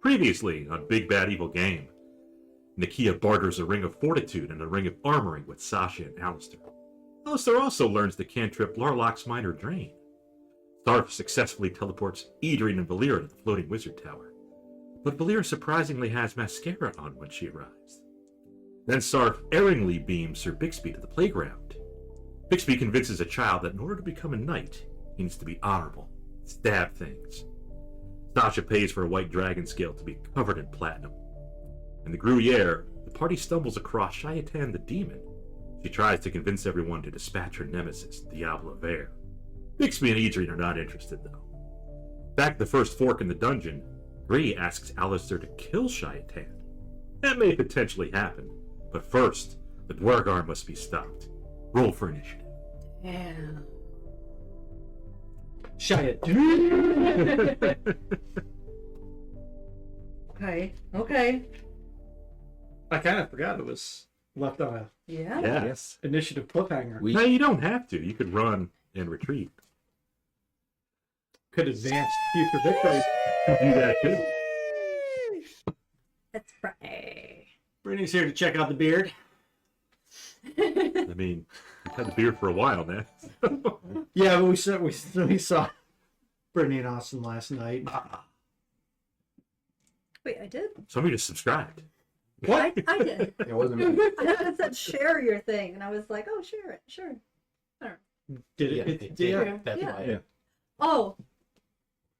Previously on Big Bad Evil Game, Naquia barters a Ring of Fortitude and a Ring of Armory with Sasha and Alister. Alister also learns the cantrip Larloch's Minor Drain. Sarf successfully teleports Edrian and Volira to the floating wizard tower, but Volira surprisingly has mascara on when she arrives. Then Sarf erringly beams Sir Bixby to the playground. Bixby convinces a child that in order to become a knight, he needs to be honorable, stab things. Sasha pays for a white dragon scale to be covered in platinum. In the Gruyere, the party stumbles across Shayatan the demon. She tries to convince everyone to dispatch her nemesis, Diable Vert. Bixby and Edrian are not interested, though. Back at the first fork in the dungeon, Gruyere asks Alister to kill Shayatan. That may potentially happen, but first, the Dwergar must be stopped. Roll for initiative. Yeah. Shayatan. Okay. I kind of forgot it was left on a Yeah. Yes. initiative cliffhanger. No, you don't have to. You could run and retreat. Could advance future victories. You can do that too. Let's pray. Brittany's here to check out the beard. I mean, you've had the beer for a while now. Yeah, but we saw Brittany and Austin last night. Wait, I did? Somebody just subscribed. What? I did. It wasn't me. I thought it said share your thing, and I was like, oh, share it. Sure. Did Yeah, it? it Yeah. did. That's Yeah. why. Yeah. Oh.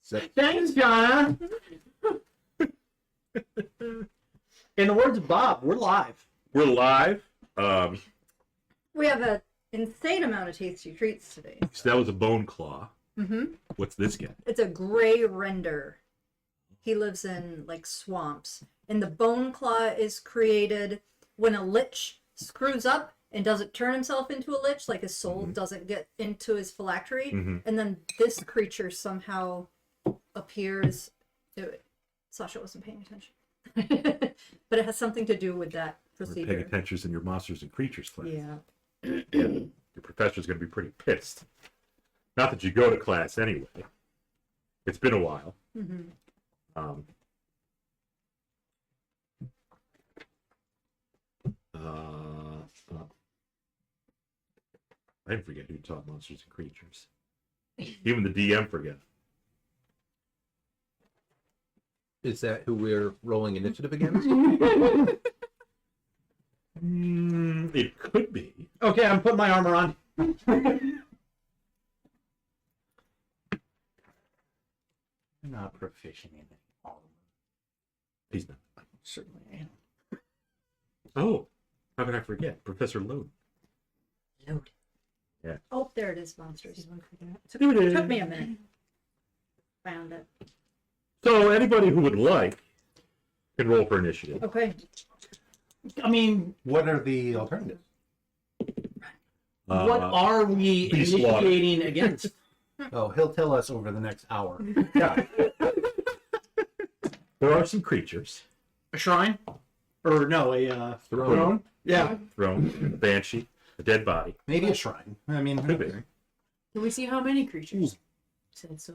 Thanks, Jonna. In the words of Bob, we're live. We're live. We have an insane amount of tasty treats today. So that was a bone claw. Mm-hmm. What's this guy? It's a gray render. He lives in, like, swamps. And the bone claw is created when a lich screws up and doesn't turn himself into a lich, like his soul doesn't get into his phylactery. And then this creature somehow appears. Sasha wasn't paying attention. But it has something to do with that We're procedure. paying attention in your monsters and creatures class. Yeah. Your professor's going to be pretty pissed. Not that you go to class anyway. It's been a while. Mm-hmm. I didn't forget who taught monsters and creatures. Even the DM forgot. Is that who we're rolling initiative against? It could be. Okay, I'm putting my armor on. I'm not proficient in all of them. He's not. Certainly am. Oh, how could I forget? Professor Load. Load. Yeah. Oh, there it is, monsters. Took me a minute. Found it. So anybody who would like can roll for initiative. Okay. I mean, What are the alternatives? what are we be slaughtered. initiating against? Oh, he'll tell us over the next hour. Yeah. There are some creatures. A shrine? Or no, a Throne. Yeah. Throne, a banshee, a dead body. Maybe a shrine. I mean, Could be. okay. Can we see how many creatures? Said so.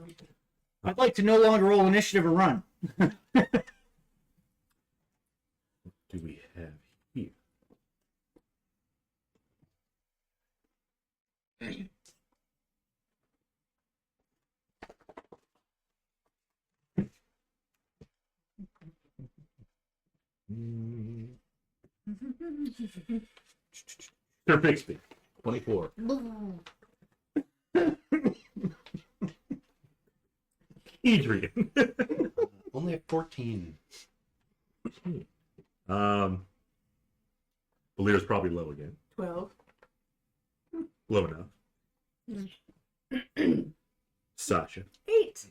I'd like to no longer roll initiative or run. What do we have here? Sir Bixby. 24. Edrian. Only at 14. Valira's probably low again. 12. Low enough. Sasha. 8.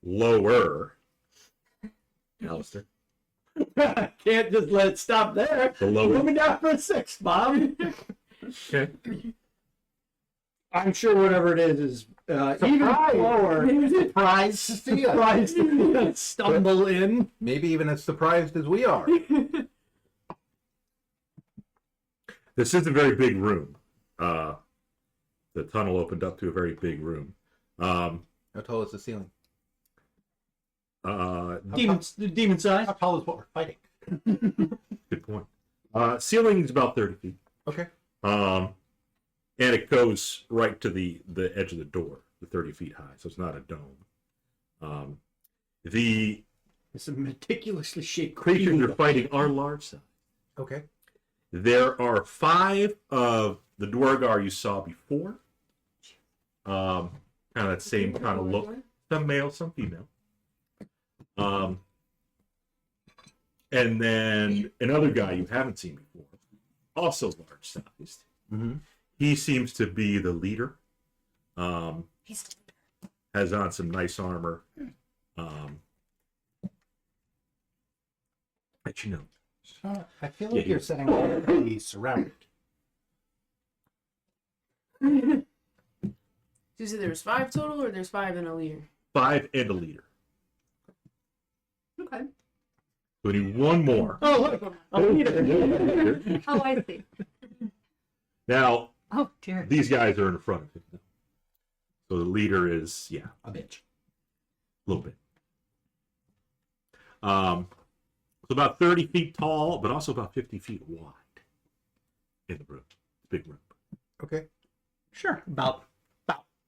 Lower. Alister. Can't just let it stop there. The lower. Moving down for a 6, Bob. Okay. I'm sure whatever it is even lower. Surprise. Surprise to stumble in. Maybe even as surprised as we are. This is a very big room. The tunnel opened up to a very big room. How tall is the ceiling? demon size. How tall is what we're fighting? Good point. Ceiling is about 30 feet. Okay. And it goes right to the edge of the door, the 30 feet high, so it's not a dome. The It's a meticulously shaped creatures cube. you're fighting are large size. Okay. There are 5 of the Dwargar you saw before. Kind of that same kind of look. Some male, some female. And then another guy you haven't seen before, also large sized. Mm-hmm. He seems to be the leader. He's Has on some nice armor. That you know. So I feel Yeah, like you're setting up to be surrounded. So you said there was 5 total, or there's 5 and a leader? 5 and a leader. okay. We need one more. Oh, look. A leader. Oh, I see. Now, Oh, dear. these guys are in front of him. So the leader is, yeah, A bitch. a little bit. It's about 30 feet tall, but also about 50 feet wide in the room. Big room. Okay. Sure. About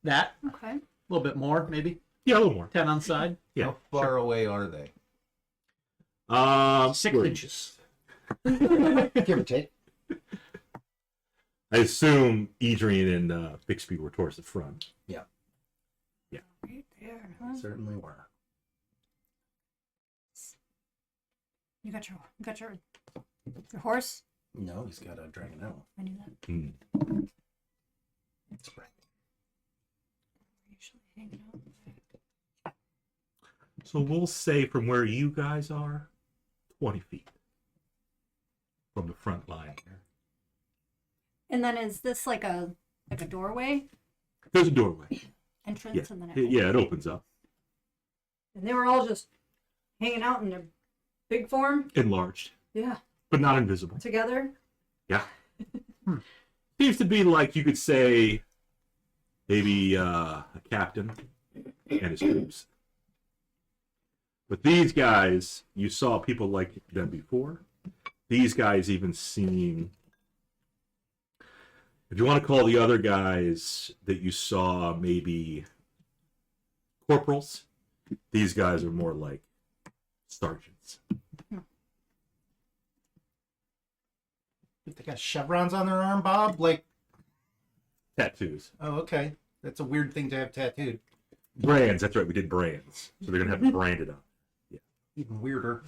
that. Okay. A little bit more, maybe. Yeah, a little more. 10 on side. Yeah. How far away are they? 6 good. inches. Give or take. I assume Edrian and Bixby were towards the front. Right there, huh? Certainly were. You got your horse? No, he's got a dragon arrow. I knew that. Hmm. It's right. Usually hanging out. So we'll say from where you guys are, 20 feet from the front line here. And then is this like a doorway There's a doorway. entrance, Yeah, and then it yeah, it opens up. and they were all just hanging out in their big form? Enlarged, Yeah. but not invisible. Together? Yeah. Seems to be like you could say maybe a captain and his troops. But these guys, you saw people like them before. These guys even seem, if you want to call the other guys that you saw maybe corporals, these guys are more like sergeants. They got chevrons on their arm, Bob? Like, Tattoos. oh, okay. That's a weird thing to have tattooed. Brands, that's right, we did brands. So they're going to have it branded on. Even weirder.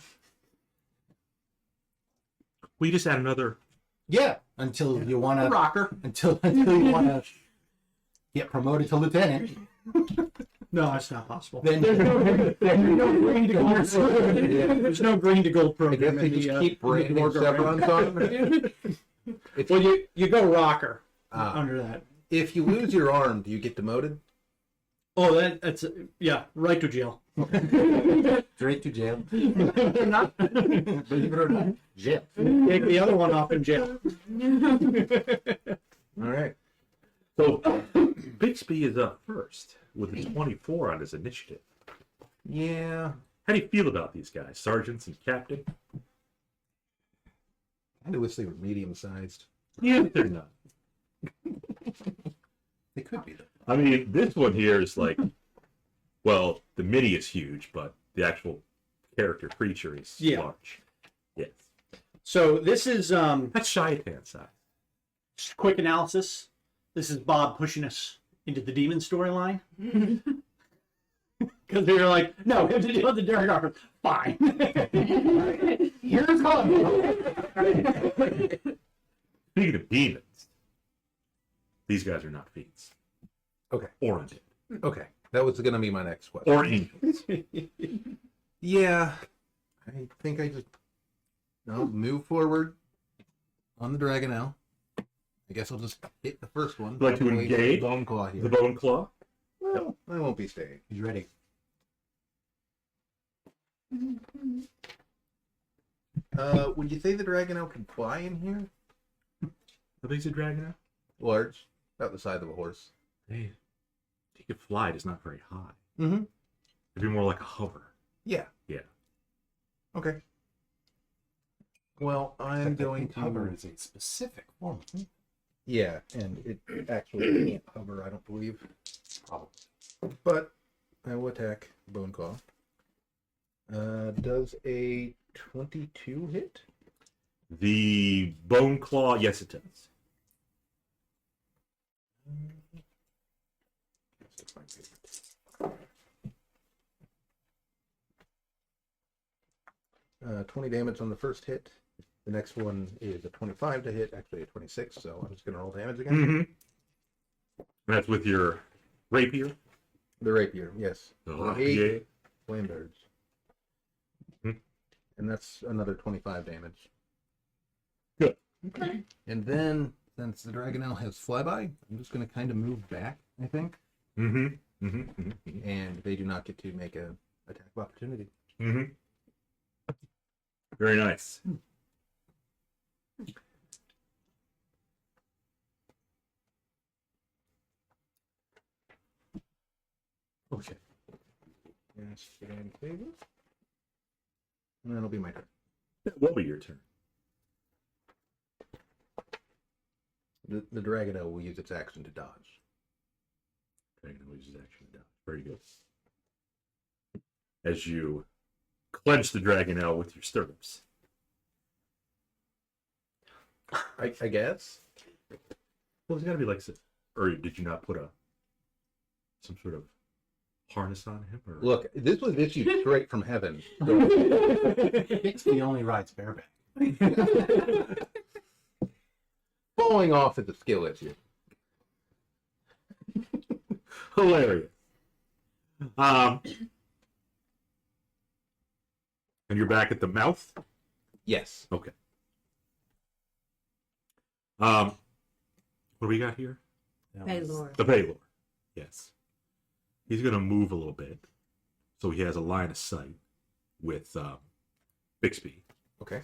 We just add another. Yeah, until you want to Rocker. until you want to get promoted to lieutenant. No, that's not possible. Then There's no green to gold. There's no green to gold I guess program they in the, just keep in the branding Dwargar chevrons rank. on them. Well, you go rocker Ah. under that. If you lose your arm, do you get demoted? Oh, that's yeah, right to jail. straight to jail. Not Believe it or not, jail. take the other one off in jail. All right. So Bixby is up first with a 24 on his initiative. Yeah. How do you feel about these guys, sergeants and captain? I wish they were medium sized. Yeah, but they're not. They could be though. I mean, this one here is like, well, the mini is huge, but the actual character creature is Yeah. large. Yes. So this is That's Shayatan size. just quick analysis. This is Bob pushing us into the demon storyline. Because they were like, no, we have to deal with the Dark Armor. Fine. Here's how. Speaking of demons, these guys are not fiends. Okay. Or undead. Okay. That was going to be my next question. Or angels. Yeah. I think I just move forward on the dragon now. I guess I'll just hit the first one. Like to Probably engage Bone claw here. The bone claw. Well, I won't be staying. He's ready. Would you say the dragon can fly in here? How big's a dragon now? Large. About the size of a horse. Hey, he could fly, it's not very high. Mm-hmm. It'd be more like a hover. Yeah. Yeah. Okay. Well, I'm going to Hover is a specific form. Yeah, and it actually can't hover, I don't believe. Probably. But I will attack Bone Claw. Does a 22 hit? The bone claw, yes, it does. 20 damage on the first hit. The next one is a 25 to hit, actually a 26, so I'm just going to roll damage again. Mm-hmm. That's with your rapier. The rapier, yes. Oh, 8 yeah. flame birds. Hmm. And that's another 25 damage. Good. Okay. And then, since the Dragonelle has flyby, I'm just going to kind of move back, I think. Mm-hmm. Mm-hmm. Mm-hmm. And they do not get to make a attack of opportunity. Mm-hmm. Very nice. Okay. Yes, get in favor. And that'll be my turn. That will be your turn. The Dragonelle will use its action to dodge. Dragon loses action to dodge. Very good. As you clench the Dragonelle with your stirrups. I guess. Well, it's got to be like, or did you not put some sort of harness on him? Or? Look, this was issued straight from heaven. So Bixby only rides bareback. falling off is a skill issue. Hilarious. And you're back at the mouth? Yes. Okay. What do we got here? Baylor. The Baylor. Yes. He's going to move a little bit. So he has a line of sight with Bixby. Okay.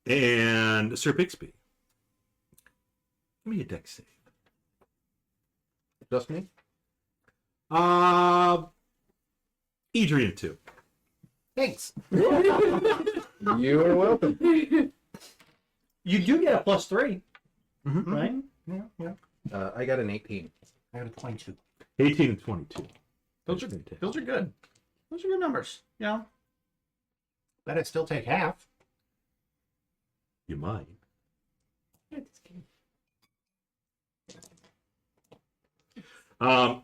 And Sir Bixby. Give me a dex save. Just me? Edrian too. Thanks. You are welcome. You do get a +3, Mhm. right? Yeah. I got an 18. I got a 22. 18 and 22. Those are good. Those are good numbers. Yeah. Bet I'd still take half. You might.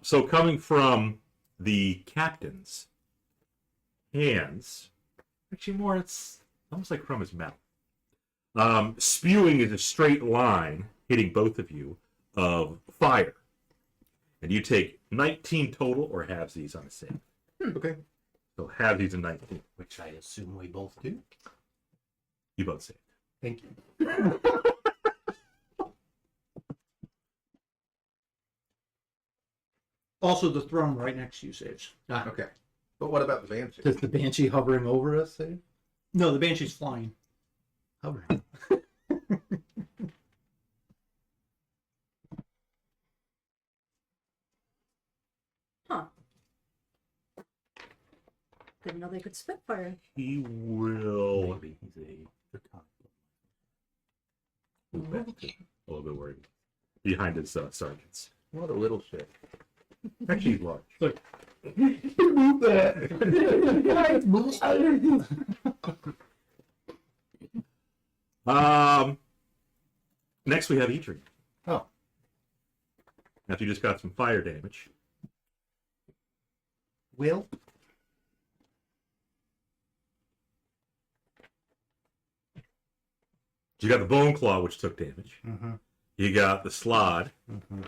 So coming from the captain's hands, actually more, it's almost like from his mouth. Spewing is a straight line, hitting both of you, of fire. And you take 19 total, or halvesies on a save. Okay. So halvesies and 19. Which I assume we both do. You both saved. Thank you. Also, the throne right next to you saves. Okay. But what about the Banshee? Does the Banshee hovering over us say? No, the Banshee's flying. Hovering. Huh. Didn't know they could spitfire. He will Maybe he's a draconic. move back to a little bit where he behind his sergeants. What a little shit. Actually, he's large. Look. Move that. Next we have Edrian. Oh. After you just got some fire damage. Will. You got the bone claw, which took damage. Mm-hmm. You got the slod. Mm-hmm.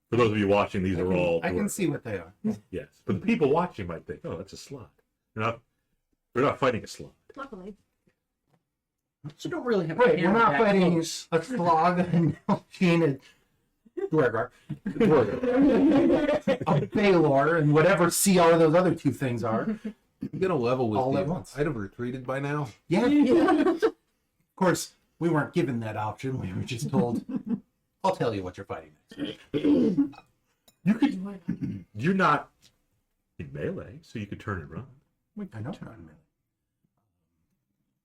For those of you watching, these are all I can dwarves. see what they are. Yes, but the people watching might think, "Oh, that's a slod." They're not fighting a slod. Luckily. So don't really have Right, to we're hammer not that fighting close. a slog, and Nalgene, Gruyere. a Baylor, and whatever CR those other two things are. I'm gonna level with All you. at once. I'd have retreated by now. Yeah. Yeah. Of course, we weren't given that option. We were just told, I'll tell you what you're fighting next. You could. You're not in melee, so you could turn and run. I know.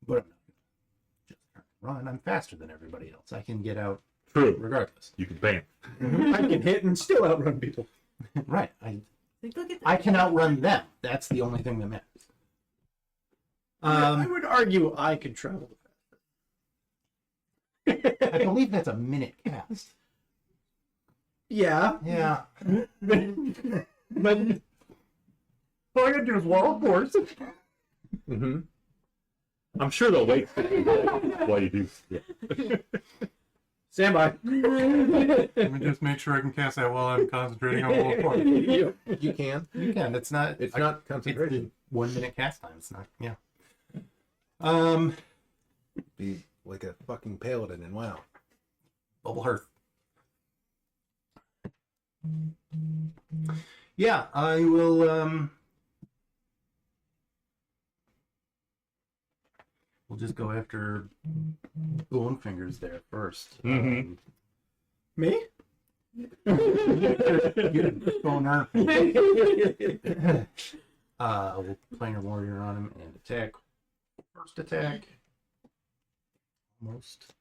But I'm not gonna just run. I'm faster than everybody else. I can get out True. regardless. You can bam. I can hit and still outrun people. Right. Like, look at I can outrun them. That's the only thing that matters. I would argue I could travel. I believe that's a minute cast. Yeah, Yeah. but all I gotta do is walk, of course. Mm-hmm. I'm sure they'll wait while you do. Yeah. Stand by. Let me just make sure I can cast that while I'm concentrating on World War. You can. You can. It's not. It's not It's concentration. 1 minute cast time. It's not. Yeah. Be like a fucking paladin in WoW. Bubble hearth. Yeah, I will. We'll just go after Bone Fingers there first. Mhm. Me? Boner. We'll Planar Warrior on him and attack. First attack. Almost.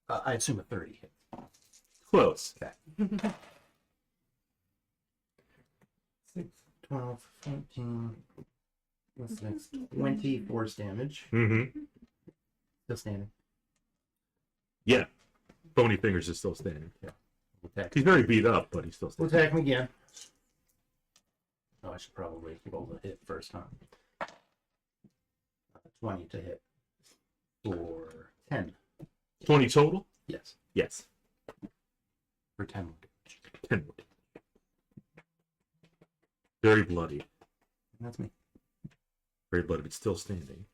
I assume a 30 hit. Close. 6, 12, 14, what's next? 20 force damage. Mm-hmm. Still standing. Yeah. Bony Fingers is still standing. Attack. He's very beat up, but he's still We'll standing. attack him again. Oh, I should probably roll the hit first, huh? 20 to hit. For 10. 20 total? Yes. Yes. For 10. 10 wood. Very bloody. And that's me. Very bloody, but still standing.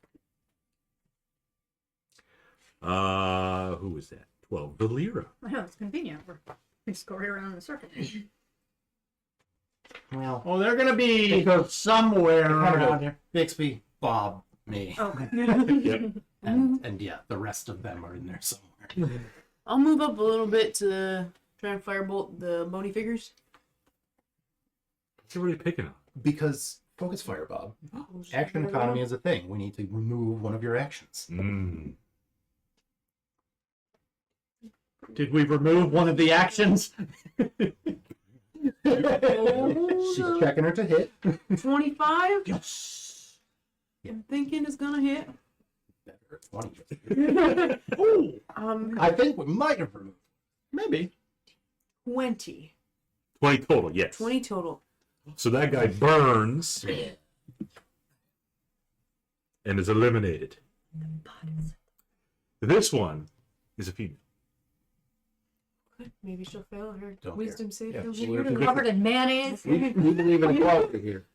Who was that? 12. Volira. I know, it's convenient. We just go right around in the circle. Well, Oh, they're gonna be somewhere around here. Bixby, Bob, me. Okay. Yep. And yeah, the rest of them are in there somewhere. I'll move up a little bit to try and firebolt the bony figures. What's everybody picking up? Because focus fire, Bob. Action economy is a thing. We need to remove one of your actions. Mm. Did we remove one of the actions? She's checking her to hit. 25? Yes. I'm thinking it's gonna hit. Better at 20. I think we might have removed. Maybe. 20. 20 total, yes. 20 total. So that guy burns and is eliminated. This one is a female. Maybe she'll fail her Don't wisdom save. Yeah, She'll she get will. rid of Covered in mayonnaise. We believe in equality here.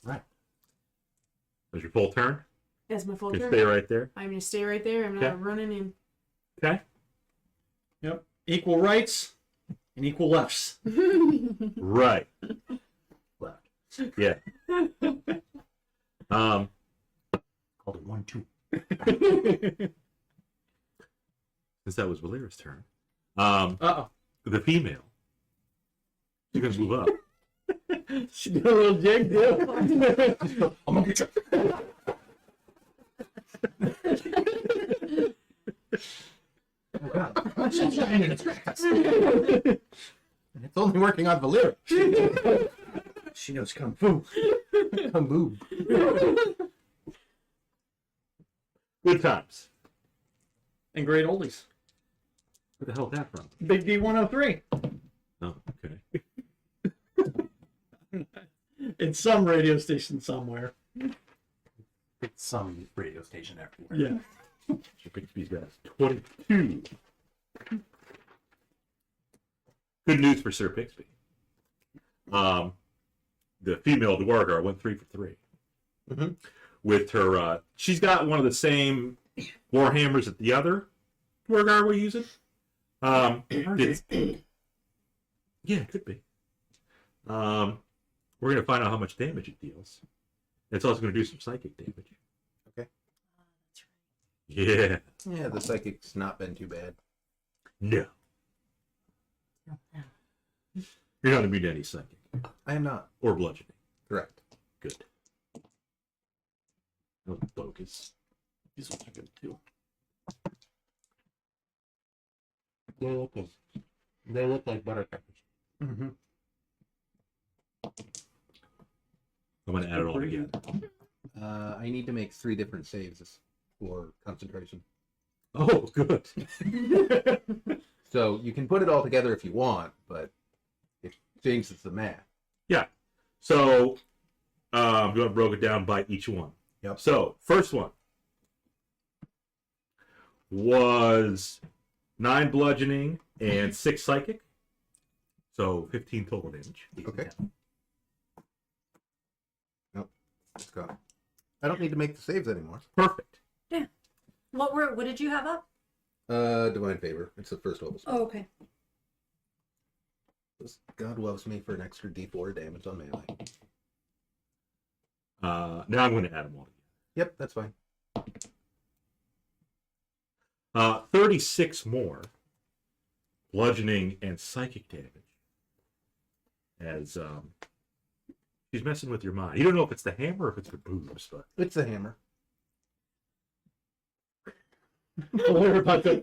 Right. That's your full turn. That's my full You turn. stay right there. I'm gonna stay right there. I'm not Okay. running in. Okay. Yep. Equal rights and equal lefts. Right. Left. Yeah. Called it 1-2. Since that was Valera's turn. Uh-oh. The female. She's gonna move up. She did a little jig, too. I'm gonna get you. Oh God. She's trying to distract us. And it's only working on Valera. She knows Kung Fu. Kung Boo. Good times. And great oldies. Where the hell is that from? Big D103. Oh, okay. In some radio station somewhere. It's some radio station everywhere. Yeah. Sir Bixby's got 22. Good news for Sir Bixby. The female Dwargar went 3 for 3. Mhm. With her, she's got one of the same warhammers that the other Dwargar were using. It's- yeah, it could be. We're gonna find out how much damage it deals. It's also gonna do some psychic damage. Okay. Yeah. Yeah, the psychic's not been too bad. No. You're not immune to any psychic I am not. or bludgeoning. Correct. Good. No bogus. These ones are good too. They look like buttercups. Mm-hmm. I'm gonna add it all together. I need to make 3 different saves for concentration. Oh, good. So you can put it all together if you want, but it changes the math. Yeah. So, you want broke it down by each one. Yep. So, first one was 9 bludgeoning and 6 psychic. So 15 total damage. Okay. Nope. It's gone. I don't need to make the saves anymore. Perfect. What did you have up? Divine Favor. It's the first level spell. Oh, okay. God loves me for an extra D4 damage on melee. Now I'm going to add them all together. Yep, that's fine. 36 more bludgeoning and psychic damage. As she's messing with your mind. You don't know if it's the hammer or if it's the boobs, but It's the hammer. We're about to.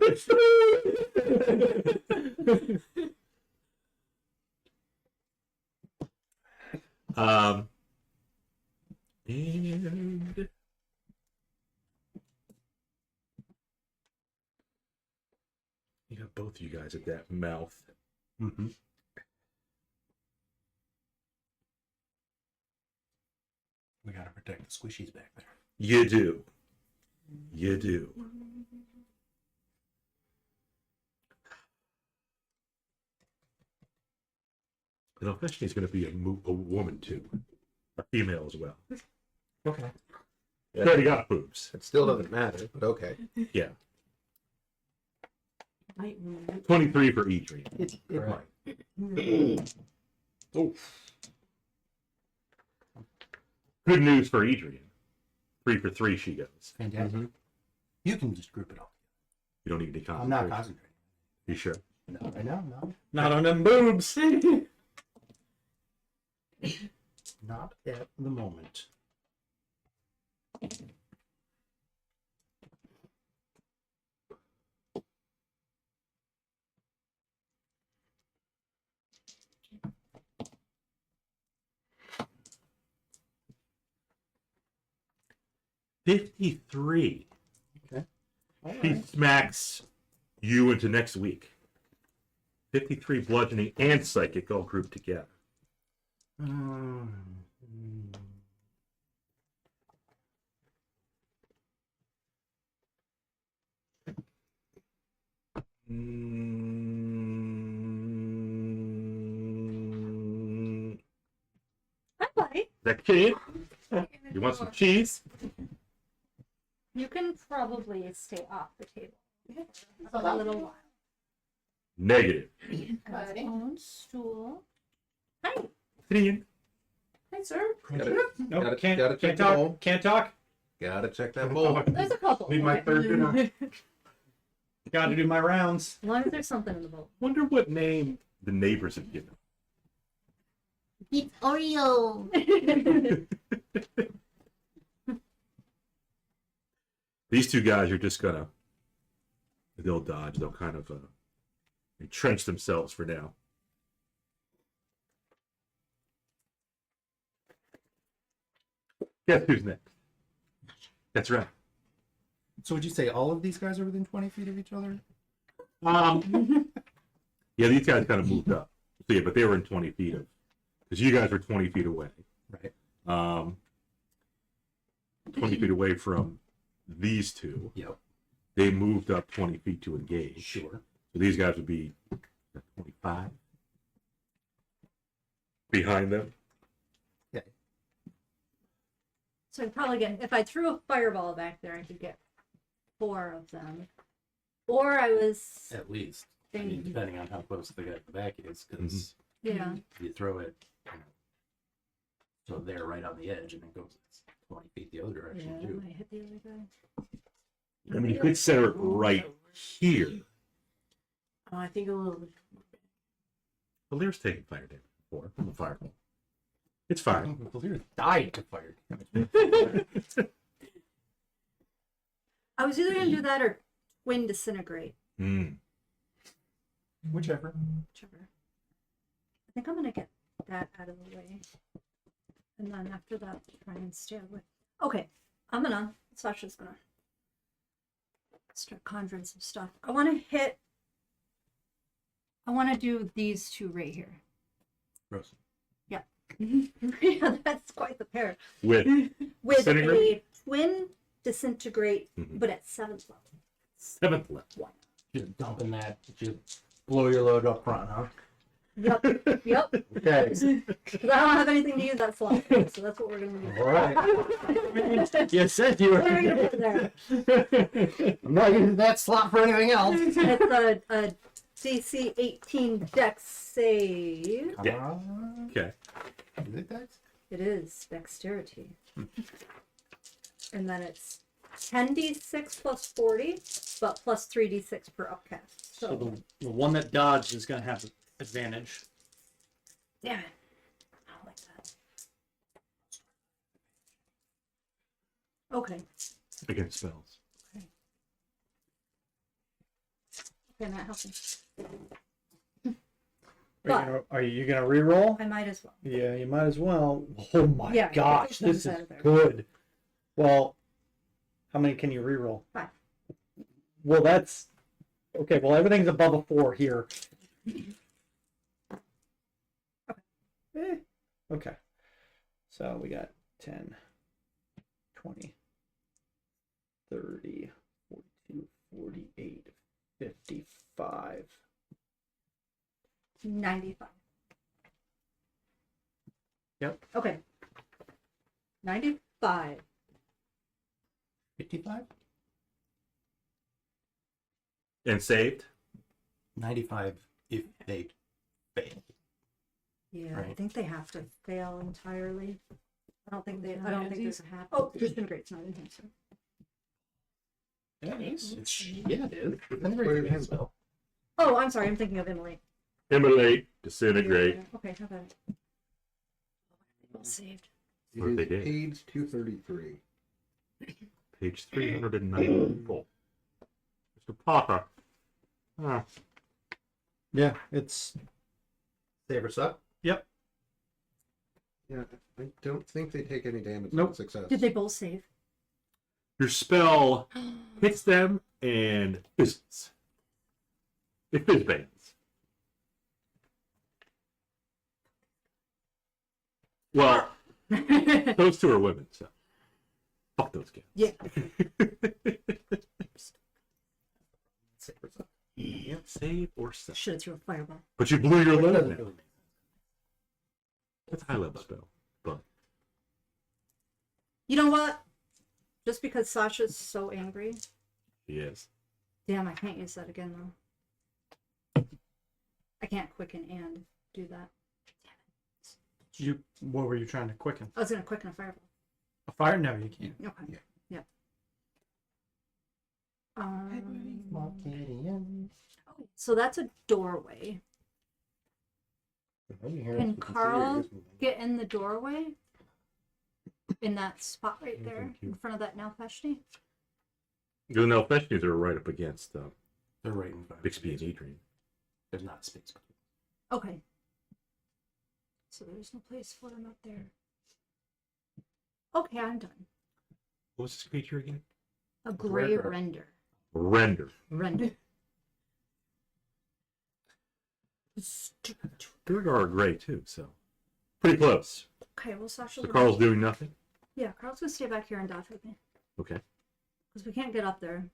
And you got both of you guys at that mouth. Mm-hmm. We gotta protect the squishies back there. You do. You do. And eventually it's going to be a woman too. A female as well. Okay. She already got boobs. It still doesn't matter, but okay. Yeah. Night moon. 23 for Edrian. It Right. might. Oh. Good news for Edrian. 3 for 3 she goes. Fantastic. You can just group it all. You don't need any I'm not concentration. concentrating. You sure? No, I know, no. Not on them boobs. Not at the moment. $53. Okay. She smacks you into next week. 53 bludgeoning and psychic all grouped together. Hi, buddy. That kid? You want some cheese? You can probably stay off the table for a little while. Negative. Got his own stool. Hi. Three. Hi, sir. Nope, Gotta- can't, gotta check can't the talk. bowl. Can't talk. Gotta check that bowl. There's a couple. Need my Okay. third dinner. Got to do my rounds. As long as there's something in the bowl. Wonder what name the neighbors have given. It's Oreo. These two guys are just gonna, they'll dodge. They'll kind of entrench themselves for now. Guess who's next? That's right. So would you say all of these guys are within 20 feet of each other? Yeah, these guys kind of moved up. So yeah, but they were in 20 feet of, because you guys were 20 feet away. Right. 20 feet away from these two. Yep. They moved up 20 feet to engage. Sure. So these guys would be 25 behind them. So I'd probably get, if I threw a fireball back there, I could get 4 of them. Or I was At least. I mean, thinking, depending on how close the guy at the back is, because yeah. you throw it, so they're right on the edge, and it goes 20 feet the other direction Yeah, too. I hit the other guy. I mean, you could center it right here. I think a little bit. Valir's taken fire damage before from a fireball. It's fine. Valir died to fire. I was either gonna do that or twin disintegrate. Whichever. Whichever. I think I'm gonna get that out of the way. And then after that, try and stay away. Okay, Sasha's gonna start conjuring some stuff. I want to do these two right here. Rose. Yeah. Yeah, that's quite the pair. With With disintegrate? a twin disintegrate, Mhm. but at 7th level. 7th level. Just dumping that. Just blow your load up front, huh? Yep. Yep. Okay. Because I don't have anything to use that slot for, so that's what we're gonna do. All right. You said you were. What are we gonna put there? I'm not using that slot for anything else. It's a DC 18 Dex save. Yeah. Okay. Is it that? It is dexterity. And then it's 10d6 plus 40, but plus 3d6 per upcast. So So, the one that dodged is going to have advantage. damn it. I don't like that. Okay. Against spells. Okay, that helps me. Are you gonna re-roll? I might as well. Yeah, you might as well. Oh my Yeah, gosh, get this those is out of there. good. Well, how many can you re-roll? 5. Well, that's okay. Well, everything's above a 4 here. Okay. So we got 10, 20, 30, 42, 48, 55. 95. Yep. Okay. 95. 55? And saved? 95 if they fail. Yeah, I Right. think they have to fail entirely. I don't think Yeah, there's a half. Oh, disintegrate's not in here, so. Yeah, it is. Yeah, it is. Disintegrate is a spell. Oh, I'm sorry, I'm thinking of Emily. Immolate, disintegrate. Okay, how about it? All saved. It What is they did. page 233. Page 394. Mr. Potter. Ah, Yeah, it's Save us up. yep. Yeah, I don't think they take any damage Nope. on success. Did they both save? your spell hits them and fizzles. It fizz bands. Well, those two are women, so fuck those guys. Yeah. Save us up. Yep, save or save. Should have threw a fireball. But you blew your It load doesn't now. really make That's a high level spell. But You know what? Just because Sasha's so angry. he is. Damn, I can't use that again though. I can't quicken and do that. What were you trying to quicken? I was gonna quicken a fireball. A fire? No, you can't. Okay. Yeah. Yeah. So that's a doorway. Can Carl get in the doorway? In that spot right there, thank you. in front of that Nalpeshti? The Nelfeshnies are right up against They're right in front. Bixby and Edrian. There's not space. Okay. So there's no place for them up there. Okay, I'm done. What was this creature again? A gray Render. render. Render. Render. Durgar are gray too, so pretty close. Okay, well, Sasha. So Carl's doing nothing. Yeah, Carl's gonna stay back here and dodge with me. Okay. Because we can't get up there.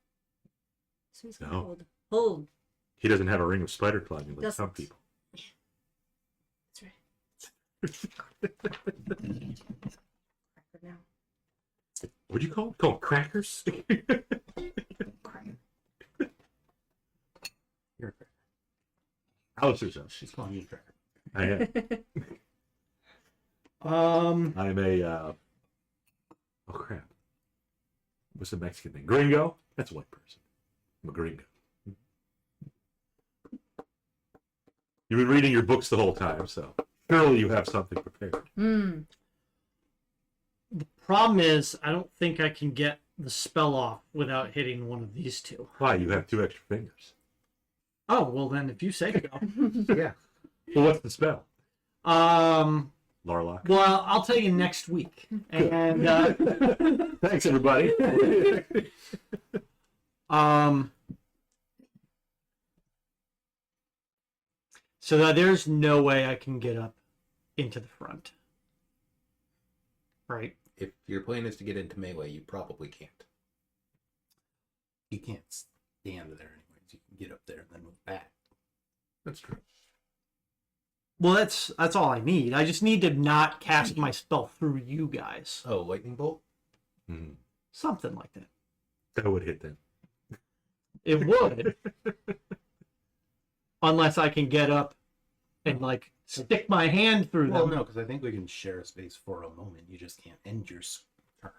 So he's gonna No. hold. Hold. He doesn't have a ring of spider climbing like some Doesn't. people. That's right. Cracker now. What'd you call it? Call it crackers? Cracker. You're a cracker. Alistair's up. She's calling you a cracker. I am. I'm a. Oh crap! What's the Mexican thing? Gringo. That's a white person. I'm a gringo. You've been reading your books the whole time, so surely you have something prepared. Mm. The problem is, I don't think I can get the spell off without hitting one of these two. Why? You have 2 extra fingers. Oh, well then, if you say so. Yeah. Well, what's the spell? Larloch. Well, I'll tell you next week. And Thanks, everybody. so that there's no way I can get up into the front. Right? If your plan is to get into melee, you probably can't. You can't stand there anyways. You can get up there and then move back. That's true. Well, that's all I need. I just need to not cast my spell through you guys. Oh, lightning bolt? Mhm. Something like that. That would hit them. It would. Unless I can get up and, like, stick my hand through Well, them. no, because I think we can share a space for a moment. You just can't end your turn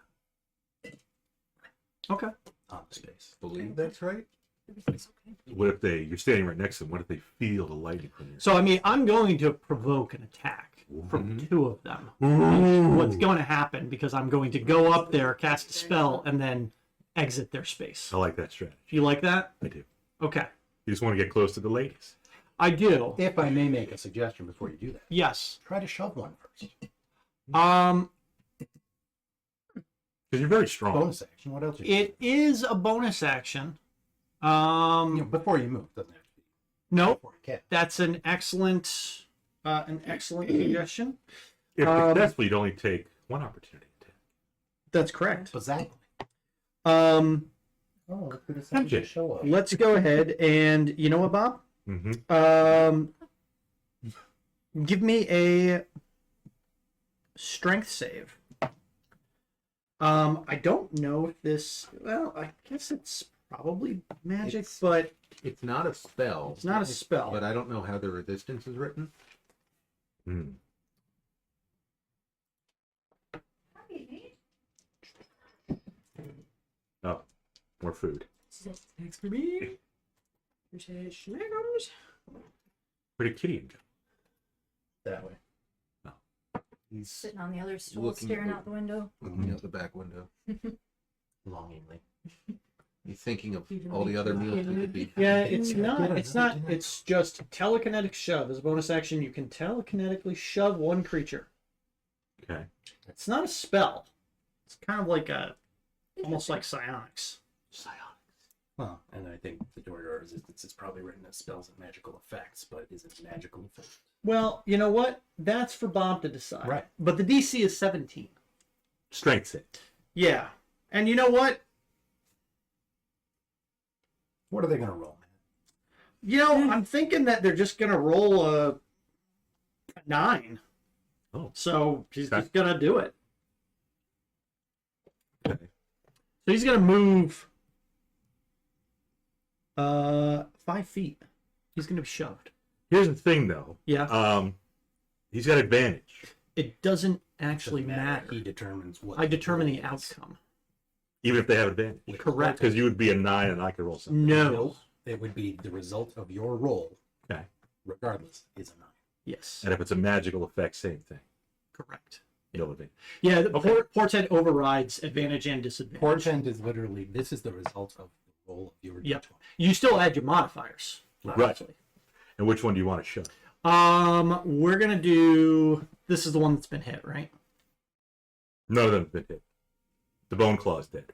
Okay. on the space. Believe that's right? What if you're standing right next to them, what if they feel the lightning from you? So, I mean, I'm going to provoke an attack from 2 of them. What's going to happen, because I'm going to go up there, cast a spell, and then exit their space. I like that strategy. You like that? I do. Okay. You just want to get close to the ladies. I do. If I may make a suggestion before you do that, Yes. try to shove one first. Because you're very strong. Bonus action. What else? It is a bonus action. Before you move, doesn't have to be. Nope. Before you catch. That's an excellent suggestion. If successful, you'd only take 1 opportunity attack. That's correct. Exactly. Um, Oh, look who decided to show up. let's go ahead and you know what, Bob? Mm-hmm. Give me a strength save. I don't know if this. Well, I guess it's probably magic, but It's not a spell. it's not a spell. But I don't know how the resistance is written. Mm. Oh, more food. Thanks for me. Schmaggums. Where did Kitty go? That way. He's Sitting on the other stool, Looking staring at out the window. looking out the back window. Longingly. He's thinking of all the other meals he could be. Yeah, it's not. It's not. It's just telekinetic shove. As a bonus action, you can telekinetically shove one creature. Okay. It's not a spell. It's kind of like almost like psionics. Well, and I think the door to resistance is probably written as spells and magical effects, but is it magical effect? Well, you know what? That's for Bob to decide. Right. But the DC is 17. Strength save. Yeah. And you know what? What are they going to roll, man? You know, I'm thinking that they're just going to roll a 9. Oh. So he's Okay. just going to do it. Okay. So he's going to move 5 feet. He's going to be shoved. Here's the thing, though. Yeah. He's got advantage. It doesn't actually Doesn't matter. He determines what. I determine the roll is. outcome. Even if they have advantage. Correct. Because you would be a 9 and I could roll something. No. It would be the result of your roll, Okay. regardless, is a 9. Yes. And if it's a magical effect, same thing. Correct. No advantage. Yeah, the Okay. portent overrides advantage and disadvantage. Portent is literally, this is the result of the roll of your Yep. D20. You still add your modifiers. Right. obviously. And which one do you want to show? We're gonna do. This is the one that's been hit, right? None of them have been hit. The bone claw is dead.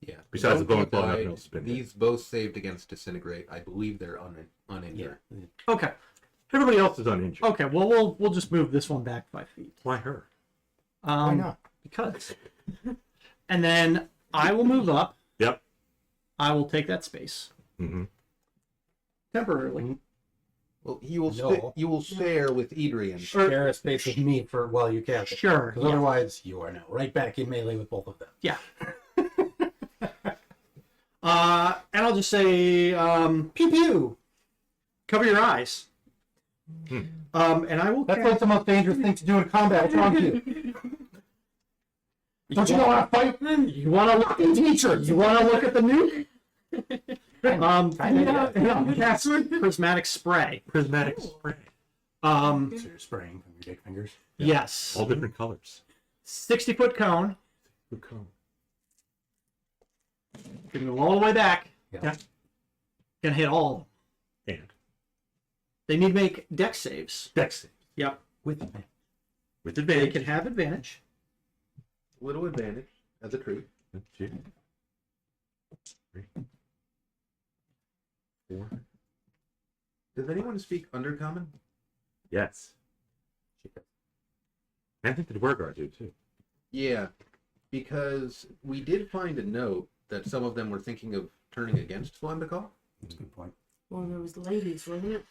Yeah. Besides the bone claw, died. nothing else has been hit. These both saved against disintegrate. I believe they're uninjured. Okay. Everybody else is uninjured. Okay. Well, we'll just move this one back 5 feet. Why her? Why not? Because. And then I will move up. Yep. I will take that space Mm-hmm. temporarily. Well, you will No. you will share with Edrian. Share a space with me for while you cast it. Sure. Because Yeah. otherwise, you are now right back in melee with both of them. Yeah. And I'll just say, pew pew. Cover your eyes. And I will. That's like the most dangerous thing to do in combat. What's wrong with you? Don't you know how to fight? You want to look at teacher? You want to look at the nuke? Cast prismatic spray. Prismatic spray. Um, So you're spraying from your dick fingers. yes. All different colors. 60-foot cone. Good cone. Can go all the way back. Yeah. Can hit all of them. And They need to make dex saves. dex save. Yep. With advantage. With They advantage. can have advantage. Little advantage as a treat. 2, 3, 4. Does anyone speak Undercommon? Yes. I think the Dwargar do too. Yeah, because we did find a note that some of them were thinking of turning against Flambical. That's a good point. Well, there was ladies, wasn't it?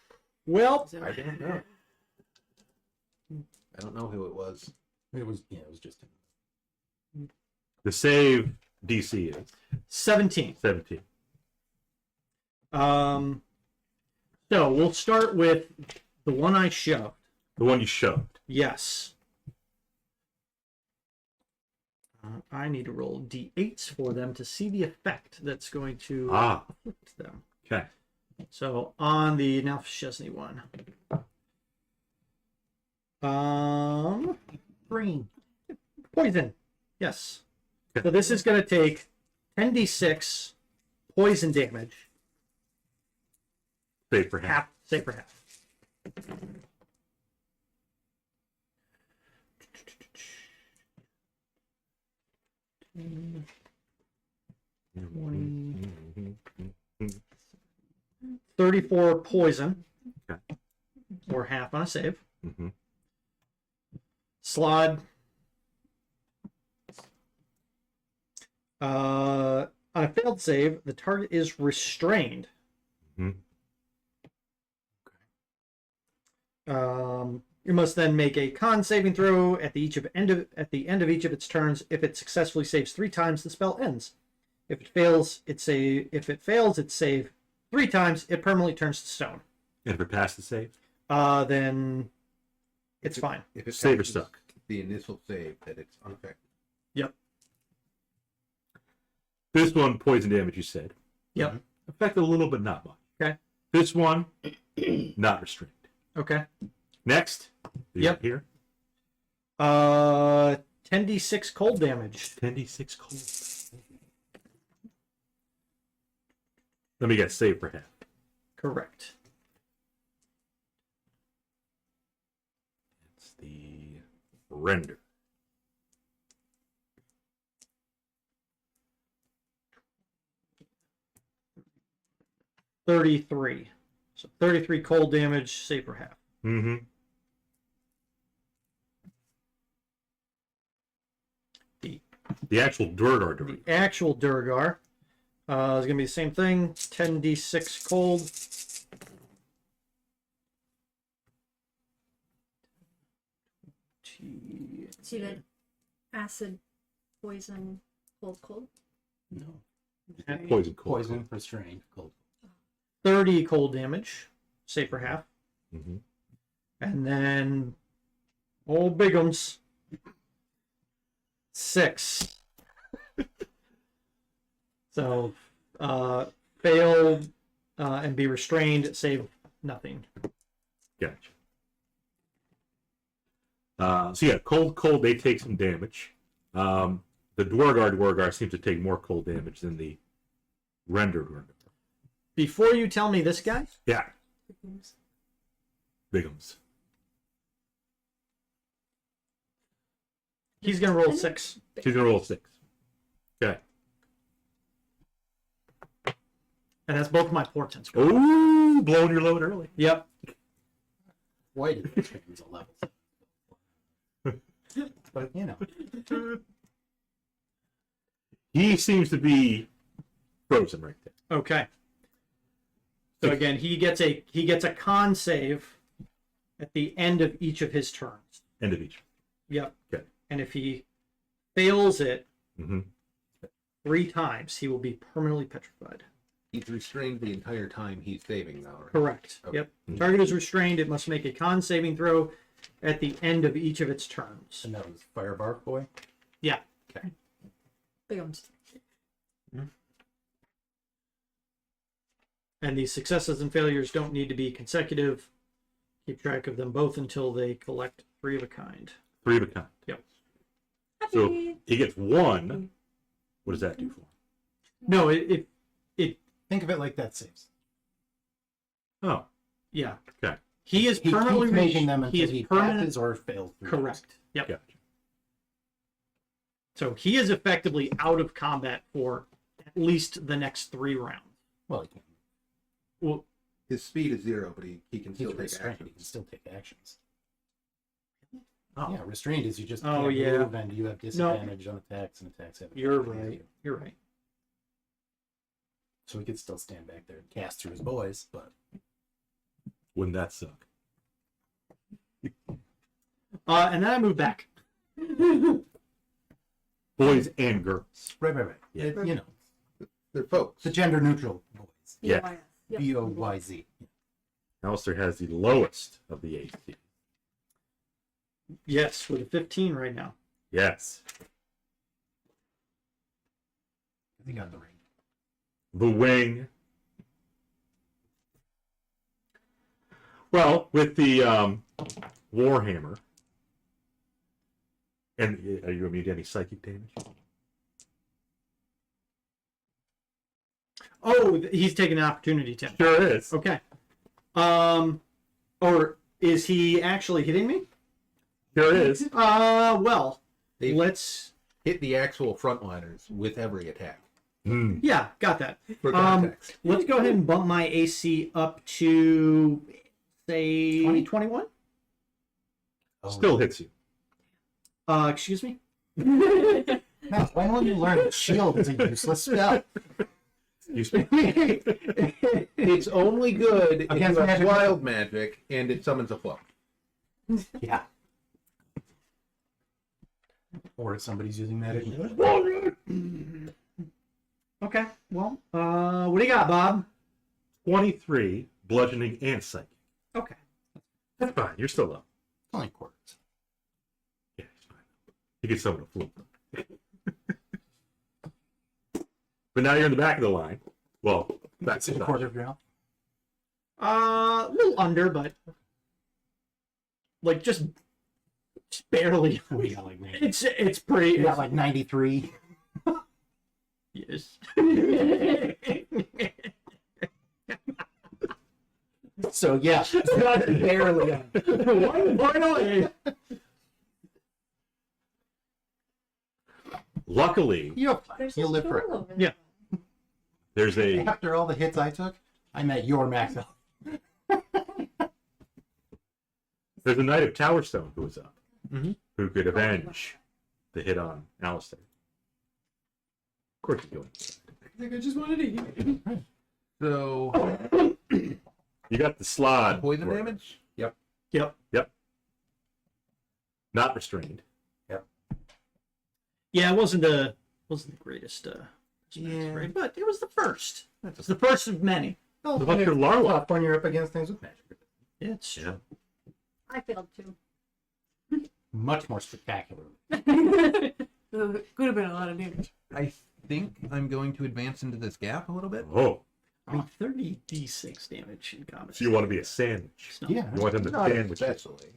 Well, Is that I right? don't know. I don't know who it was. It was just The save DC is 17. 17. So we'll start with the one I shoved. The one you shoved. Yes. I need to roll d8s for them to see the effect that's going to afflict them. Okay. So on the Nalf Chesney one. green. Poison. Yes. Okay. So this is going to take 10d6 poison damage. Save for half. Half. Say for half. Mhm. 34 poison. Okay. Or half on a save. Mhm. Slod. On a failed save, the target is restrained. Mhm. You must then make a con saving throw at the end of each of its turns. If it successfully saves 3 times, the spell ends. If it fails, its save 3 times, it permanently turns to stone. And if it passed the save, Then it's fine. If it Save or passes stuck. the initial save, that it's unaffected. Yep. this one poison damage you said Yep. affected a little, but not much. Okay. This one not restrained. Okay. Next. Yep. Here. 10d6 cold damage. 10d6 cold. Let me get save for half. Correct. It's the render. $33. So 33 cold damage, save for half. Mm-hmm. The actual Durgar The Durgar. actual Durgar is going to be the same thing. 10d6 cold. So you did acid, poison, cold. No. Poison cold. Poison, restrained, cold. 30 cold damage, save for half. Mm-hmm. And then old Bigums. 6. So fail and be restrained, save nothing. Gotcha. So yeah, cold, they take some damage. The Dwargar seems to take more cold damage than the rendered Dwargar. Before you tell me this guy, Yeah. Bigums. he's going to roll 6. She's gonna roll 6. Okay. And that's both my portents. Ooh, blowing your load early. Yep. Why did it change a level? But you know. He seems to be frozen right there. Okay. So again, he gets a con save at the end of each of his turns. End of each. Yep. Okay. And if he fails it Mm-hmm. 3 times, he will be permanently petrified. He's restrained the entire time he's saving now, right? Correct. Okay. Yep. Target is restrained. It must make a con saving throw at the end of each of its turns. And that was Firebark Boy. Yeah. Bigums. And these successes and failures don't need to be consecutive. Keep track of them both until they collect 3 of a kind. 3 of a kind. Yep. So he gets 1. What does that do for him? No, it Think of it like that saves. Oh, yeah. okay. He is He permanently keeps making them until he is he permanent. passes or fails. through Correct. Yep. Gotcha. So he is effectively out of combat for at least the next 3 rounds. Well, he can. Well, His speed is 0, but he can He's still take restrained. action. He can still take actions. oh, Yeah, restrained is you just Oh, can't yeah. move and you have disadvantage on attacks and attacks have you're advantage right. against you. You're right. So he could still stand back there and cast through his boys, but Wouldn't that suck? And then I move back. Boys and girls. right. Yeah. You know, They're folks. the gender neutral boys. Yeah. Yep. BOYZ. Alistair has the lowest of the AC. Yes, with a 15 right now. Yes. He got the ring. The wing. Well, with the Warhammer. And are you immune to any psychic damage? Oh, he's taking an opportunity attack. Sure is. Okay. Or is he actually hitting me? Sure is. Well, They let's. hit the actual frontliners with every attack. Hmm. Yeah, got that. For context. Let's go ahead and bump my AC up to, say, 21? Oh, Still hits you. Excuse me? Now, when will you learn that shield is a useless spell? Excuse me. It's only good if Against you have magic. wild magic and it summons a flock. Yeah. Or if somebody's using magic. Okay, well, what do you got, Bob? 23, bludgeoning and psychic. Okay. That's fine. You're still up. Only quarters. Yeah, it's fine. You get someone to flip. But now you're in the back of the line. Well, back It's to a the quarter of your health. A little under, but like just barely. We got like 90. It's pretty. We got like 93. Yes. So yeah, barely on. 1 point away. Luckily, You'll There's You'll a live door forever. over Yeah. there. there's a After all the hits I took, I'm at your max health. there's a knight of Towerstone who was up, Mhm. who could avenge the hit on Alistair. Of course, he's going. Like, I just wanted to eat. So, You got the slod. poison for it. damage? Yep. Yep. Not restrained. Yeah, it wasn't the greatest Yeah. right? But it was the first. It's the first of many. Oh, What about your Larloch? when you're up against things with magic. It's Yeah. I failed too. Much more spectacular. Could have been a lot of damage. I think I'm going to advance into this gap a little bit. Oh, I mean 30d6 damage in combat. so you want to be a sandwich? It's not- Yeah. You want them to Not sandwich you. especially.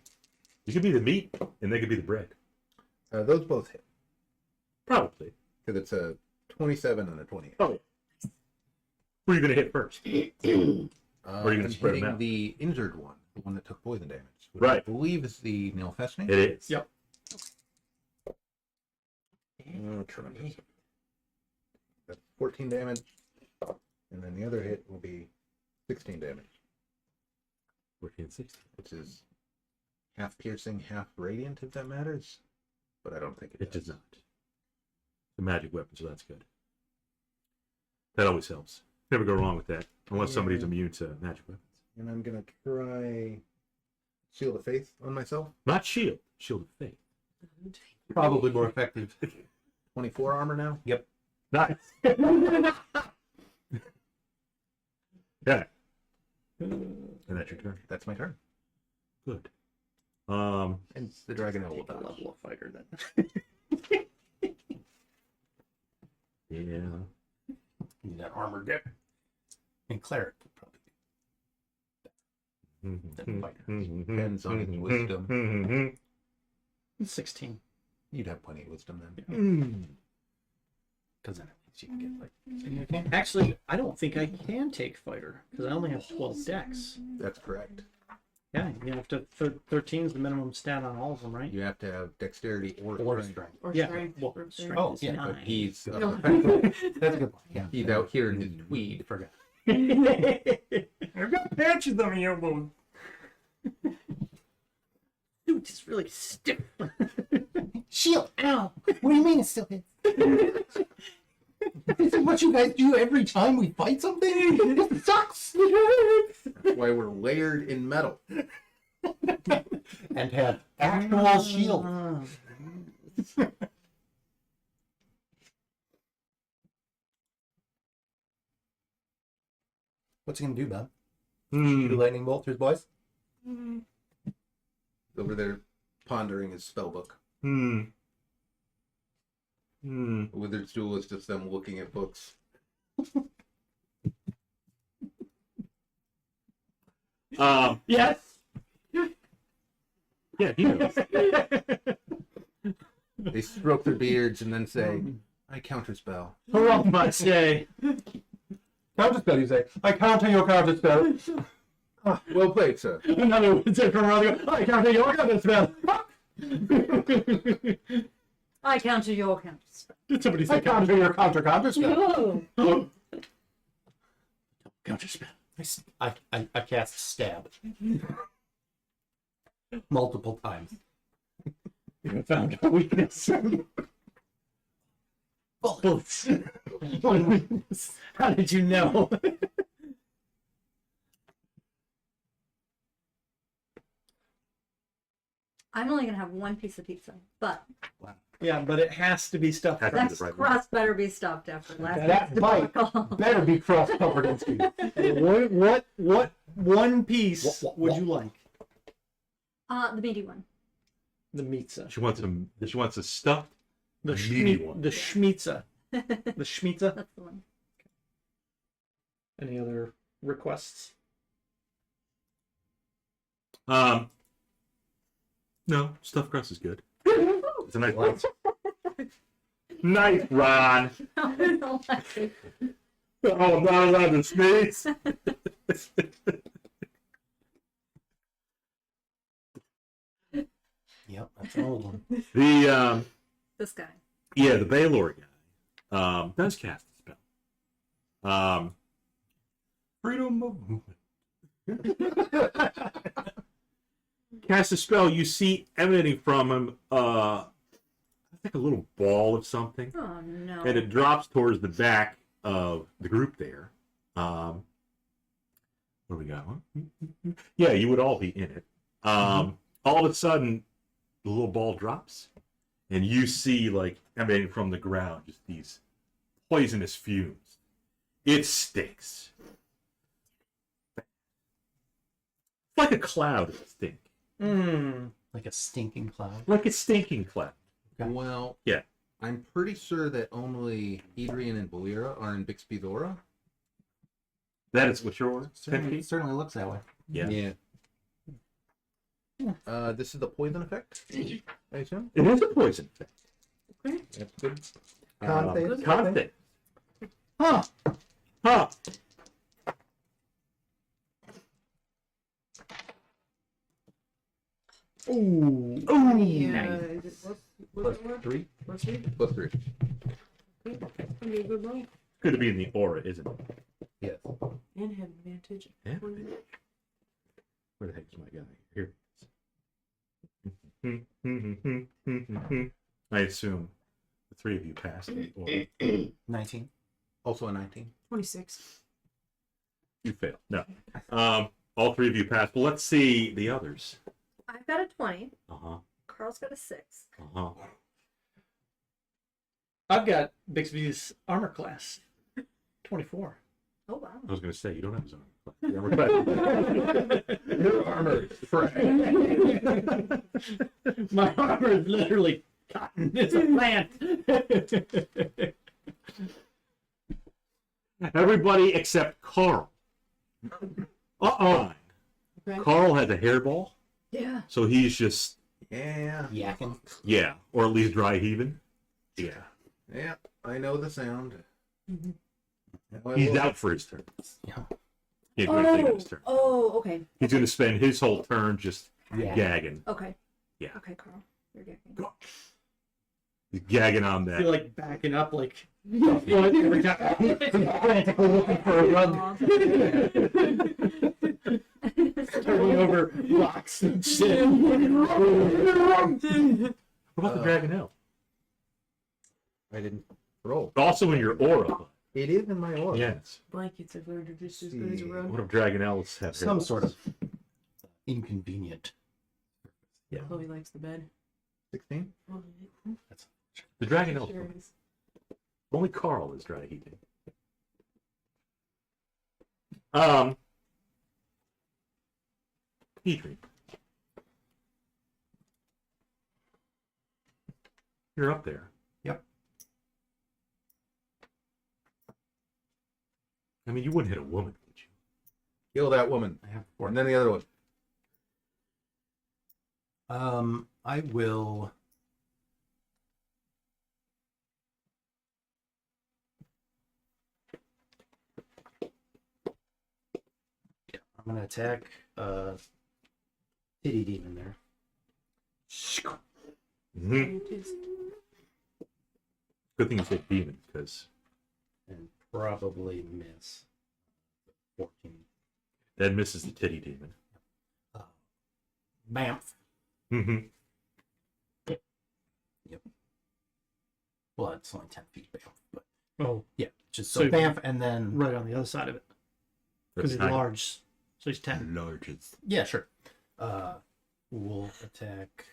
You could be the meat, and they could be the bread. Those both hit. Probably. Because it's a 27 and a 28. Oh, yeah. Who are you going to hit first? Or are you gonna I'm spread 'em hitting out? the injured one, the one that took poison damage. Which Right. I believe is the Nilfesney. It is. Yep. That's 14 damage. And then the other hit will be 16 damage, 14 and 16. which is half piercing, half radiant, if that matters. But I don't think It does not. The magic weapon, so that's good. That always helps. Never go wrong with that, unless somebody's Yeah. immune to magic weapons. And I'm going to try Shield of Faith on myself. Not shield, shield of faith. Probably more effective. 24 armor now. Nice. Yeah. And that's your turn. That's my turn. Good. And the Dragon will Take a dodge. level of fighter then. Yeah. Need that armor dip. And cleric would probably be. Depends on his wisdom. 16. You'd have plenty of wisdom then. Because then at least you can get like. Actually, I don't think I can take fighter because I only have 12 decks. That's correct. Yeah, you have to. 13 is the minimum stat on all of them, right? You have to have dexterity or strength. strength. Or Yeah, strength. well, or strength Oh, is yeah, But 9. he's That's a good point. Yeah. he's out here in his tweed. Forgot. I've got patches on my elbows. Dude, it's really stiff. Shield! Ow! What do you mean it still hits? This is what you guys do every time we fight something? This sucks! That's why we're layered in metal. And have actual shield. What's he gonna do, Bob? Shoot a lightning bolt through his boys? Over there pondering his spell book. Wizard's Duel is just them looking at books. Yes. Yeah, he knows. They stroke their beards and then say, I counterspell. Hurrah, must say. Counterspell, you say. I counter your counterspell. Well played, sir. Another wizard from around the I counter your counter spell. I counter your counter spell. Did somebody I say counter your counterspell. counter spell? I cast stab. Multiple times. You found a weakness. Bullets. How did you know? I'm only gonna have one piece of pizza, but Yeah, but it has to be stuff. Has to be that the right one. crust better be stuffed after last. That bite better be cross covered in cheese. What one piece What? would you like? The meaty one. The mitza. She wants him. She wants a stuffed. The meaty one. The schmitza. The schmitza. That's the one. Any other requests? No, stuffed crust is good. It's a nice one. Nice, Ron. Oh, I'm not allowed to sneeze. Yep, that's an old one. The This guy. yeah, the Baylor guy does cast a spell. Freedom of movement. Cast a spell. You see emanating from him. I think a little ball of something, Oh no. and it drops towards the back of the group there. What do we got? Yeah, you would all be in it. All of a sudden, the little ball drops, and you see, like, emanating from the ground, just these poisonous fumes. It stinks. It's like a cloud of stink. Like a stinking cloud. Like a stinking cloud. Okay. Well, Yeah. I'm pretty sure that only Edrian and Volira are in Bixby's aura. That is what you're Certainly looks that way. Yeah. This is the poison effect, I assume. It is a poison effect. That's good. Constant. Huh. Huh. Ooh. Yeah. Plus 3? Plus 3? Plus 3. That's gonna be a good roll. Good to be in the aura, isn't it? Yes. And have advantage. Yeah. Where the heck is my guy? Here. I assume the three of you passed the aura. 19. Also a 19. 26. You failed. No. All three of you passed. Well, let's see the others. I've got a 20. Uh-huh. Carl's got a 6. Uh-huh. I've got Bixby's armor class. 24. Oh wow. I was going to say, you don't have his armor class. Your armor is fresh. My armor is literally cotton. It's a plant. Everybody except Carl. Uh-oh. Okay. Carl has a hairball, Yeah. so he's just Yeah. Yakking. yeah, or at least dry heaving. Yeah, Yeah. I know the sound. Mhm. Now I he's will- out for his turn. Yeah. He ain't gonna take his turn. Oh, okay. He's gonna spend his whole turn just Yeah. gagging. Okay. Yeah. Okay, Carl. You're getting. He's gagging on I feel that. like backing up, like every time, frantically looking for a rug, turning over rocks and shit. What about the Dragonelle? I didn't roll. Also in your aura. It is in my aura. Yes. Blankets are going to just as good as a rug. What if Dragonelles have Some hairballs? sort of inconvenient. Chloe likes the bed. 16? That's The Dragonelle. Sure is. Only Carl is dry heaving. Edrian. You're up there. Yep. I mean, you wouldn't hit a woman, would you? Kill that woman. I have 4. And then the other one. I will. Yeah, I'm gonna attack Titty Demon there. Mm-hmm. It is. Good thing you said demon, because And probably miss. 14. that misses the titty demon. Bamf. Mm-hmm. Well, it's only 10 feet Bamf, but Oh, yeah, just So so Bamf and then right on the other side of it, because he's large, so he's 10. Largest. yeah, sure. We'll attack.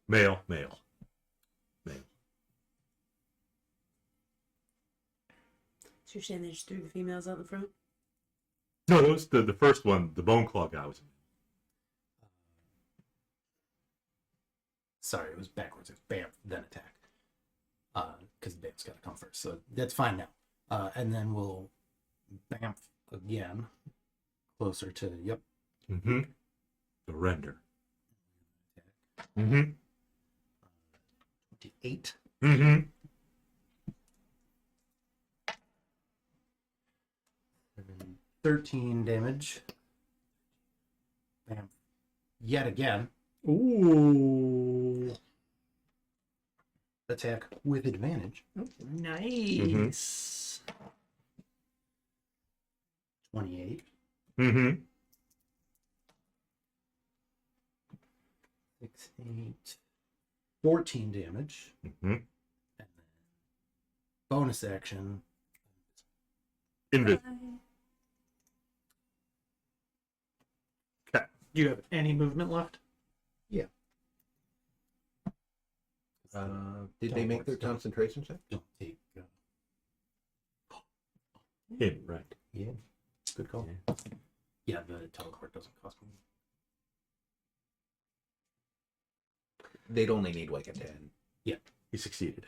Male. So you're saying they just threw the females out the front? No, that was the first one, the bone claw guy was. Sorry, it was backwards. It's Bamf, then attack. Because Bamf's got to come first, so that's fine now. And then we'll Bamf again, closer to yep. Mm-hmm. Surrender. Mm-hmm. 28. Mm-hmm. 13 damage. Bamf. Yet again. Ooh, Attack with advantage. nice. 28. Mm-hmm. 6, 8. 14 damage. Mm-hmm. And then bonus action. Invis. Okay. Do you have any movement left? Did they make their concentration check? Don't take. Him, right. Yeah. Good call. Yeah. Yeah, the teleport doesn't cost me. They'd only need like a 10. He succeeded.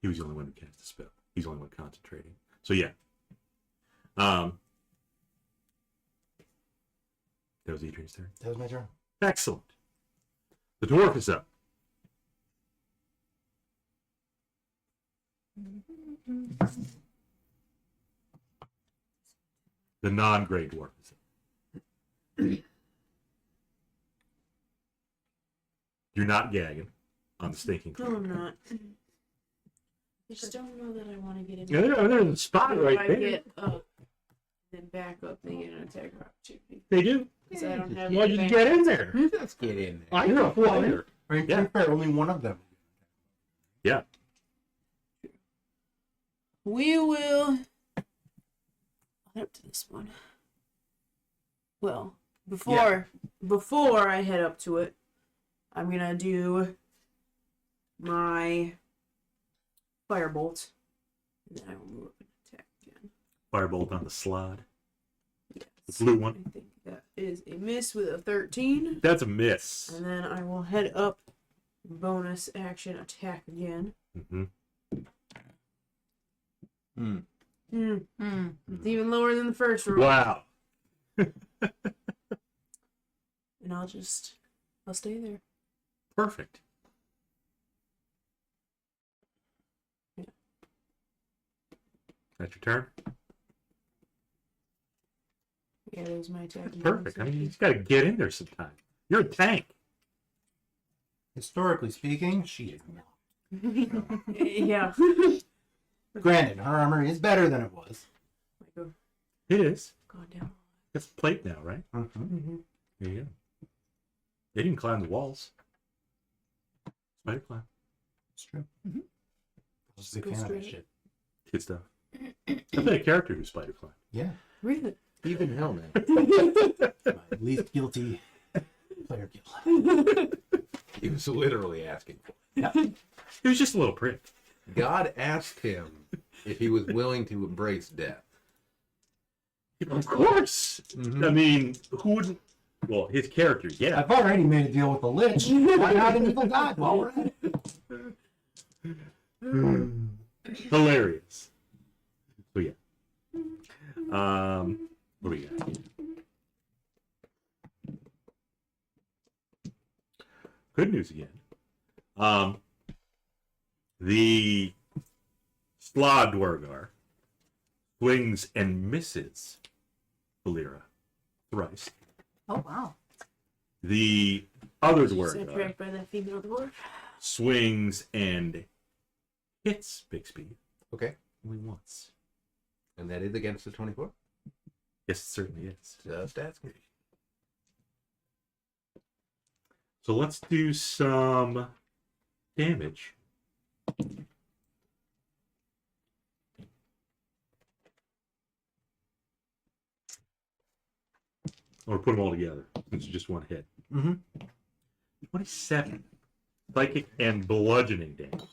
He was the only one who cast the spell. He's the only one concentrating. So yeah. That was Adrian's turn. That was my turn. Excellent. The dwarf is up. The non-grey dwarf is up. You're not gagging on the stinking No, cloud. I'm not. I just don't know that I want to get in. Yeah, there's a spot If right I there. get up, then back up, they get an attack of opportunity. They do. Because I don't have. Why'd you advantage. get in there? Let's get in there. I know. Fire. I mean, to Yeah. be fair, only one of them. Yeah. We will head up to this one. Well, before I head up to it, I'm gonna do my firebolt, and then I will move up and attack again. Firebolt on the slide. Yes. The blue one. I think that is a miss with a 13, That's a miss. and then I will head up. Bonus action attack again. Mm-hmm. It's even lower than the first roll. Wow. And I'll stay there. Perfect. Yeah. That's your turn? Yeah, that was my attack. Perfect. I mean, you just got to get in there sometime. You're a tank. Historically speaking, she is not. Yeah. Granted, her armor is better than it was. It is. Going down. It's plate now, right? Mm-hmm. There you go. They didn't climb the walls. Spider climb. It's true. Mhm. I was a big fan of that shit. Good stuff. I played a character who spider climbed. Yeah. Really? Even hell, man. My least guilty player guild. He was literally asking for He was just a little prick. it. God asked him if he was willing to embrace death. Of course. Mhm. I mean, who wouldn't? Well, his character, yeah. I've already made a deal with the Lich. Why not an evil god while we're at it? Hilarious. So yeah. What do we got? Good news again. The Slodwargar swings and misses Volira thrice. Oh wow. The other She's Dwargar attracted by that female dwarf. swings and hits Bixby Okay. only once. And that is against the 24? Yes, it certainly is. Just asking. So let's do some damage. Or put them all together. It's just one hit. Mm-hmm. 27 psychic and bludgeoning damage.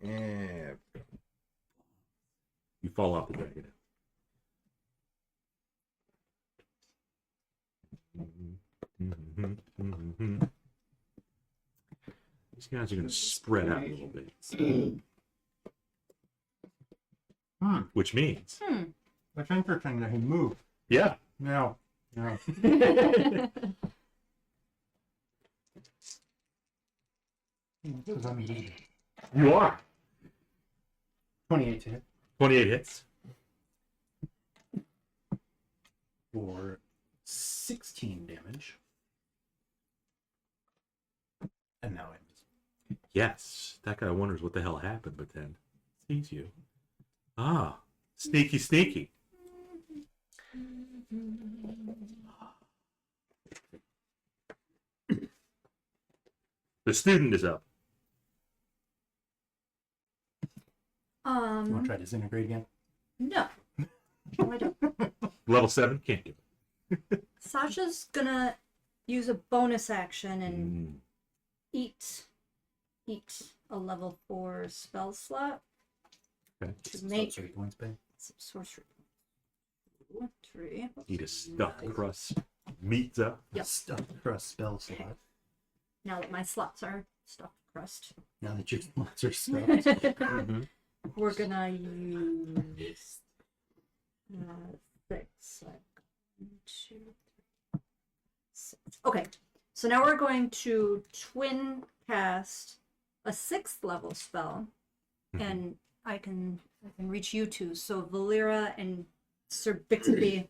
Yeah. You fall off the dragon. These guys are going to spread out a little bit. Which means, That's interesting that he moved. yeah, No. No. Because I'm eating. you are. 28 to hit 28 hits. for 16 damage. And now I miss. Yes, that guy wonders what the hell happened, but then sees you. Ah, sneaky, sneaky. The student is up. You want to try disintegrate again? No. No, I don't. Level 7, can't do it. Sasha's gonna use a bonus action and Mm. eat a level 4 spell slot Okay. to make Sorcery points, babe. some sorcery. 2, 3. Eat a stuffed crust pizza. Yep. Stuffed crust spell slot. Now that my slots are stuffed crust, Now that your slots are stuffed. Mm-hmm. we're gonna use 6. Like 1, 2, 3, 6. Okay, so now we're going to twin cast a 6th level spell, and I can reach you two. So Volira and Sir Bixby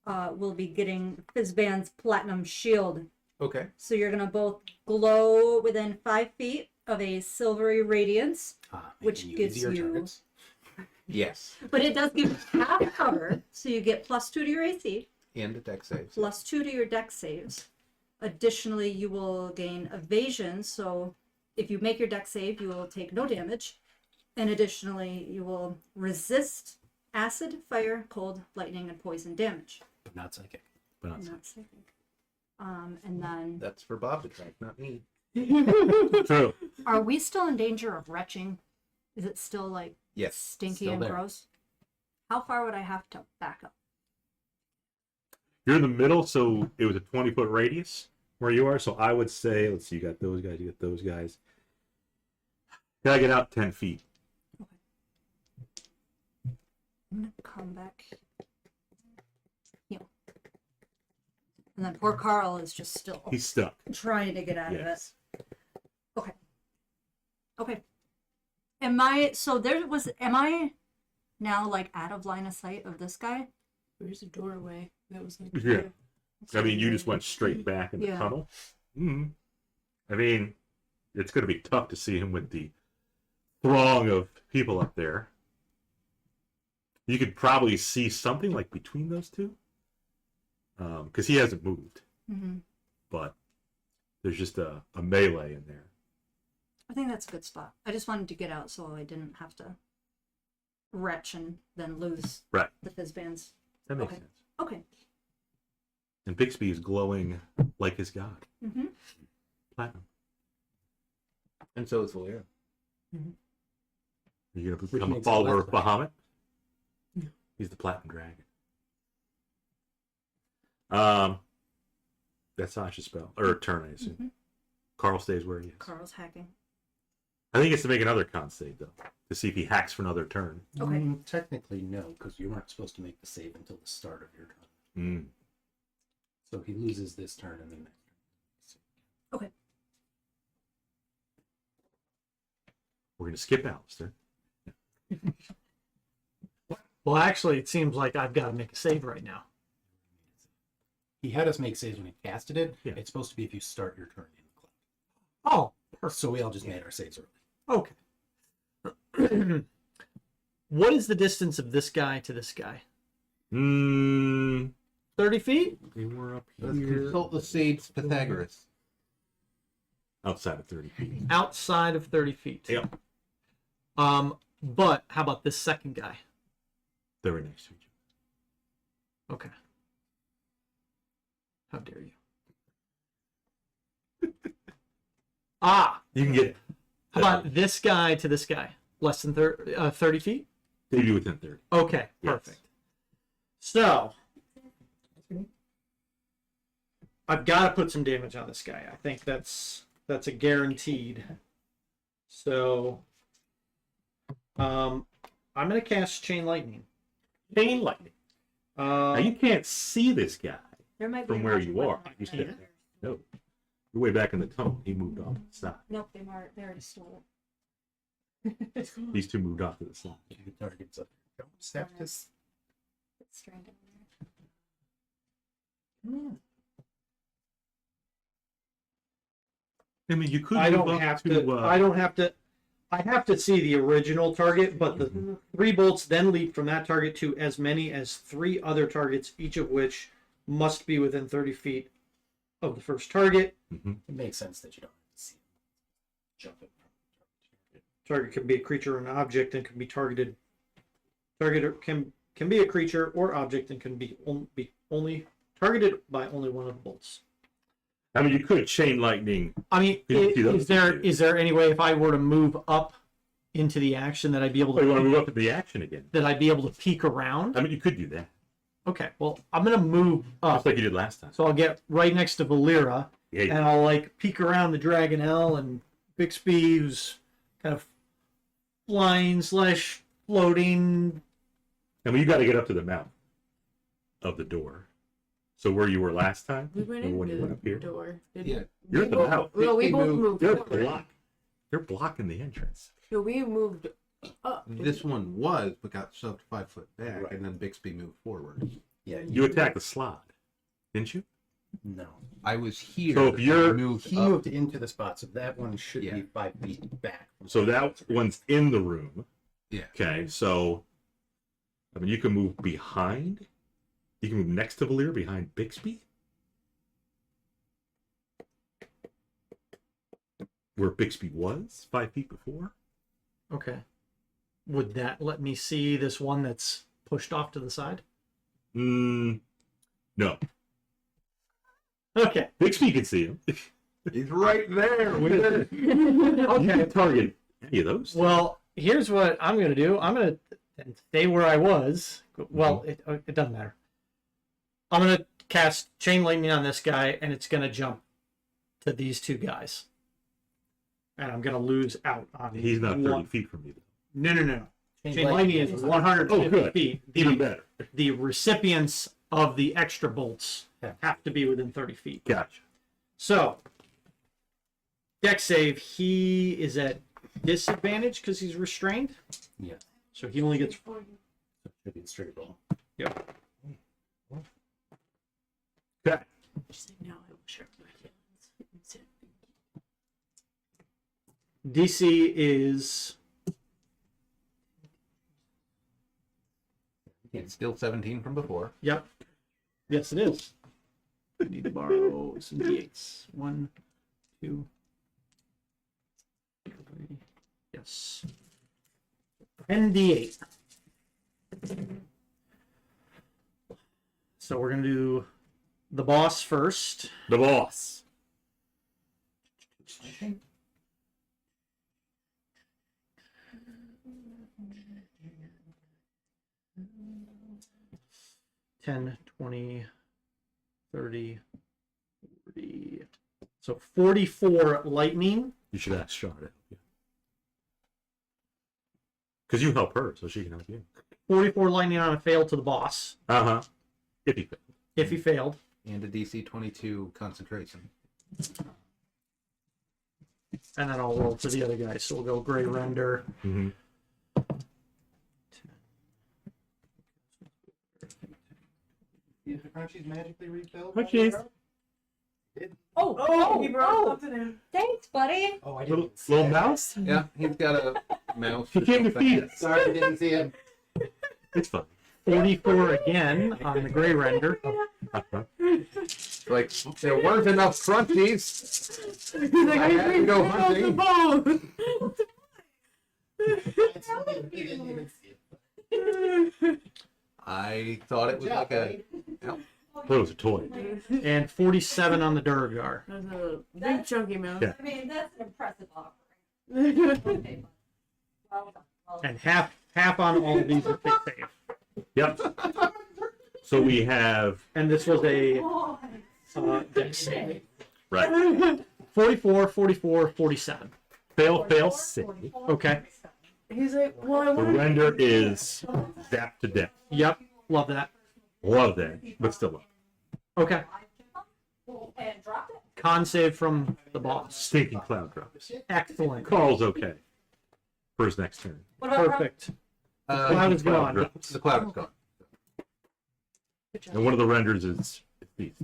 will be getting Fizzban's platinum shield. Okay. So you're gonna both glow within 5 feet of a silvery radiance, which Making gives easier you- targets. Yes. but it does give you half cover, so you get +2 to your AC, And a deck save. +2 to your deck saves. Additionally, you will gain evasion, so if you make your deck save, you will take no damage. And additionally, you will resist acid, fire, cold, lightning, and poison damage. But not psychic. But not Not psychic. And then, That's for Bob to track, not me. true. are we still in danger of retching? Is it still like Yes. stinky still and there. gross? How far would I have to back up? You're in the middle, so it was a 20-foot radius where you are. So I would say, let's see, you got those guys, you got those guys. Gotta get out 10 feet. I'm gonna come back. Heal. And then poor Carl is just still He's stuck. trying to get out Yes. of it. Okay. Okay. Am I now like out of line of sight of this guy? Where's the doorway? That was like. Yeah. I mean, you just went straight back in the Yeah. tunnel. Mm. I mean, it's going to be tough to see him with the throng of people up there. You could probably see something like between those two, because he hasn't moved. Mm-hmm. But there's just a melee in there. I think that's a good spot. I just wanted to get out so I didn't have to retch and then lose Right. the fizz bands. That makes Okay. sense. Okay. And Bixby is glowing like his god. Mm-hmm. Platinum. And so is Valera. Are you going to Which become a makes it follower less of Bahamut? No. He's the platinum dragon. That's Sasha's spell. Or turn, I assume. Mm-hmm. Carl stays where he is. Carl's hacking. I think it's to make another con save, though. To see if he hacks for another turn. Okay. Technically, no, because you weren't supposed to make the save until the start of your turn. Mm. So he loses this turn and then next turn. Okay. We're going to skip Alister. Well, actually, it seems like I've got to make a save right now. He had us make saves when he casted it. Yeah. It's supposed to be if you start your turn in the clock. Oh, So we all just made our saves early. okay. What is the distance of this guy to this guy? 30 feet? They were up Let's here. consult the sage Pythagoras. Outside of 30 feet. Outside of 30 feet. Yep. But how about this second guy? They were next to each Okay. How dare you? other. You can get How about this guy to this guy? Less than 30 feet? maybe within 30. Okay, Yes. perfect. So, I've got to put some damage on this guy. I think that's a guaranteed. So, I'm going to cast Chain Lightning. Chain lightning. Now you can't see this guy There might be from a where magic you are. weapon You right see it? there. No. You're way back in the tunnel. He moved off to the side. Nope, they already stole it. These two moved off to the side. The target's up. Don't step this. It's stranded in there. I mean, you could I move don't up have to. to. I don't have to. I have to see the original target, but the 3 bolts then leap from that target to as many as 3 other targets, each of which must be within 30 feet of the first target. Mhm. It makes sense that you don't have to see him. Jump it from target. Target can be a creature or an object and can be targeted. Target can be a creature or object and can be only targeted by only one of the bolts. I mean, you could chain lightning. I mean, You can see those is there any way if I were to move up into the action that I'd be able Oh, you want to to move up to the action again? that I'd be able to peek around? I mean, you could do that, Okay, well, I'm gonna move up, just like you did last time. so I'll get right next to Volira, Yeah, and I'll like peek around the Dragonelle and Bixby, who's kind of flying / floating. I mean, you got to get up to the mouth of the door. So where you were last time, We went or when you into went up the here, door. Yeah. you're at the mouth. No, we both moved You're forward. You're blocking the entrance. No, we moved up. This one was, but got shoved 5 foot back, Right. and then Bixby moved forward. Yeah, You attacked the slot, didn't you? No. I was here. So if you're- I moved He up. moved into the spot, so that one should Yeah. be 5 feet back. So that one's in the room. Yeah. Okay, so I mean, you can move behind. You can move next to Valir behind Bixby, where Bixby was 5 feet before. Okay, would that let me see this one that's pushed off to the side? No, Okay, Bixby can see him. He's right there. With it. You okay. can target any of those. Well, here's what I'm gonna do. I'm gonna stay where I was. Well, it doesn't matter. I'm gonna cast Chain Lightning on this guy, and it's gonna jump to these 2 guys, and I'm gonna lose out on. He's not 30 one. feet from you. No. Chain lightning is 150 Oh, good. feet. Even better. The recipients of the extra bolts have to be within 30 feet. Gotcha. So, deck save, he is at disadvantage because he's restrained. Yeah. So he only gets. Should be a straight roll. Yep. Okay. Just like, no, I will sharpen my feelings. Instead of- DC is. It's still 17 from before. Yep. Yes, it is. I need to borrow some D8s. 1, 2, 3. Yes. 10 D8. So we're going to do the boss first. The boss. $10, 20, 30, 40. So 44 lightning. You should ask Sean to help you. Because you help her, so she can help you. 44 lightning on a fail to the boss. Uh-huh. If you fail. If he failed. And a DC 22 concentration. And then I'll roll to the other guys. So we'll go Gray Render. Mm-hmm. Is the crunchies magically refilled? Crunchies. Oh, he brought something in. Thanks, buddy. Oh, I Little, little mouse? Yeah, he's got a mouse. He came to feed us. Sorry, I didn't see him. It's fun. 44 again on the Gray Render. Uh-huh. Like, there weren't enough crunchies. He's like, I had to go off the hunting. bone. I thought it was like a. That was a toy. And 47 on the Durgar. That's a big chunky mouse. Yeah. I mean, that's an impressive offering. Okay, well done. Well done. And half on all of these are fake save. Yep. So we have And this was a deck save. right. 44, 44, 47. Fail, save. Okay. He's like, well, I The want render is zapped to death. Yep. Love that. Love that, but still love. Okay. And drop it. Con save from the boss. Stinking cloud drops. Excellent. Carl's okay for his next turn. What about Perfect. Cloud is Cloud gone. drops. The cloud is gone. And one of the renders is beast.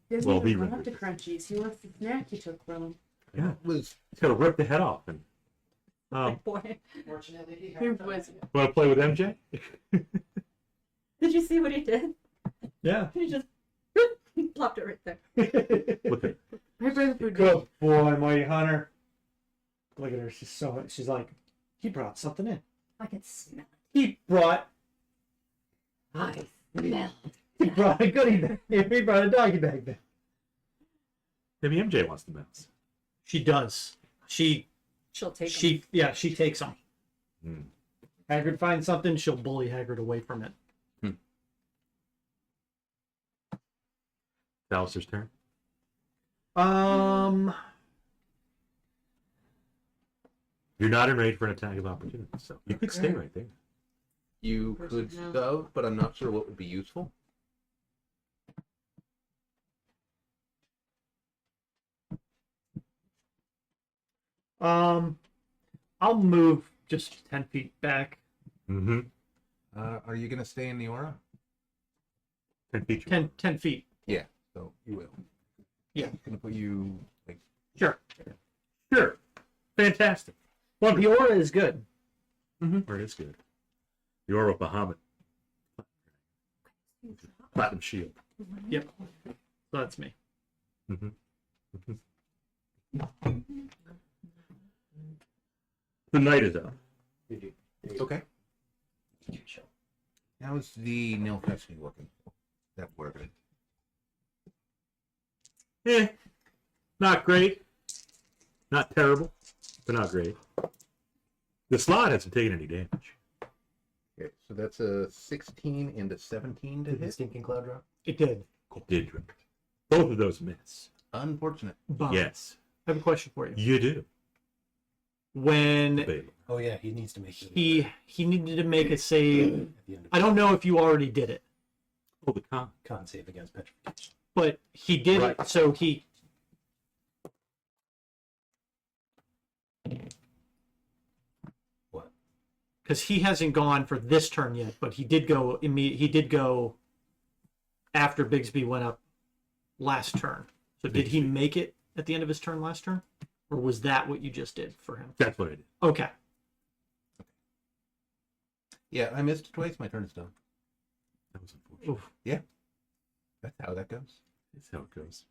He Well, he wants rendered the crunchies. He wants the snack you took from him. Yeah. It was He's got to rip the head off. And Boy. He was. want to play with MJ? Did you see what he did? Yeah. He just plopped it right there. Look at it. I bring food. Good boy, Mighty Hunter. Look at her. She's like, he brought something in. I can smell He brought it. I smell he brought a goodie bag. He brought a doggy bag back. Maybe MJ wants the mouse. She does. She She'll take him. she takes them. Hmm. Hagrid finds something, she'll bully Hagrid away from it. Alistair's turn. You're not in range for an attack of opportunity, so you could stay right there. you could shove, but I'm not sure what would be useful. I'll move just 10 feet back. Mm-hmm. Are you gonna stay in the aura? 10 feet. 10 feet. Yeah, so you will. Yeah. Gonna put you like Sure. Sure. Fantastic. Well, the aura is good. Or it is good. The Aura of Bahamut. Platinum shield. Yep. So that's me. Mm-hmm. The night is up. okay. How's the nail testing working? That working? Not great. Not terrible, but not great. The slot hasn't taken any damage. Okay, so that's a 16 and a 17 to Did the hit. stinking cloud drop? It did. It did drop. Both of those miss. Unfortunate. But Yes, I have a question for you. you do. when Debatable. Oh yeah, he needs to make it he needed to make a save. at the end of I don't know if you already did it, Oh, the con. con save against petrification. but he did it. Right. So he. What? Because he hasn't gone for this turn yet, but he did go He did go after Bixby went up last turn. So did he make it at the end of his turn last turn, or was that what you just did for him? That's what I did. Okay. Yeah, I missed it twice. My turn is done. That was unfortunate. Oof. That's how that goes. That's how it goes.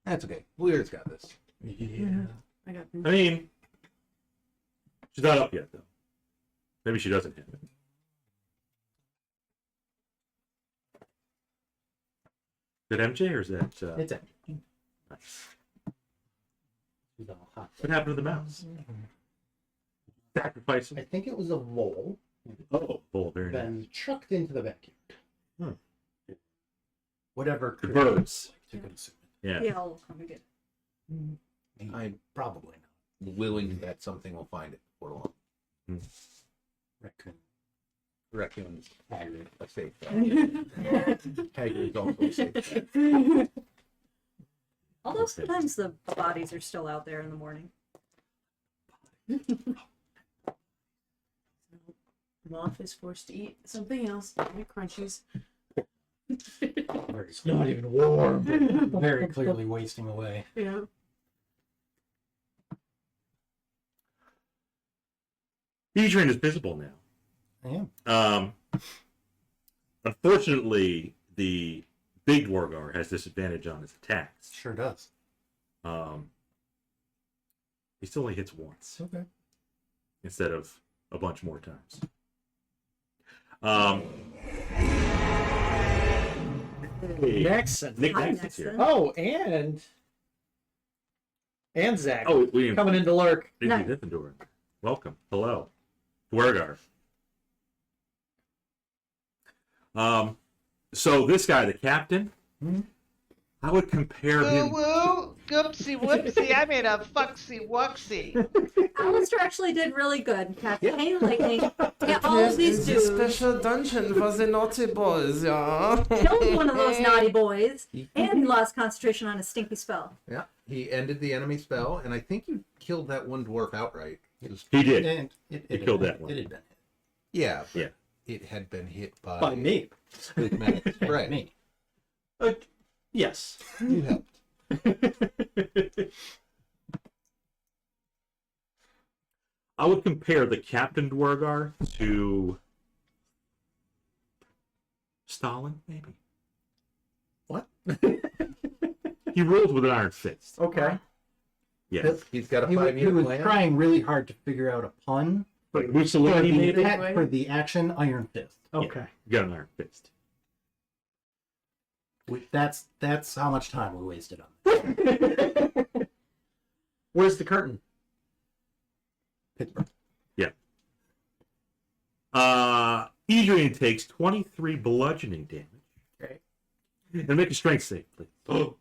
That's okay. Weir's got this. Yeah. I got. I mean, she's not up yet, though. Maybe she doesn't have it. Is it MJ or is that... It's a nice. She's all hot. What happened to the mouse? Sacrifice I him? think it was a vole, Oh, bull, very nice. then chucked into the vacuum. Whatever. The creature birds. to consume Yeah. Yeah, I'll come and get it. I'm Probably not. willing that something will find it before long. Raccoon. Raccoon's Hagrid. a safe bet. Hagrid's also a safe bet. Although sometimes the bodies are still out there in the morning. Moth is forced to eat something else. Eat crunchies. Very, It's not even warm. very clearly wasting away. Yeah. Edrian is visible now. I am. Unfortunately, the big Dwargar has disadvantage on his attacks. Sure does. He still only hits once Okay. instead of a bunch more times. Hey, Nexon. Nick Hi, Nexon's here. Nexon. Oh, and Zach Oh, we coming into lurk. Nice. No. Gryffindor. Welcome. Hello. Dwargar. So this guy, the captain, I would compare him. Woo, goopsie whoopsie, I made a fucksy wucksy. Alister actually did really good. Captain Hail Lightning. Yeah, all of these It's a dudes special dungeon for the naughty boys, yeah. killed one of those naughty boys, and he lost concentration on a stinky spell. Yeah, he ended the enemy spell, and I think you killed that one dwarf outright. Just- He did. And it He had killed been- that one. It had been hit. yeah, but Yeah. it had been hit by, By me. Big Mac. Right. Me. Yes. You helped. I would compare the Captain Dwargar to Stalin, maybe. What? He rules with an iron fist. Okay. Yes. He's got a He, 5 he year was plan. trying really hard to figure out a pun But for Mussolini the, made it. it. for the action Iron Fist. Okay. You got an iron fist. That's how much time we wasted on it. Where's the curtain? Pittsburgh. Edrian takes 23 bludgeoning damage. Okay. And make a strength save, please. Oh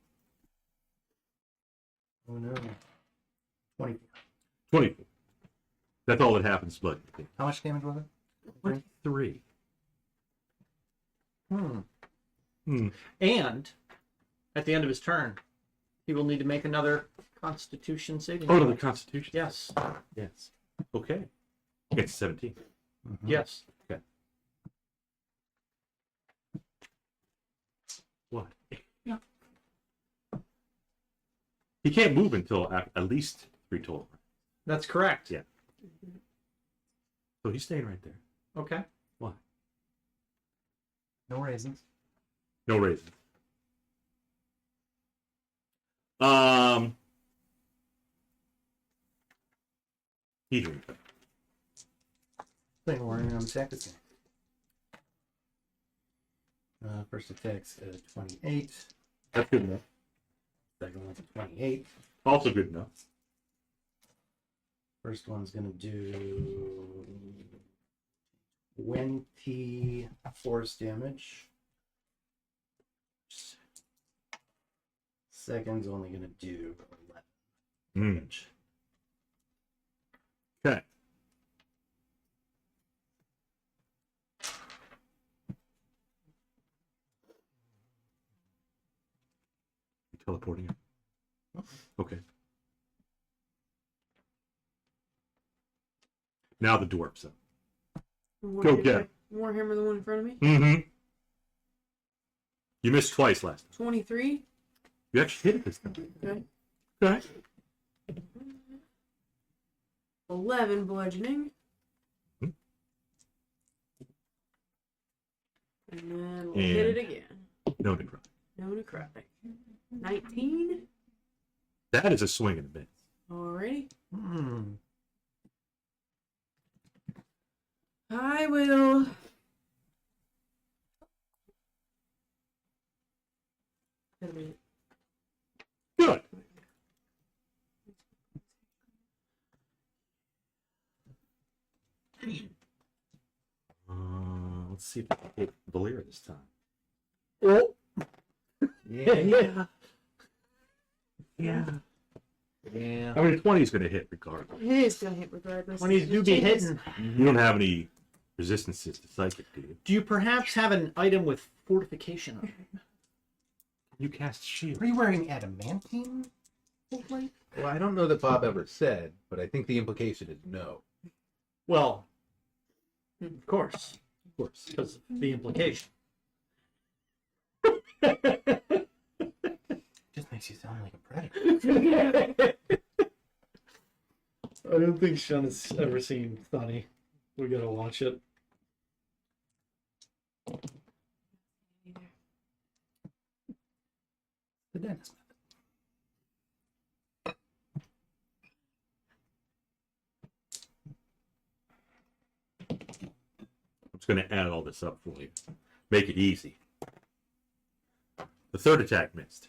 no. 24. 24. That's all that happens, bludgeoning. How much damage was it? 23. And at the end of his turn, he will need to make another Constitution saving. Oh, no, throw. the Constitution. Yes. Yes. Okay. It's 17. Yes. Okay. What? Yeah. He can't move until at least 3 total. That's correct. Yeah. So he's staying right there. Okay. Why? No raisins. No reason. Edrian. Thing we're on attack again. First attack's 28. That's good enough. Second one's a 28. Also good enough. First one's gonna do 20 force damage. Second's only gonna do 11 Hmm. damage. Okay. You teleporting it? Okay. Now the dwarf's up. Go get it. Warhammer, the one in front of me. Mm-hmm. You missed twice last time. 23. You actually hit it this time. Okay. Okay. 11 bludgeoning. Hmm. And then we'll hit it again. No necrotic. No necrotic. 19. That is a swing and a miss. Alrighty. Hmm. I will. Wait a minute. Good. Let's see if I can hit Valera this time. Oh. Yeah. Yeah. Yeah. I mean, 20 is going to hit regardless. It is gonna hit regardless. 20s do be hitting. You don't have any resistances to psychic, do you? Do you perhaps have an item with fortification on it? You cast shield. Are you wearing adamantine? Well, I don't know that Bob ever said, but I think the implication is no. Well, of course, Of course. because of the implication. Just makes you sound like a predator. I don't think Sean has ever seen Funny. We gotta watch it. The dentist method. I'm just going to add all this up for you. Make it easy. The third attack missed.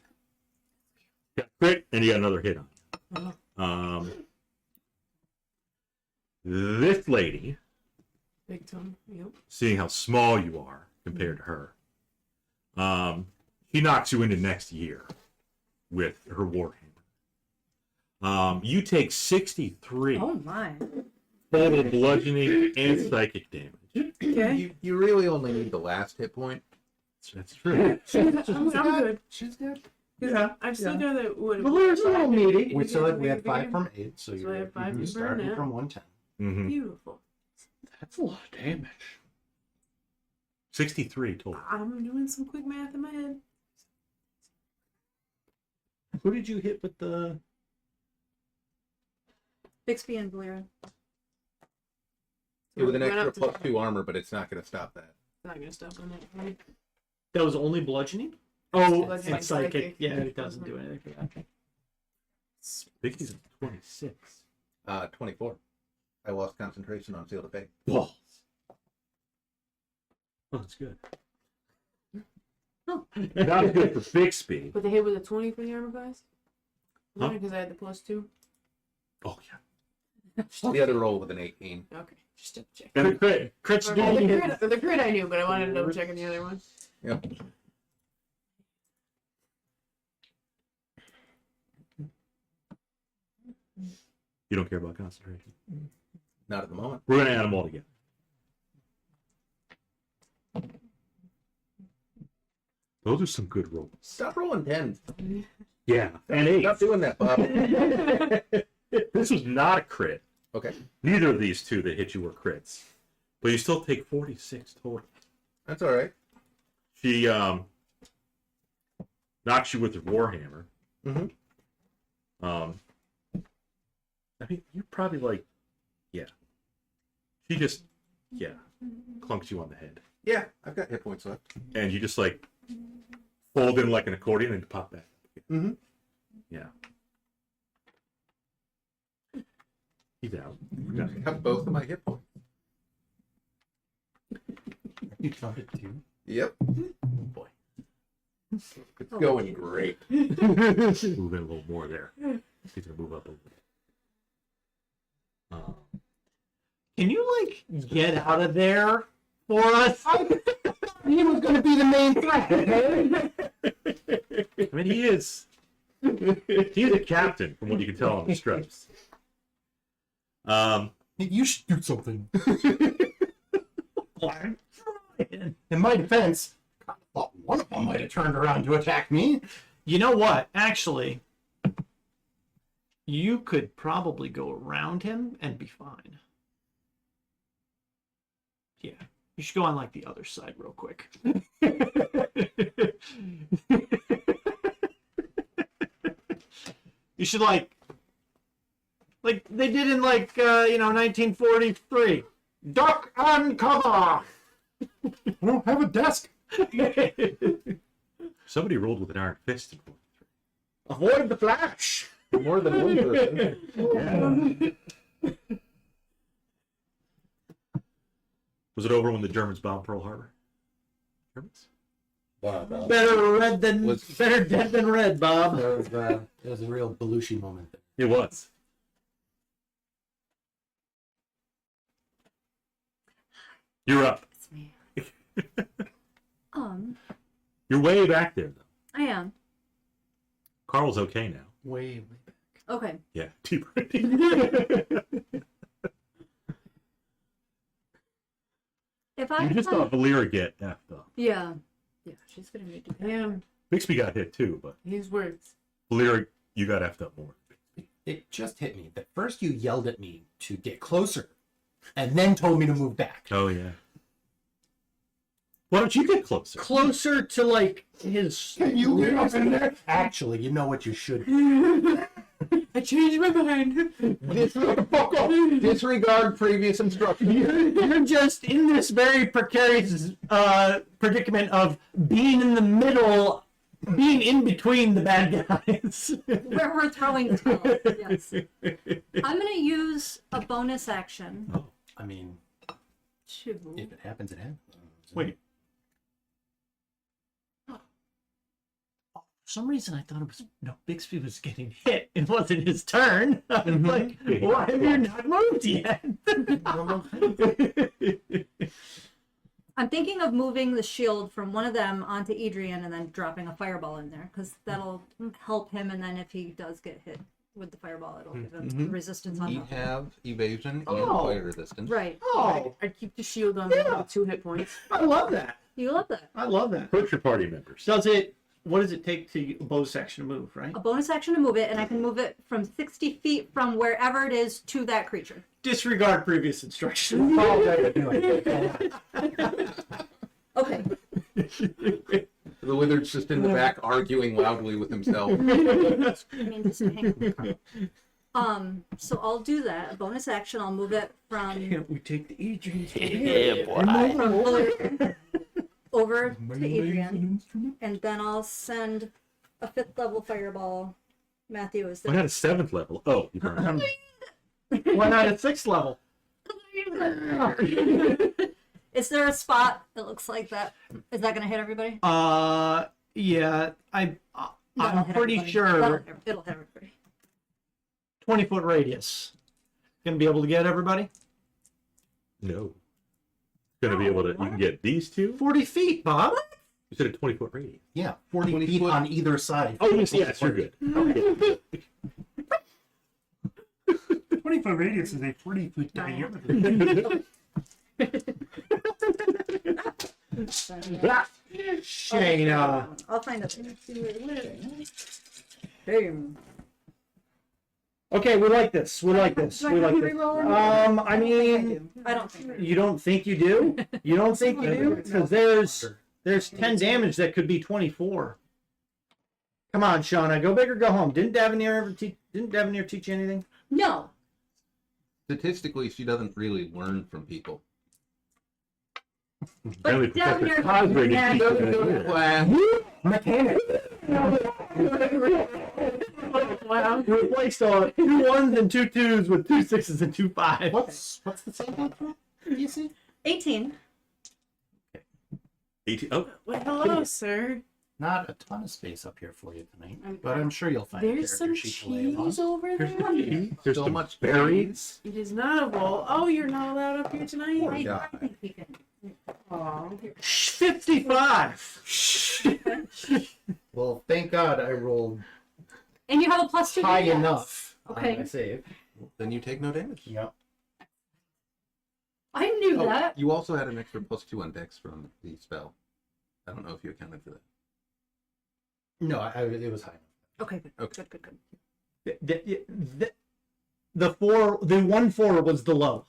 You got crit, and you got another hit on you. This lady, Big tongue. Yep. seeing how small you are compared to her, she knocks you into next year with her warhammer. You take 63 Oh my. total bludgeoning and psychic damage. Okay. You really only need the last hit point. That's true. I'm good. She's good. Yeah. I've still got that. What? Valera's a little meaty. We still had, we had 5 from 8, so So you're I have 5 you're to burn starting now. from 110. Mm-hmm. Beautiful. That's a lot of damage. 63 total. I'm doing some quick math in my head. Who did you hit with the? Bixby and Valera. With an Went extra up to- +2 armor, but it's not going to stop that. Not gonna stop on that. Right? That was only bludgeoning. Oh, Bludgeoning, it's psychic. psychic. Yeah, it doesn't do anything for that. Bixby's at 26. 24. I lost concentration on Seal to Fate. Balls. Oh, that's good. Not good for Bixby. But the hit was a 20 for the armor class? Huh? Because I had the +2? Oh, yeah. The other roll with an 18. Okay, just double check. And a crit. Crits The do only hit. crit, the crit I knew, but I wanted to double check on the other one. Yep. You don't care about concentration. Not at the moment. We're going to add them all together. Those are some good rolls. Stop rolling 10. Yeah. And 8. Stop doing that, Bob. This was not a crit. Okay. Neither of these two that hit you were crits. But you still take 46 total. That's all right. She knocks you with her warhammer. Mhm. I mean, you're probably like, yeah. She just, yeah, clunks you on the head. Yeah, I've got hit points left. And you just like fold in like an accordion and pop back. Mm-hmm. Yeah. He's out. Forgot. I have both of my hit points. You counted 2? Yep. Oh boy. It's going great. Move in a little more there. He's gonna move up a little bit. Can you like get out of there for us? He was going to be the main threat. I mean, he is He's a captain, from what you can tell on the stripes. You should do something. In my defense, I thought one of them might have turned around to attack me. You know what? Actually, you could probably go around him and be fine. Yeah. You should go on like the other side real quick. You should like they did in 1943. Duck and cover. I don't have a desk. Somebody rolled with an iron fist in 43. Avoid the flash. More than one person. Was it over when the Germans bombed Pearl Harbor? Germans? Better dead than red, Bob. It was a real Belushi moment there. It was. You're up. It's me. You're way back there, though. I am. Carl's okay now. Way back. Okay. Yeah, depraved. If I You just had- thought Valera get effed up. Yeah. Yeah, she's gonna need to. Damn, Bixby got hit too, but his words. Valera, you got effed up more. It just hit me that first you yelled at me to get closer, and then told me to move back. Oh yeah. Why don't you get closer? Closer to like his. Can you get up in there? Actually, you know what you should do. I changed my mind. Disregard previous instructions. You're just in this very precarious predicament of being in the middle, being in between the bad guys. Where we're throwing spells. Yes. I'm gonna use a bonus action Oh, I mean, to. if it happens, it happens. Wait. For some reason, I thought it was Bixby was getting hit. It wasn't his turn. I was like, why have you not moved yet? I'm thinking of moving the shield from one of them onto Edrian and then dropping a fireball in there because that'll help him. And then if he does get hit with the fireball, it'll give him resistance on You top. have evasion and Oh. fire resistance. Right. Oh, I keep the shield on Yeah. with 2 hit points. I love that. You love that. I love that. approach your party members. What does it take to a bonus action to move, right? A bonus action to move it, and I can move it from 60 feet from wherever it is to that creature. Disregard previous instructions. Okay. The wizard's just in the back arguing loudly with himself. I mean, just hang on. So I'll do that. A bonus action. I'll move it from Can't we take the Adrian? over to Adrian, and then I'll send a 5th level fireball. Matthew, is Why there? not a 7th level? Oh, you burned. Why not at 6th level? Is there a spot that looks like that? Is that going to hit everybody? Yeah, I'm That'll hit pretty everybody. sure It'll hit everybody. 20-foot radius. Gonna be able to get everybody? No. Gonna be able to. You can get these two. 40 feet, Bob. You said a 20-foot radius. Yeah, 40 20 feet foot. on either side. Oh yes, you're good. 20-foot radius is a 40-foot diameter. Shayna. I'll find it. Boom. Okay, we like this. We like this. Do I We have like to this. reroll? I mean, I don't think. you don't think you do? You don't think you do? Because there's 10 damage that could be 24. Come on, Shauna, go big or go home. Didn't Davenier teach you anything? No. Statistically, she doesn't really learn from people. Apparently, down Professor here- Cosgrave Yeah. didn't teach you that. Class. Mechanic. Wow. Replaced all 2 1s and 2 2s with 2 6s and 2 5s. What's the save on for? Do you see? 18. 18. Oh, Well, hello, sir. Not a ton of space up here for you tonight, I'm- but I'm sure you'll find a There's some character sheet to lay upon. cheese over there. there's So some much berries. It is not a bowl. Oh, you're not allowed up here tonight? Poor I guy. think we can. Aw. 55. Well, thank God I rolled And you have a +2 high to dex. enough Okay. on my save. Then you take no damage. Yep. I knew Oh, that. you also had an extra +2 on dex from the spell. I don't know if you accounted for that. No, it was high enough. Okay, good. Okay. Good. The 1-4 was the low.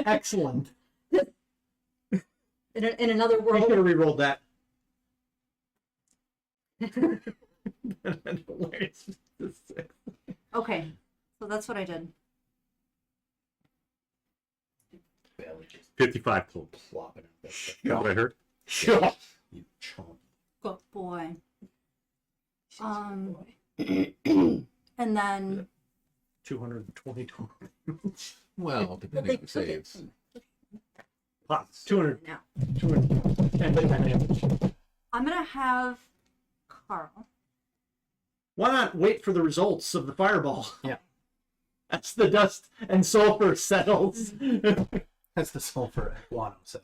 Excellent. In another We should world. have re-rolled that. Okay, so that's what I did. 55 total. Flopping out there. You know what I heard? Sure. You chomp. Good boy. She's a good boy. And then 220 total. Well, depending on the took it. saves. 200. now 210 damage. I'm gonna have Carl. Why not wait for the results of the fireball? Yeah. That's the dust and sulfur settles. That's the sulfur guano set.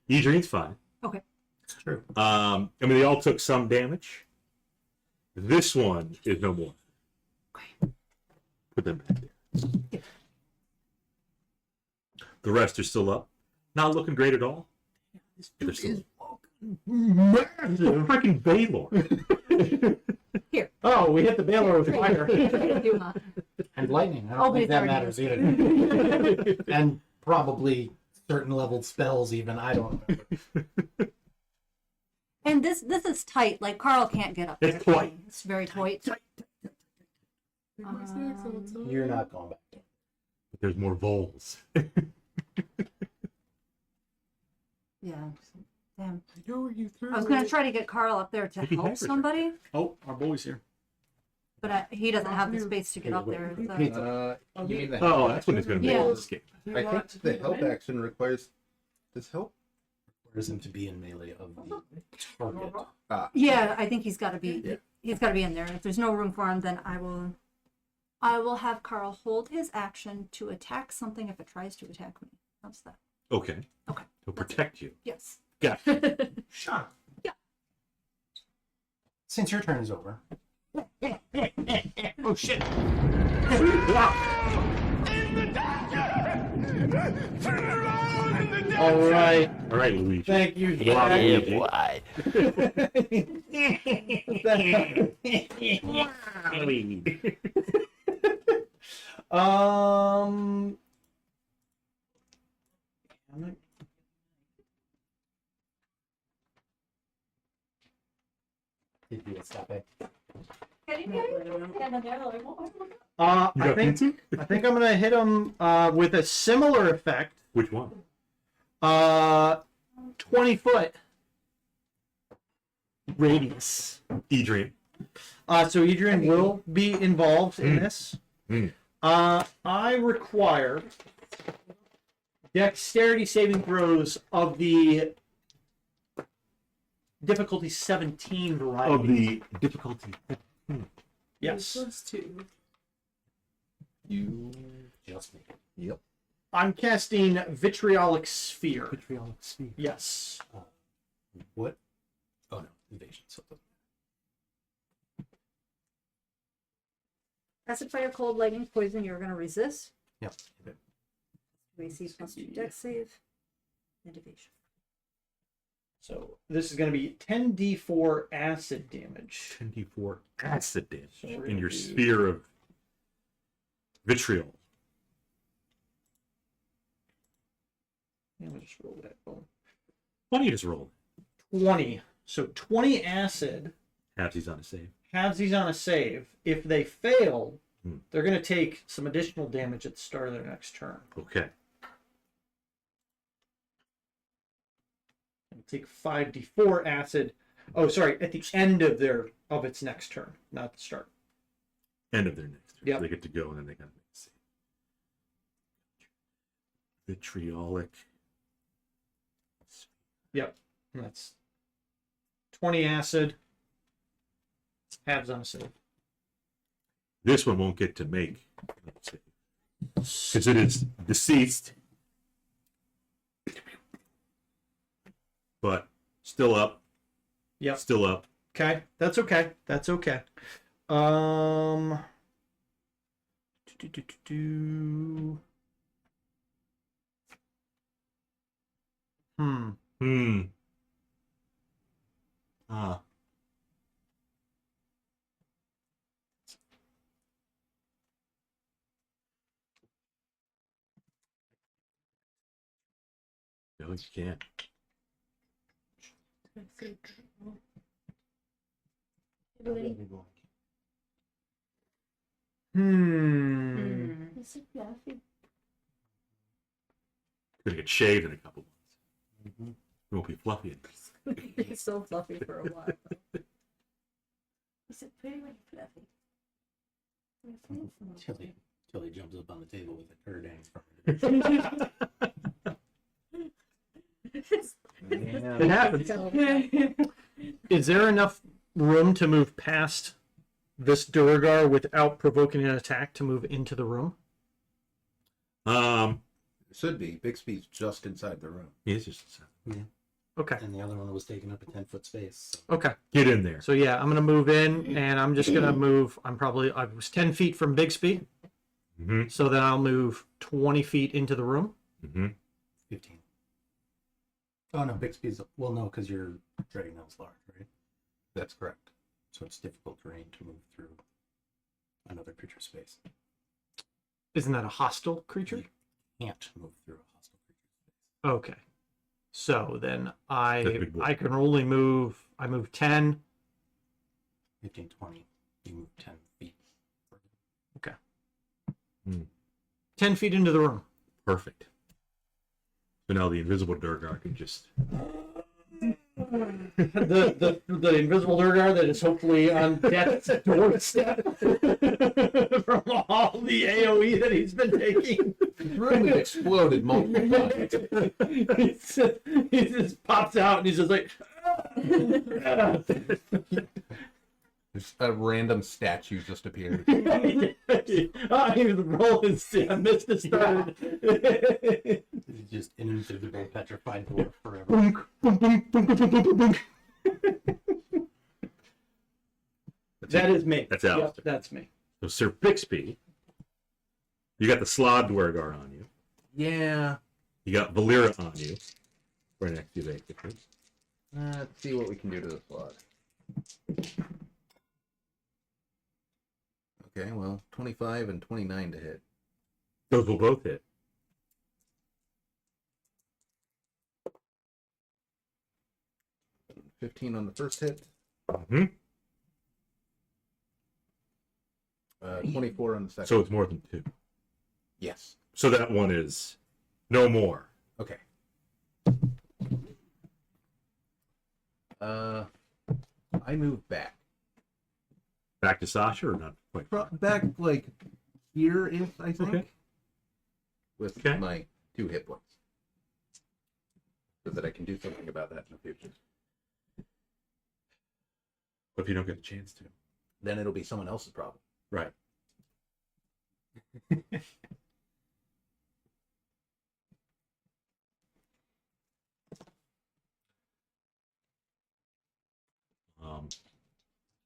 Edrian's fine. Okay. It's true. I mean, they all took some damage. This one is no more. Okay. Put them back there. Yeah. The rest are still up. Not looking great at all. They're still Massive. freaking Baylor. Here. Oh, we hit the Baylor with fire. You, huh? And lightning. I Oh, don't but think it's that already matters used. either. And probably certain leveled spells even. I don't remember. And this is tight. Like Carl can't get up there. It's tight. It's very tight. You're not going back there. But there's more voles. Yeah. Damn. I know you threw. I was gonna try to get Carl up there to Maybe help hyper somebody, Oh, our boy's here. but he doesn't have the space to get up there. Wait, so- wait. You mean the Oh, help that's when it's going to be Yeah. able to escape. I think the help action requires this help. Requires him to be in melee of the target. Yeah, I think he's got to be. Yeah. He's got to be in there. If there's no room for him, then I will have Carl hold his action to attack something if it tries to attack me. How's that? Okay. Okay. He'll protect you. Yes. Got Shot. Yeah. Since your turn is over. Oh, shit. All right. All right, Luigi. Thank you, Wow, Jack. Luigi. Um. Did you stop it? I You got think pizza? I think I'm gonna hit him with a similar effect. Which one? 20-foot radius. Edrian. So Edrian will be involved in this. Mm. I require dexterity saving throws of the difficulty 17 variety. Of the difficulty. Yes. +2. You. Just me. Yep. I'm casting Vitriolic Sphere. Vitriolic speed. Yes. What? Oh no, evasion. So it doesn't Acid, fire, cold, lightning, poison. You're gonna resist. matter. Yep. AC +2 dex save. And evasion. So this is going to be 10d4 acid damage. 10d4 acid damage Sure. in your sphere of vitriol. Let me just roll that. Oh. Why don't you just roll? 20. So 20 acid. Halfsies on a save. Halvesies on a save. If they fail, Hmm. they're going to take some additional damage at the start of their next turn. Okay. And take 5d4 acid. Oh, sorry, at the end of its next turn, not the start. End of their next turn. Yep. So they get to go and then they gotta make a save. Vitriolic. Yep. And that's 20 acid. Halves on a save. This one won't get to make because it is deceased, but still up. Yep. Still up. Okay, that's okay. That's okay. Do, do, do, do, do. Ah. No, you can't. Hmm. Gonna get shaved in a couple months. It won't be fluffy. It's so fluffy for a while. Is it pretty fluffy? Tilly jumps up on the table with a turd hanging from it. It happens. Is there enough room to move past this Duragar without provoking an attack to move into the room? Should be. Bixby's just inside the room. It's just Okay. And the other one was taking up a 10-foot space. So. Okay. get in there. So yeah, I'm gonna move in, and I'm just gonna move. I was 10 feet from Bixby, Mm-hmm. so then I'll move 20 feet into the room. Mm-hmm. 15. Oh no, Bixby's well no, because you're dreading those large, right? That's correct. So it's difficult terrain to move through another creature space. Isn't that a hostile creature? Can't move through a hostile creature space. Okay. So then That's I big boy. can only move. I move 10. 15, 20. You move 10 feet. 10 feet into the room. Perfect. So now the invisible Durgar can just. the invisible Durgar that is hopefully on death's doorstep from all the AoE that he's been taking. The room has exploded multiple times. He just pops out and he's just like. There's a random statue just appeared. I roll his. I missed it started. It's just an invisible petrified dwarf forever. Boonk, boonk, boonk, boonk, boonk, boonk, boonk, boonk. That is me. That's Yep, Alister. that's me. So Sir Bixby, you got the Slod Dwergar on you. Yeah. You got Volira on you. Right next to you, basically. Let's see what we can do to the flood. Okay, well, 25 and 29 to hit. Those will both hit. $15 on the first hit. Mm-hmm. 24 on the second. So it's more than two. Yes. So that one is no more. Okay. I move back. Back to Sasha or not quite? Back like here, if I think. Okay. With Okay. my 2 hit points. So that I can do something about that in the future. What if you don't get a chance to? Then it'll be someone else's problem. Right.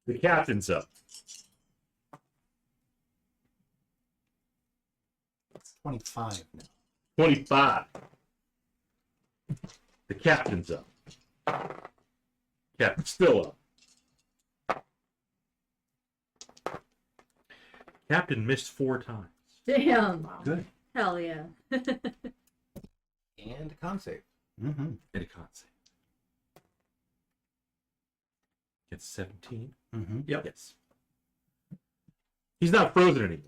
The captain's up. 25 now. 25. The captain's up. Captain's still up. Captain missed 4 times. Damn. Good. Hell yeah. And con save. Mm-hmm. And a con save. Gets 17. Mm-hmm. Yep. Yes. He's not frozen anymore.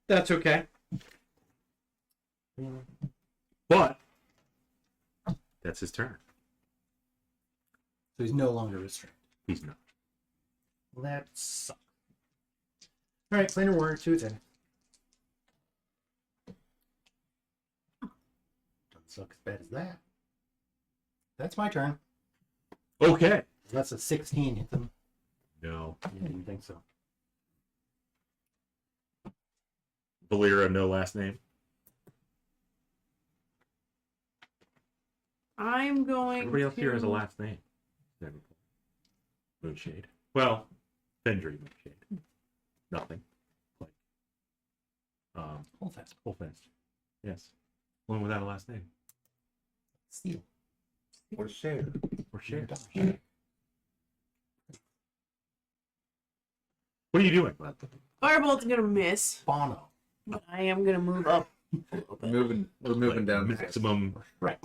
That's okay. But that's his turn. So he's no longer restrained. He's not. Well, that sucks. All right, planar warrior 2 then. Doesn't suck as bad as that. That's my turn. Okay. That's a 16 hit them. No. I didn't think so. Volira, no last name. I'm going Everybody else to... here has a last name. Moonshade. Well, Fendry Moonshade. Nothing. Like, Hold fast. Yes. One without a last name. Steal. Or share. Or share. Share. What are you doing? Firebolt's gonna miss, Bono. but I am gonna move up a little bit. We're moving down. Maximum. Right.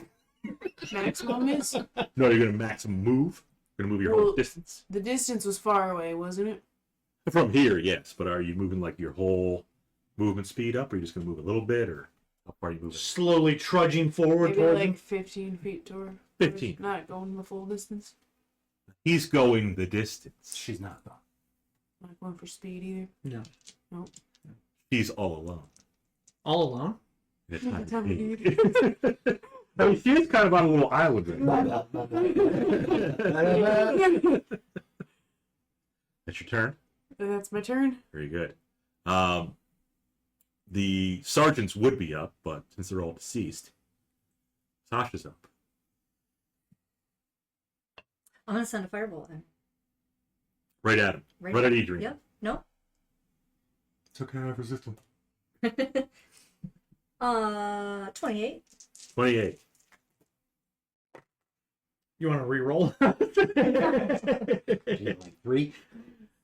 Maximum miss? No, you're going to maximum move. You're going to move your whole Well- distance. The distance was far away, wasn't it? From here, yes. But are you moving like your whole movement speed up? Or are you just going to move a little bit? Or how far are you moving? Slowly trudging forward Maybe towards like him. 15 feet toward. 15. Not going the full distance. He's going the distance. She's not gone. Not going for speed either. No. Nope. He's all alone. All alone? That's Yeah, not that's me. I mean, she's kind of on a little island right now. That's your turn. That's my turn. Very good. The sergeants would be up, but since they're all deceased, Sasha's up. I'm gonna send a firebolt in. Right at him. Right at Edrian. Yep. No. It's okay, I've resisted. 28. 28. You want to re-roll? She had like 3.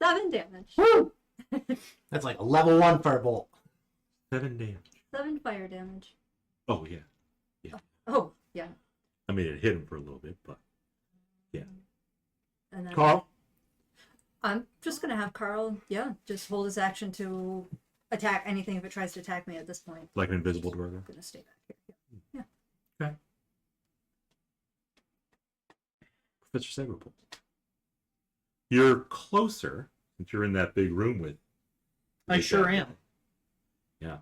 7 damage. Woo! That's like a level 1 firebolt. 7 damage. 7 fire damage. Oh, yeah. Oh, yeah. I mean, it hit him for a little bit, but yeah. And then Carl? I'm just gonna have Carl, just hold his action to attack anything if it tries to attack me at this point. Like an invisible dwarf. I'm gonna stay back here. Yeah. Okay. Professor Saberpool. You're closer since you're in that big room with. I sure am. Yeah.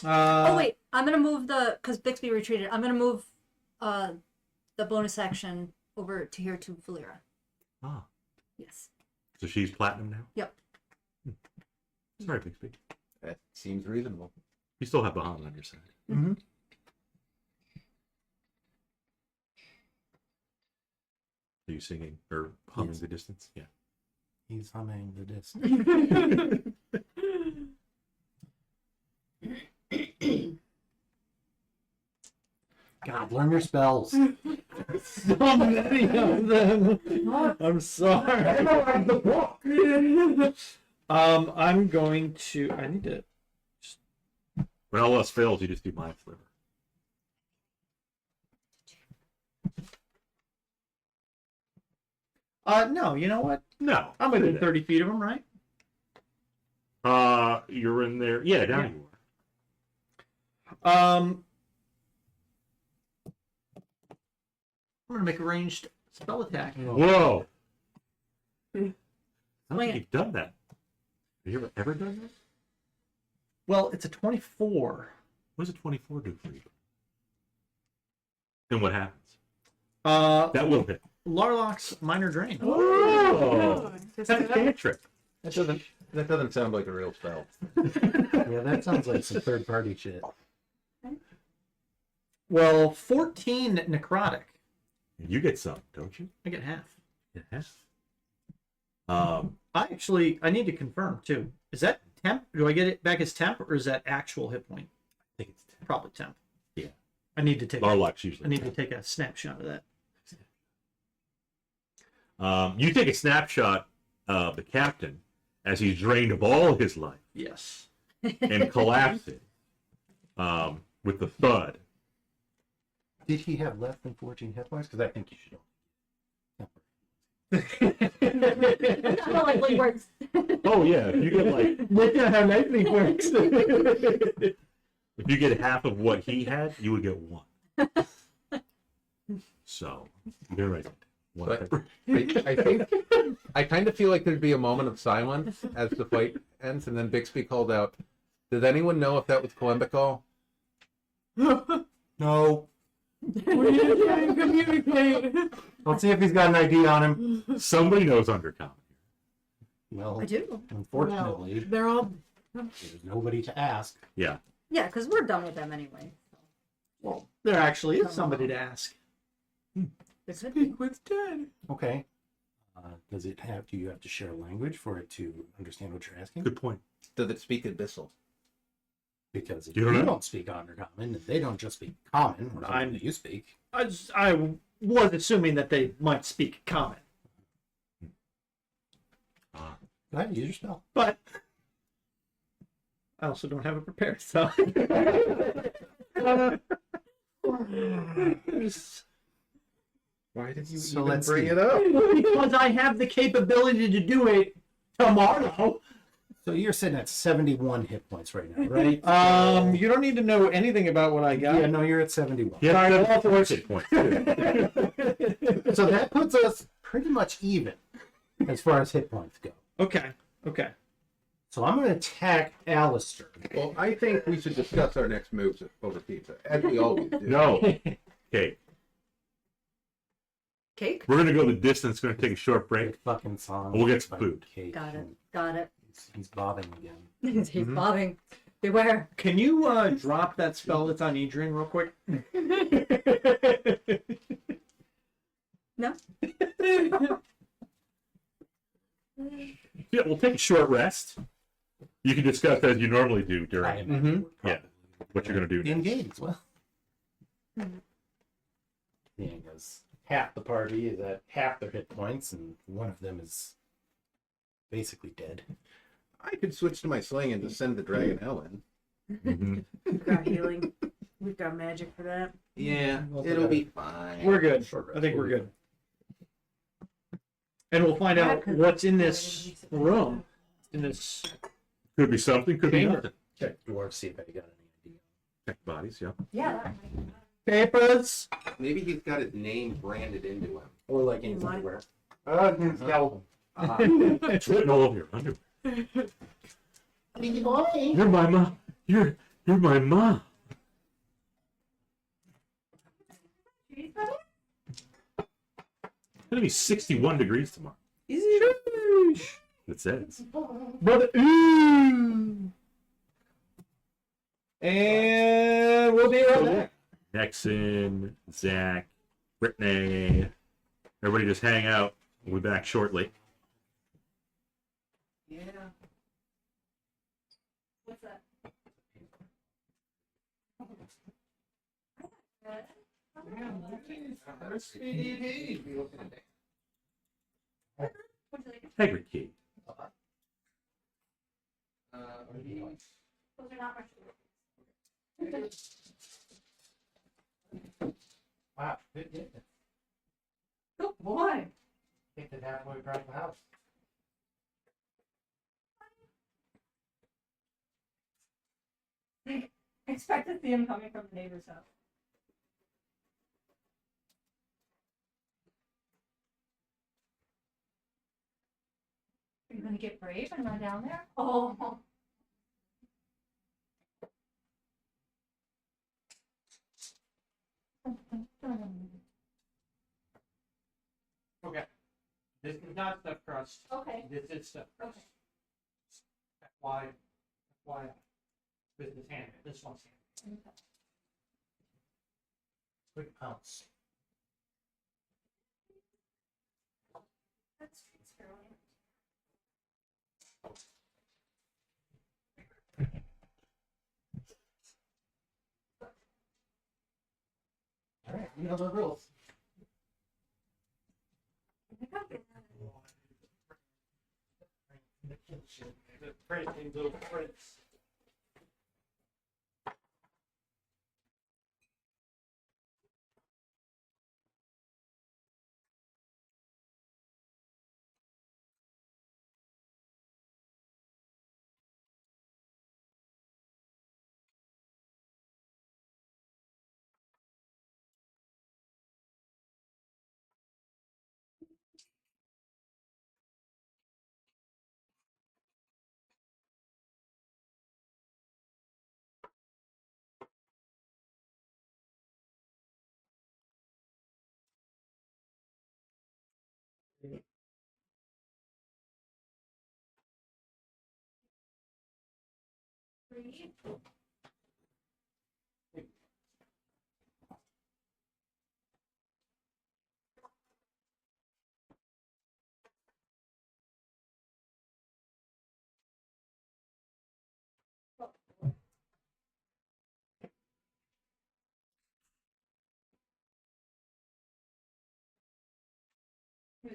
Oh wait, I'm gonna move because Bixby retreated. I'm gonna move the bonus action over to here to Volira. Ah. Yes. So she's platinum now? Yep. Sorry, Bixby. That seems reasonable. You still have Bahamut on your side. Mm-hmm. Are you singing or humming Yes. the distance? Yeah. He's humming the distance. God, learn your spells. So many of them. I'm sorry. I don't have the book. I'm going to. I need to. When all else fails, you just do Mind Sliver. No, you know what? No. I'm within 30 feet of him, right? You're in there. Yeah, down Yeah. you I'm gonna make a ranged spell attack. are. Whoa. I don't Swing think it. you've done that. Have you ever done that? Well, it's a 24. What does a 24 do for you? And what happens? That will hit. Larloch's minor drain. Oh, that's a cantrip. That doesn't sound like a real spell. Yeah, that sounds like some third party shit. Well, 14 necrotic. You get some, don't you? I get half. Yes. I need to confirm too. Is that temp? Do I get it back as temp, or is that actual hit point? I think it's 10. Probably temp. Yeah. I need to take. Larloch's I usually. need to take a snapshot of that. You take a snapshot of the captain as he's drained of all his life Yes. and collapses with the thud. Did he have less than 14 hit points? Because I think you should. That's how likely works. Oh yeah, if you get like Look at how nicely it works. if you get half of what he had, you would get 1. So you're right. But I think I kind of feel like there'd be a moment of silence as the fight ends, and then Bixby called out, "Does anyone know if that was Colembicol?" No. We can't communicate. Let's see if he's got an ID on him. Somebody knows Undercommon. Well, I do. unfortunately, They're all. there's nobody to ask. Yeah. Yeah, because we're done with them anyway. Well, there actually is somebody to ask. It could be. With dead. Okay. Does it have? Do you have to share language for it to understand what you're asking? Good point. Does it speak Abyssal? Because if You you don't know? don't speak Undercommon, and they don't just speak Common, or I'm- something that you speak. I was assuming that they might speak common, Ah. Go ahead, use your spell. but I also don't have it prepared. So Why did you So even let's bring see. it up? because I have the capability to do it tomorrow. So you're sitting at 71 hit points right now, right? You don't need to know anything about what I got. Yeah, no, you're at 71. Yeah, Sorry, that's all for it. hit points. Too. So that puts us pretty much even as far as hit points go. Okay. Okay. So I'm going to attack Alister. Well, I think we should discuss our next moves over pizza, as we always do. No. Okay. Cake? We're gonna go the distance. Gonna take a short break. Great fucking song. We'll get some by food. Kate. Got it. Got it. He's bobbing again. He's bobbing. Beware. Can you drop that spell that's on Edrian real quick? No? Yeah, we'll take a short rest. You can discuss as you normally do I during imagine we're Yeah. probably what you're gonna do. in next. game as well. Being as half the party is at half their hit points, and one of them is basically dead. I could switch to my sling and just send the dragon hell in. Mhm. We've got healing. We've got magic for that. Yeah, We'll it'll do be fine. We're good. Short rest. I think we're good. And we'll find out what's in this room. In this. Could be something. Could be Chamber. nothing. Check dwarves, see if I got any idea. Check bodies. Yeah. Yeah. Papers. Maybe he's got his name branded into him. Or like You in might- underwear. Skeleton. It's written all over your underwear. You're my mom. You're my mom. It's gonna be 61 degrees tomorrow. It says. Brother. Ooh. And we'll be right back. Nexon, Zach, Brittany. Everybody just hang out. We'll be back shortly. Yeah. What's that? Hagrid key. Those are not much. Wow, good hit. Oh boy. Hit it halfway across the house. I expect to see him coming from the neighbor's house. Are you gonna get brave and run down there? Oh. Okay. This is not stuffed crust. Okay. This is stuffed crust. Okay. Why? Business hand. This one's hand. Quick pounce. That's fairly. All right, you know the rules. The kitchen. The pretty little prince.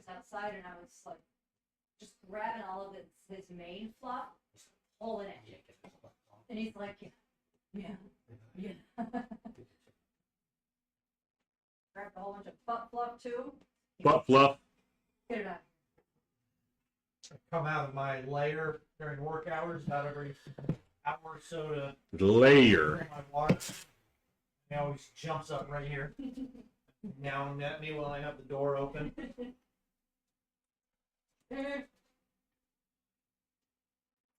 was outside and I was like just grabbing all of his mane fluff, just pulling it. And he's like, yeah. Grabbed a whole bunch of butt fluff too. Butt fluff. Get it out. I come out of my lair during work hours about every hour or so to Layer. drink my water. He always jumps up right here, meowing at me while I have the door open.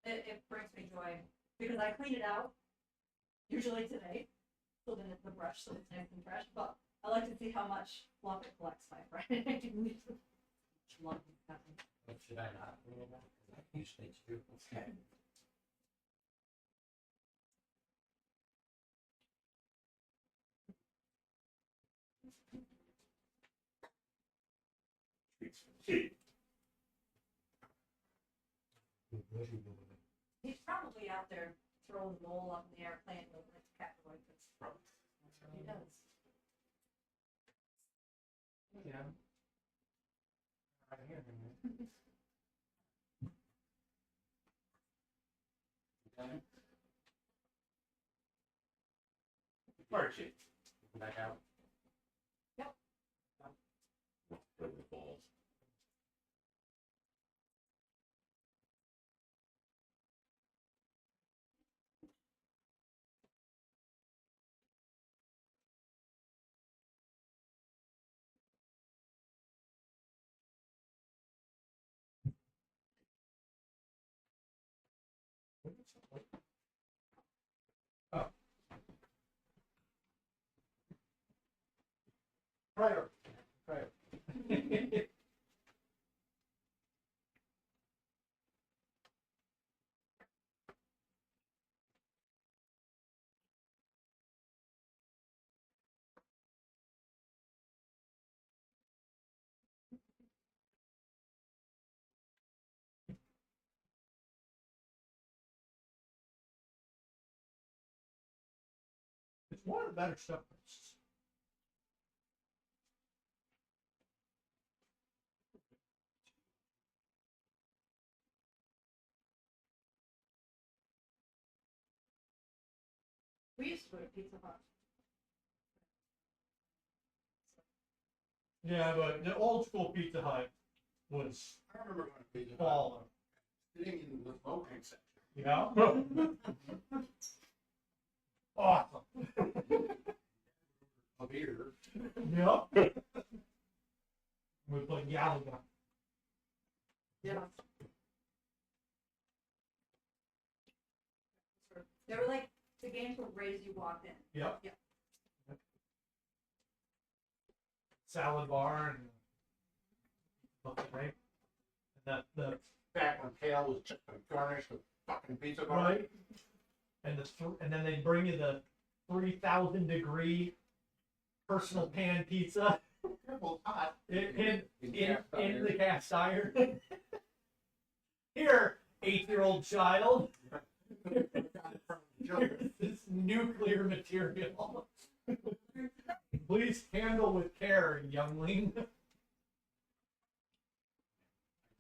It brings me joy because I clean it out usually today, so then it's the brush so it's nice and fresh. But I like to see how much fluff it collects by Friday. What should I not bring it back? I usually do. Okay. He's probably out there throwing the mole up in the air, playing with it. Cat boy. He does. Yeah. Right here. Archie. Back out. Balls. Prior. It's one of the better stuff. We used to go to Pizza Hut. Yeah, but the old school Pizza Hut was I remember going to Pizza Hut, falling. sitting in the smoking section. Yeah. Awesome. A beer. Yep. We played Galaga. Yeah. They were like the games were raised you walked in. Yep. Yep. Salad bar and right? And the Back when kale was just garnished with fucking pizza bar. right, and and then they bring you the 3,000 degree personal pan pizza Well, hot. in cast iron. the cast iron. Here, 8-year-old child. Here's this nuclear material. Please handle with care, youngling. I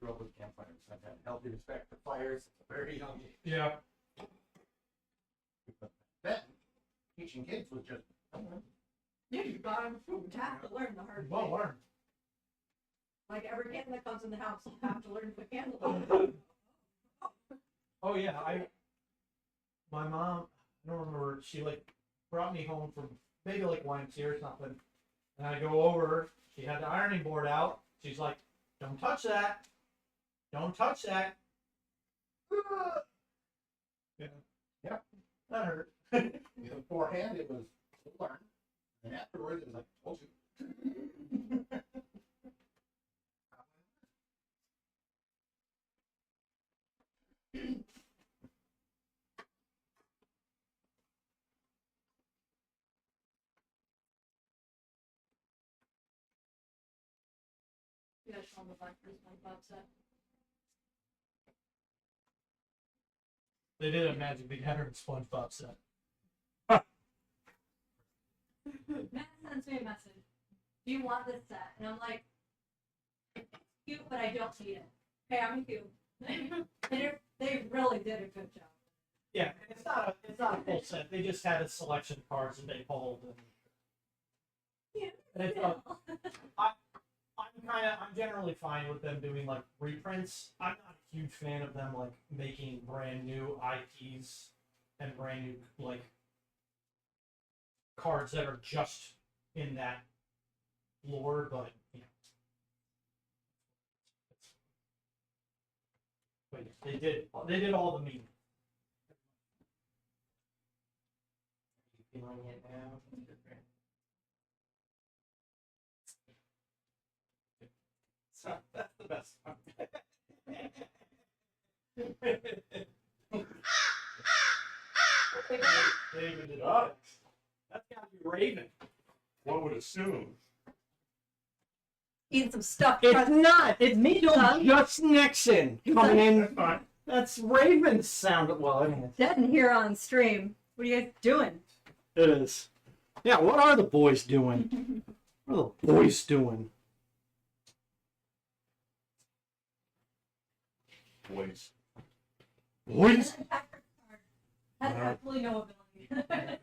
grew up with campfires. I've had healthy respect for fires at a very young age. Yeah. Then, teaching kids was just, Yeah, you got them. You have to learn the hard Well way. learned. Like every kid that comes in the house, you have to learn to put candles. Oh yeah, my mom, I don't remember, she like brought me home from maybe like YMCA or something, and I go over, she had the ironing board out, she's like, don't touch that, don't touch that. Yeah. Yep. That hurt. beforehand it was learn, and afterwards it was like, told you. You guys show them the black SpongeBob set. They did a Magic the Gathering SpongeBob set. Matt sends me a message. Do you want this set? And I'm like, cute, but I don't need it. Okay, I'm cute. They really did a good job. Yeah, it's not a full set. They just had a selection of cards and they pulled. And Yeah. it's, I'm generally fine with them doing like reprints. I'm not a huge fan of them like making brand new IPs and brand new like cards that are just in that lore, but you know. But they did all the meaning. Feeling it now. So that's the best one. They even did Onyx. That's gotta be Raven. One would assume. Eating some stuff. It's not. It's still Huh? just Nixon coming in. That's fine. That's Raven's sound. Well, I mean, Dead in here on stream. What are you guys doing? it is. Yeah, what are the boys doing? What are the boys doing? Boys. Boys? Has absolutely no ability.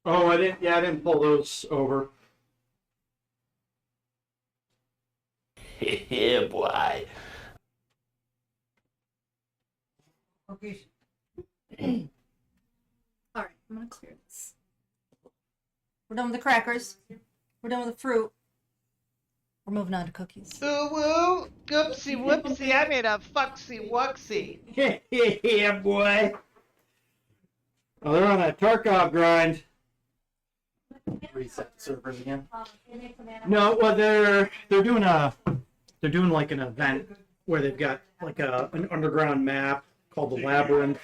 Oh, I didn't pull those over. Yeah, boy. Okay. All right, I'm gonna clear this. We're done with the crackers. We're done with the fruit. We're moving on to cookies. Ooh woo, goopsie whoopsie, I made a fucksy wucksy. Yeah, boy. Oh, they're on that Tarkov grind. Reset the servers again. No, well, they're doing like an event where they've got like an underground map called the Labyrinth,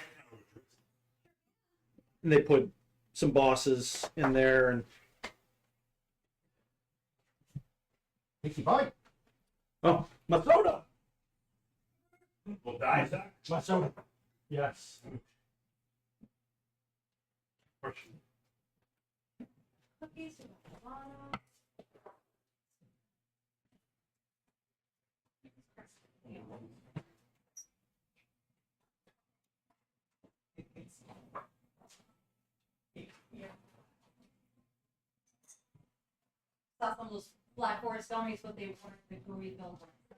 and they put some bosses in there. And Mickey bite. oh, my soda, Well, die, Zach. my soda. Yes. Cookies. Saw some of those Black Forest gummies, what they wanted to rebuild.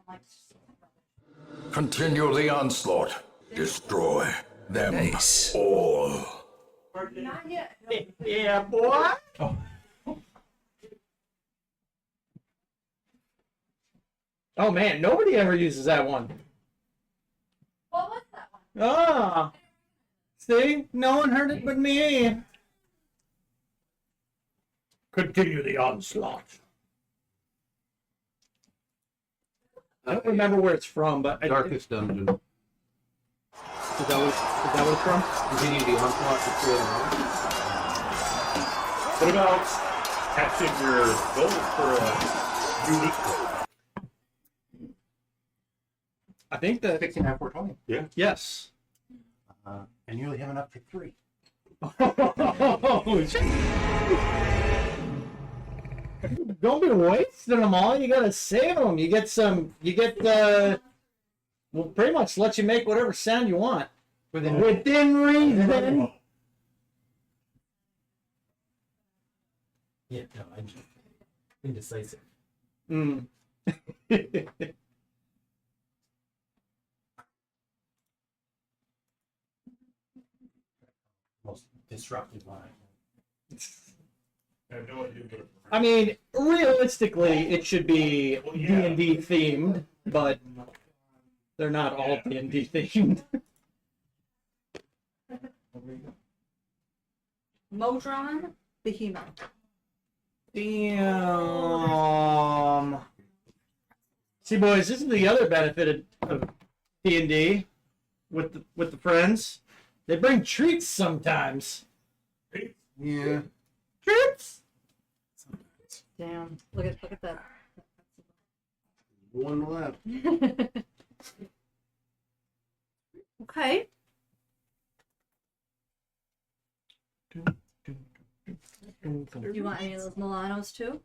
I'm like, Continue the onslaught. Destroy them all. not yet. Yeah, boy. Oh man, nobody ever uses that one. What was that one? Ah, see, no one heard it but me. Continue the onslaught. I don't remember where it's from, but Darkest dungeon. Is that what it's from? Continue the onslaught to create an army. What about catching your goal for a unique goal? I think that 69, 420. yes. And you only have enough for 3. Don't be wasting them all. You gotta save them. You get we'll pretty much let you make whatever sound you want within reason. Yeah, no, I'm just indecisive. Mm. Most disruptive line. I have no idea what I mean, realistically, it should be Well, yeah. D&D themed, but they're not all D&D themed. Modron Behemoth. Damn. See, boys, this is the other benefit of D&D with the friends. They bring treats sometimes. Yeah. Treats. Damn. Look at that. One left. Okay. Do you want any of those Milanos too?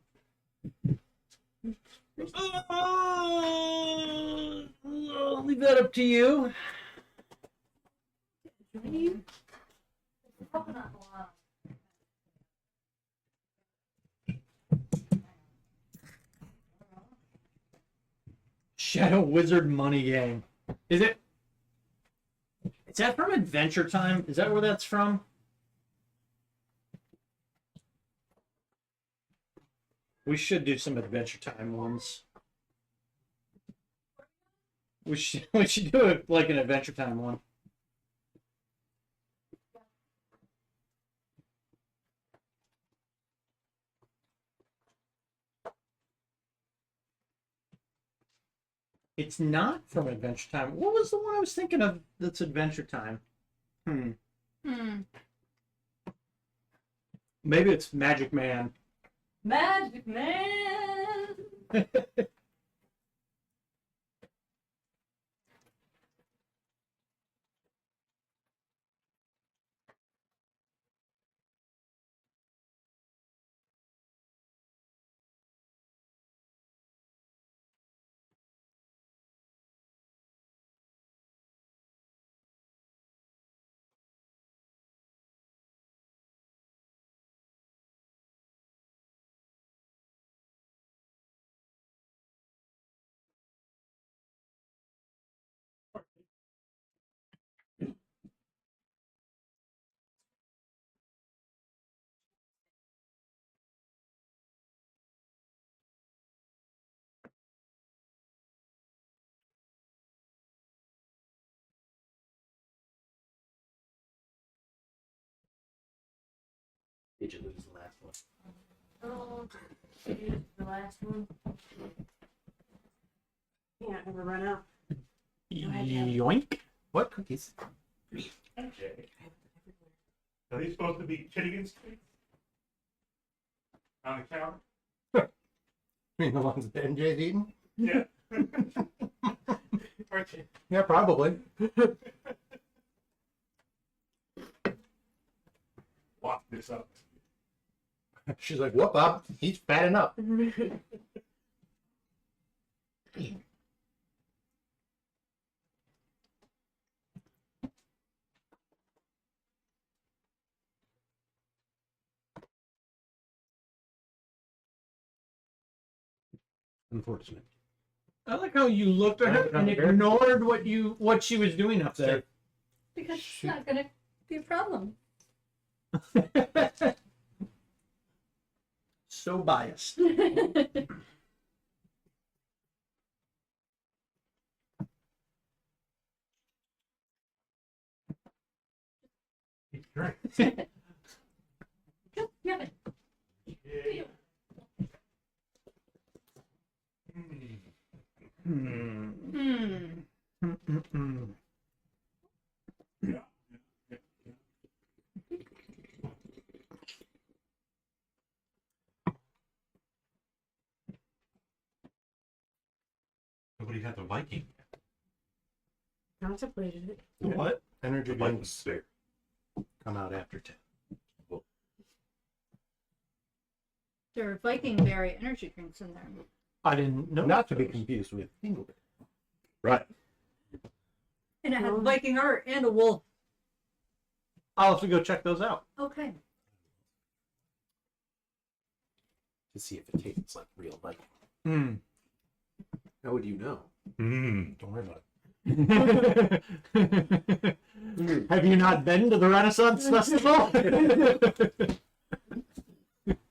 I'll leave that up to you. Shadow Wizard Money Game. Is it? Is that from Adventure Time? Is that where that's from? We should do some Adventure Time ones. We should do it like an Adventure Time one. It's not from Adventure Time. What was the one I was thinking of that's Adventure Time? Maybe it's Magic Man. Magic Man! Did you lose the last one? Oh, the last one. Can't ever run out. Yoink. What cookies? Are these supposed to be chickens? On the counter? You mean the ones that NJ's eating? Yeah. Aren't you? Yeah, probably. Lock this up. She's like, whoop up. He's fatting up. Unfortunate. I like how you looked at her and ignored what she was doing up there. Because it's not gonna be a problem. So biased. Right. Yeah. Nobody had the Viking. Contemplated it. What? Energy The Viking drinks spare. come out after 10. There are Viking berry energy drinks in there. I didn't know. Not to be confused with Ingleberry. Right. And it had Viking art and a wolf. I'll have to go check those out. Okay. To see if it tastes like real Viking. How would you know? Don't worry about it. Have you not been to the Renaissance Festival?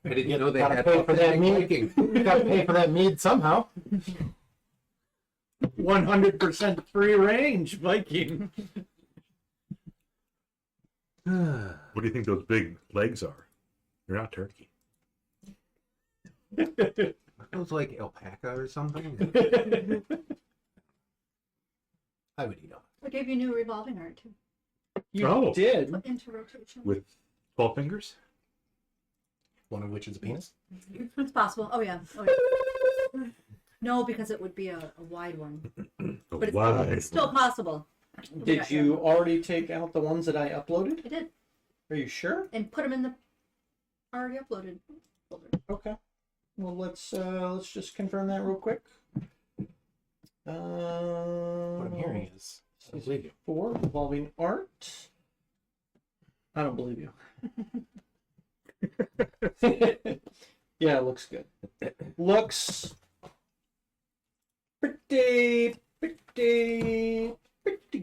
I didn't know they Gotta had pay for that authentic mead. Viking. You gotta pay for that mead somehow. 100% free range Viking. What do you think those big legs are? They're not turkey. Are those like alpaca or something? I would eat on I gave you new revolving art too. You Oh. did. Put into rotation. With 12 fingers? one of which is a penis. It's possible. Oh yeah. No, because it would be a wide one. But it's still possible. Did you already take out the ones that I uploaded? I did. Are you sure? And put them in the already uploaded folder. Okay. Well, let's just confirm that real quick. What I'm hearing is, I believe you. 4 involving art. I don't believe you. Yeah, it looks good. Looks pretty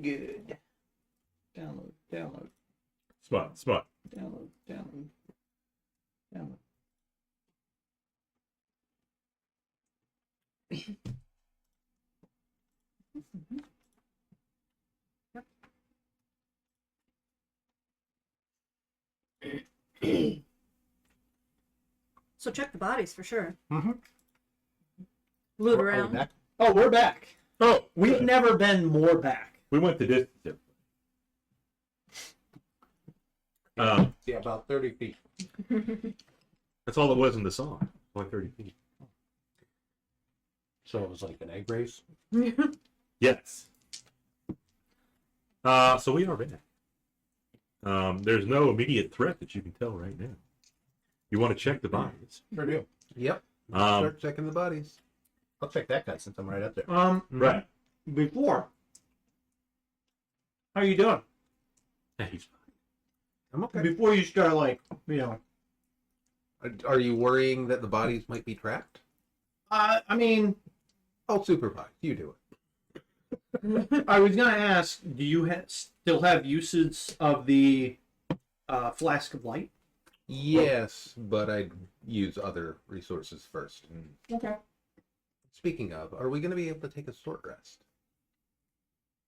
good. Download. Smart. Download. So check the bodies for sure. Mm-hmm. Loot Are we around. back? Oh, we're back. Oh, We've never been more back. we went the distance. Yeah, about 30 feet. That's all it was in the song. Like 30 feet. So it was like an egg race. Yes. So we are back. There's no immediate threat that you can tell right now. You want to check the bodies. Sure do. Yep. Um, Start checking the bodies. I'll check that guy since I'm right up there. Right. Before. How you doing? Yeah, he's fine. I'm okay. Before you start, like, you know. Are you worrying that the bodies might be trapped? I mean, I'll supervise. You do it. I was gonna ask, do you still have uses of the flask of light? Yes, but I'd use other resources first. Okay. Speaking of, are we going to be able to take a short rest?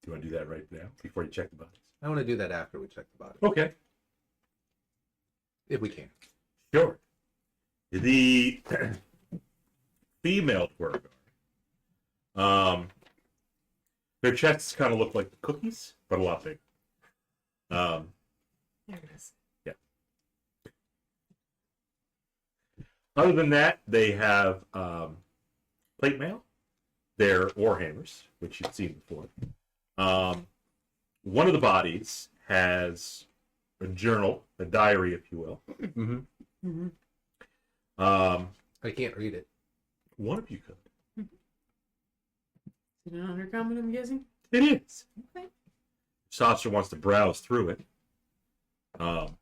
Do you want to do that right now before you check the bodies? I want to do that after we check the bodies, Okay. if we can. Sure. The female dwarf, their chests kind of look like the cookies, but a lot bigger. There it is. Yeah. Other than that, they have plate mail. They're warhammers, which you've seen before. One of the bodies has a journal, a diary, if you will. Mm-hmm. Mm-hmm. I can't read it. One of you could. Is it an undercommon, I'm guessing? It is. Okay. Sasha wants to browse through it.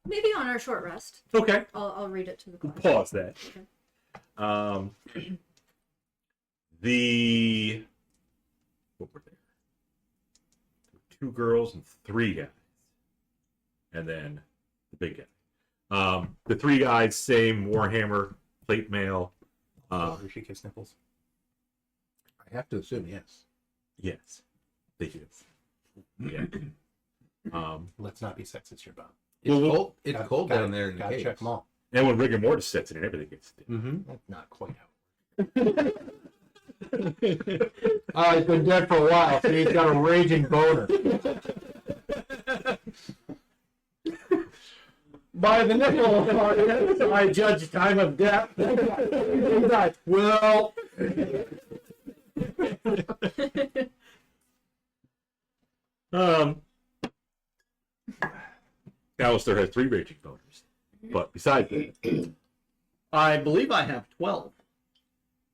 Maybe on our short rest. Okay. I'll read it to the class. Pause that. Okay. What were there? 2 girls and 3 guys, and then the big guy. The 3 guys, same Warhammer, plate mail. Does she kiss nipples? I have to assume yes. Yes, they do. Yeah. Let's not be sexist here, Bob. It's Well, cold. It's cold down there in the Gotta caves. check them all. And when rigor mortis sets in, everything gets stiff. Mm-hmm. That's not quite how. He's been dead for a while, so he's got a raging boner. By the nipple, I judge time of death. Well, Alister has 3 raging boners, but besides that, I believe I have 12.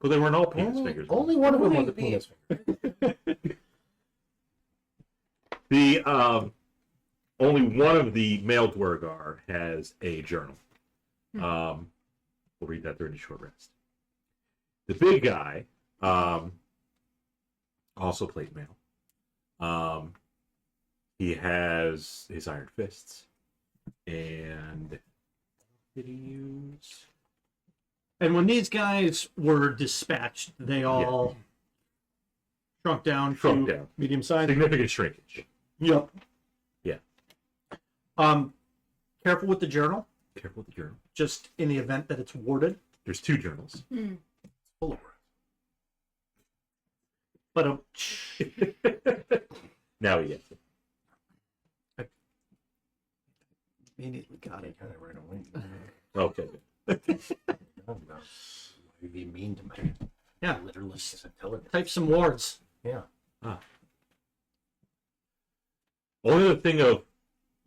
well, they weren't all penis fingers. Only one of them was a penis finger. The only one of the male Dwergar has a journal. We'll read that during the short rest. The big guy, also plate mail. He has his iron fists, and did he use? And when these guys were dispatched, they all shrunk down to medium size. Significant shrinkage. Yep. Yeah. Careful with the journal. Careful with the journal. Just in the event that it's warded. There's 2 journals. Full of But Now he gets it. immediately got it. Kind of right away. Okay. Good. Oh, no. You'd be mean to me. Yeah. Literally is intelligent. Type some words. Yeah. Only other thing of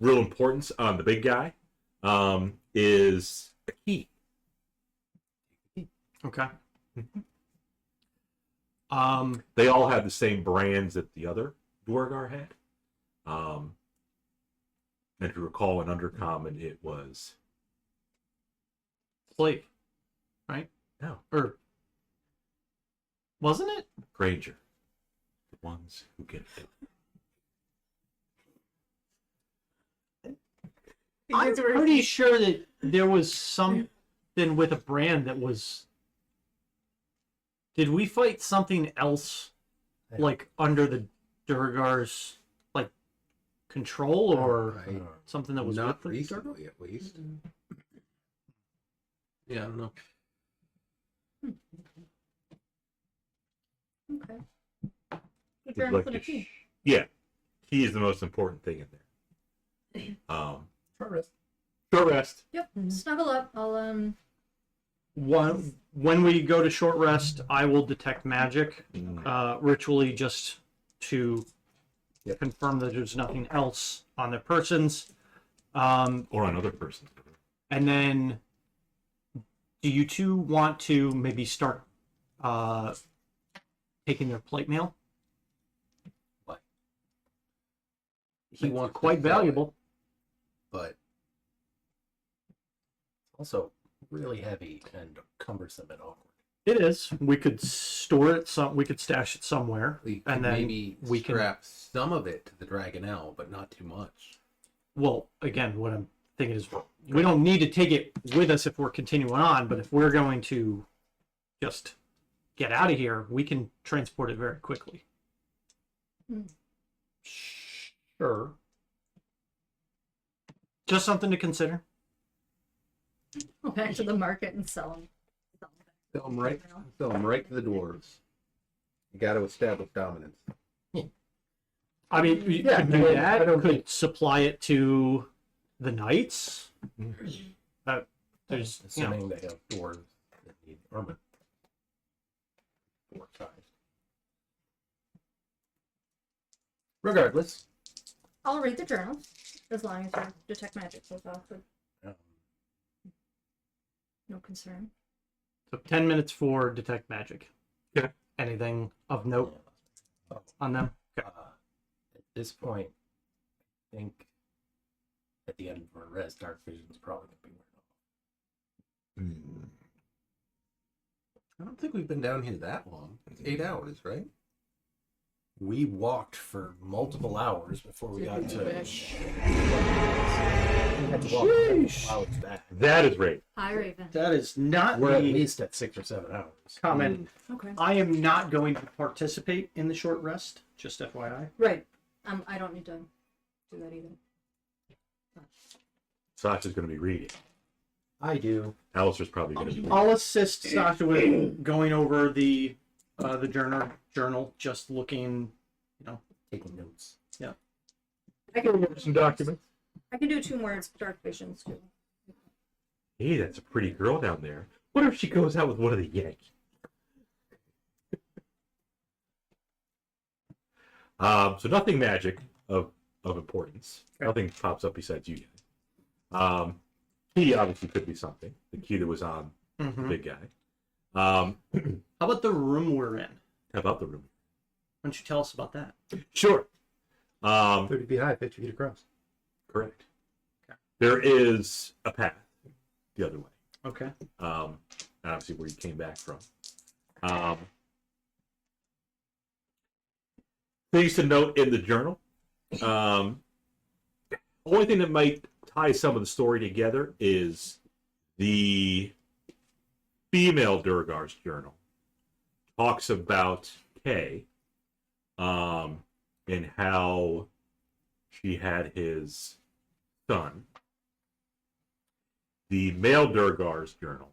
real importance on the big guy is a key. Okay. They all had the same brands that the other Duergar had. And if you recall, in Undercommon, it was Slave, right? no Or wasn't it? Granger, the ones who get it. I'm pretty sure that there was something with a brand that was. Did we fight something else, like under the Durgar's like control, or Right. something that was Not with the Durgar? recently, at least. Yeah, I don't know. Okay. Good It's journal like for the the key. Yeah, key is the most important thing in there. Short rest. Short rest. Yep. Snuggle up. I'll When we go to short rest, I will detect magic, ritually, just to confirm that there's nothing else on their persons. Or on other persons. And then, do you two want to maybe start taking their plate mail? He It's wants quite to sell it, valuable. but it's also really heavy and cumbersome and awkward. It is. We could store it we could stash it somewhere, We could and then maybe we can. strap some of it to the Dragonelle, but not too much. Well, again, what I'm thinking is we don't need to take it with us if we're continuing on, but if we're going to just get out of here, we can transport it very quickly. Sure. Just something to consider. go back to the market and sell them. Sell them right to the dwarves. You got to establish dominance. I mean, you could do that. Could supply it to the knights. There's, Assuming they have dwarves that need armor. Dwarf size. Regardless, I'll read the journal as long as you detect magic goes off. um, No concern. So 10 minutes for detect magic. Okay. Anything of note on them? Okay. at this point, I think at the end of our rest, dark vision is probably going to be wearing off. I don't think we've been down here that long. It's 8 hours, right? We walked for multiple hours before we got to. We had to walk multiple hours back. That is right. Hi, Raven. That is not We're at the least at 6 or 7 hours. comment. Okay. I am not going to participate in the short rest, just FYI. Right. I don't need to do that either. Sasha's going to be reading. I do. Alistair's probably going to be I'll assist Sasha with going over the journal, just looking, Taking notes. I can some documents. I can do 2 more dark visions too. Hey, that's a pretty girl down there. What if she goes out with one of the Yankees? So nothing magic of importance. Okay. Nothing pops up besides you guys. Key obviously could be something. The key that was on the big guy. How about the room we're in? How about the room? Why don't you tell us about that? Sure. 30 feet high, 50 feet across. Correct. There is a path the other way. Okay. Obviously where you came back from. Things to note in the journal. Only thing that might tie some of the story together is the female Durgar's journal talks about Kay, and how she had his son. The male Durgar's journal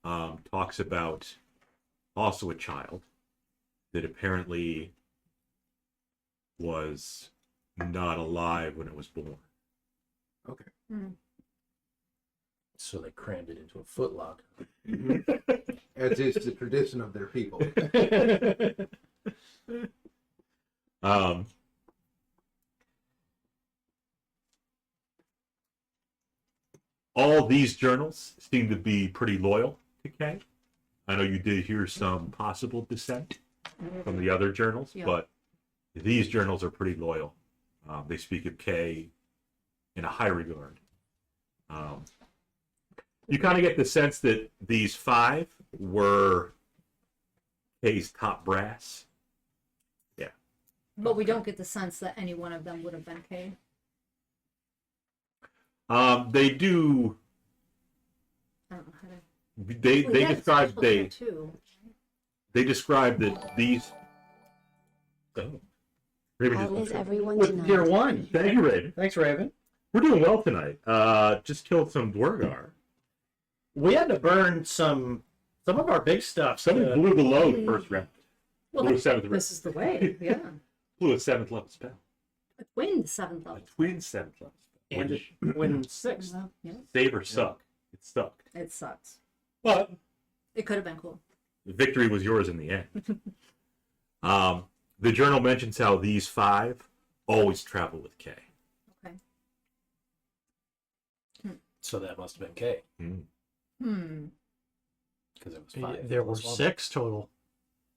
talks about also a child that apparently was not alive when it was born. Okay. So they crammed it into a footlocker. As is the tradition of their people. All these journals seem to be pretty loyal to Kay. I know you did hear some possible dissent from the other journals, but these journals are pretty loyal. They speak of Kay in a high regard. You kind of get the sense that these 5 were Kay's top brass. Yeah. But we don't get the sense that any one of them would have been Kay. They do. I don't know how to. They Well, yeah, describe special hair too. they describe that these. Oh. Raven How is just, everyone With tonight? tier 1. thank you, Raven. Thanks, Raven. We're doing well tonight. Just killed some Dwergar. We had to burn some of our big stuff. Somebody blew below the first round. Well, Blew a 7th round. this is the way. Yeah. Blew a 7th level spell. A twin 7th A level. twin 7th level spell. And Which it went 6th. Well, yeah. save or suck. It sucked. It sucks. But It could have been cool. the victory was yours in the end. The journal mentions how these 5 always travel with Kay. Okay. So that must have been K. Because it was 5. There were plus 1. 6 total.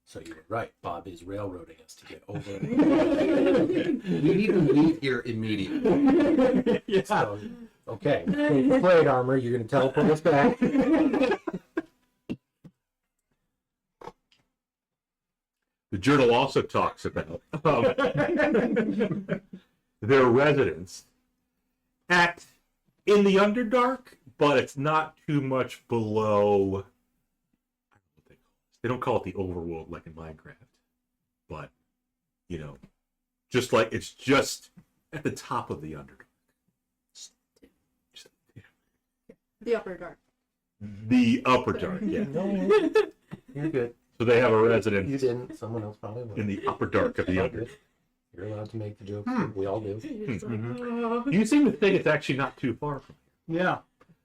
So you were right. Bob is railroading us to get over. We need to leave here immediately. Yeah. So, okay. Plate armor. You're going to teleport us back. The journal also talks about their residence at in the Underdark, but it's not too much below. I don't know what they call this. They don't call it the overworld like in Minecraft, but you know, just like it's just at the top of the Underdark. The upper dark. The upper dark, yeah. No, you're good. So they have a You residence didn't. Someone else probably would. in the upper dark of the All Underdark. good. You're allowed to make the joke. We all do. You seem to think it's actually not too far from here. Yeah.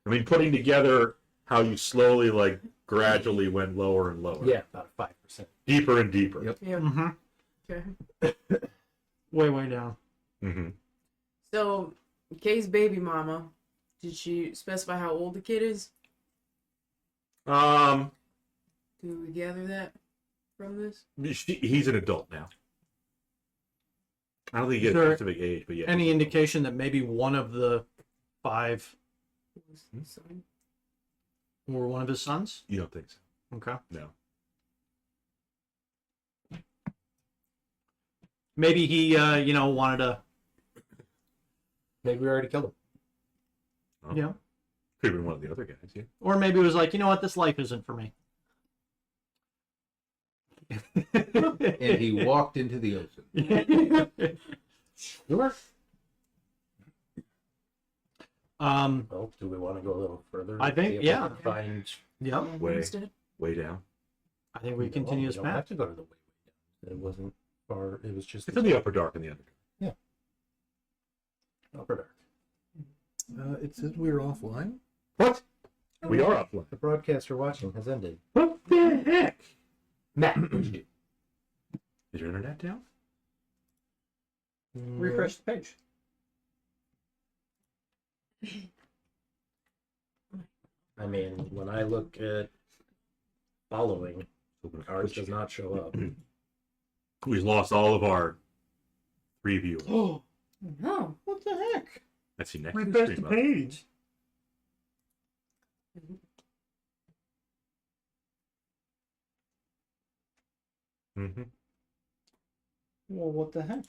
I mean, putting together how you slowly, like, gradually went lower and lower. Yeah, about 5%. Deeper and deeper. Yep. Yeah. Mm-hmm. Okay. Way down. Mm-hmm. So, Kay's baby mama, did she specify how old the kid is? Do we gather that from this? He's an adult now. I don't think he Is gets a there specific age, but yeah. Any indication that maybe one of the 5 Son? were one of his sons? You don't think so? Okay. No. Maybe he, wanted to. Maybe we already killed him. Oh. Yeah. Could have been one of the other guys, yeah. Or maybe it was like, you know what, this life isn't for me. And he walked into the ocean. Sure. Um. Well, do we want to go a little further? I think- See if yeah. we can Find... Yep. Way, Instead? way down. I think we No, continue we this don't path. have to go to the way down. It wasn't far. It was just It's in the upper dark and the Underdark. upper dark. It says we were offline. What? We are offline. The broadcaster watching has ended. What the heck? Matt, what'd you do? Is your internet down? Refresh the page. I mean, when I look at following, ours does not show up. We've lost all of our 3 viewers. Oh, No. what the heck? Let's see next Refresh the stream up. page. Mm-hmm. Well, what the heck?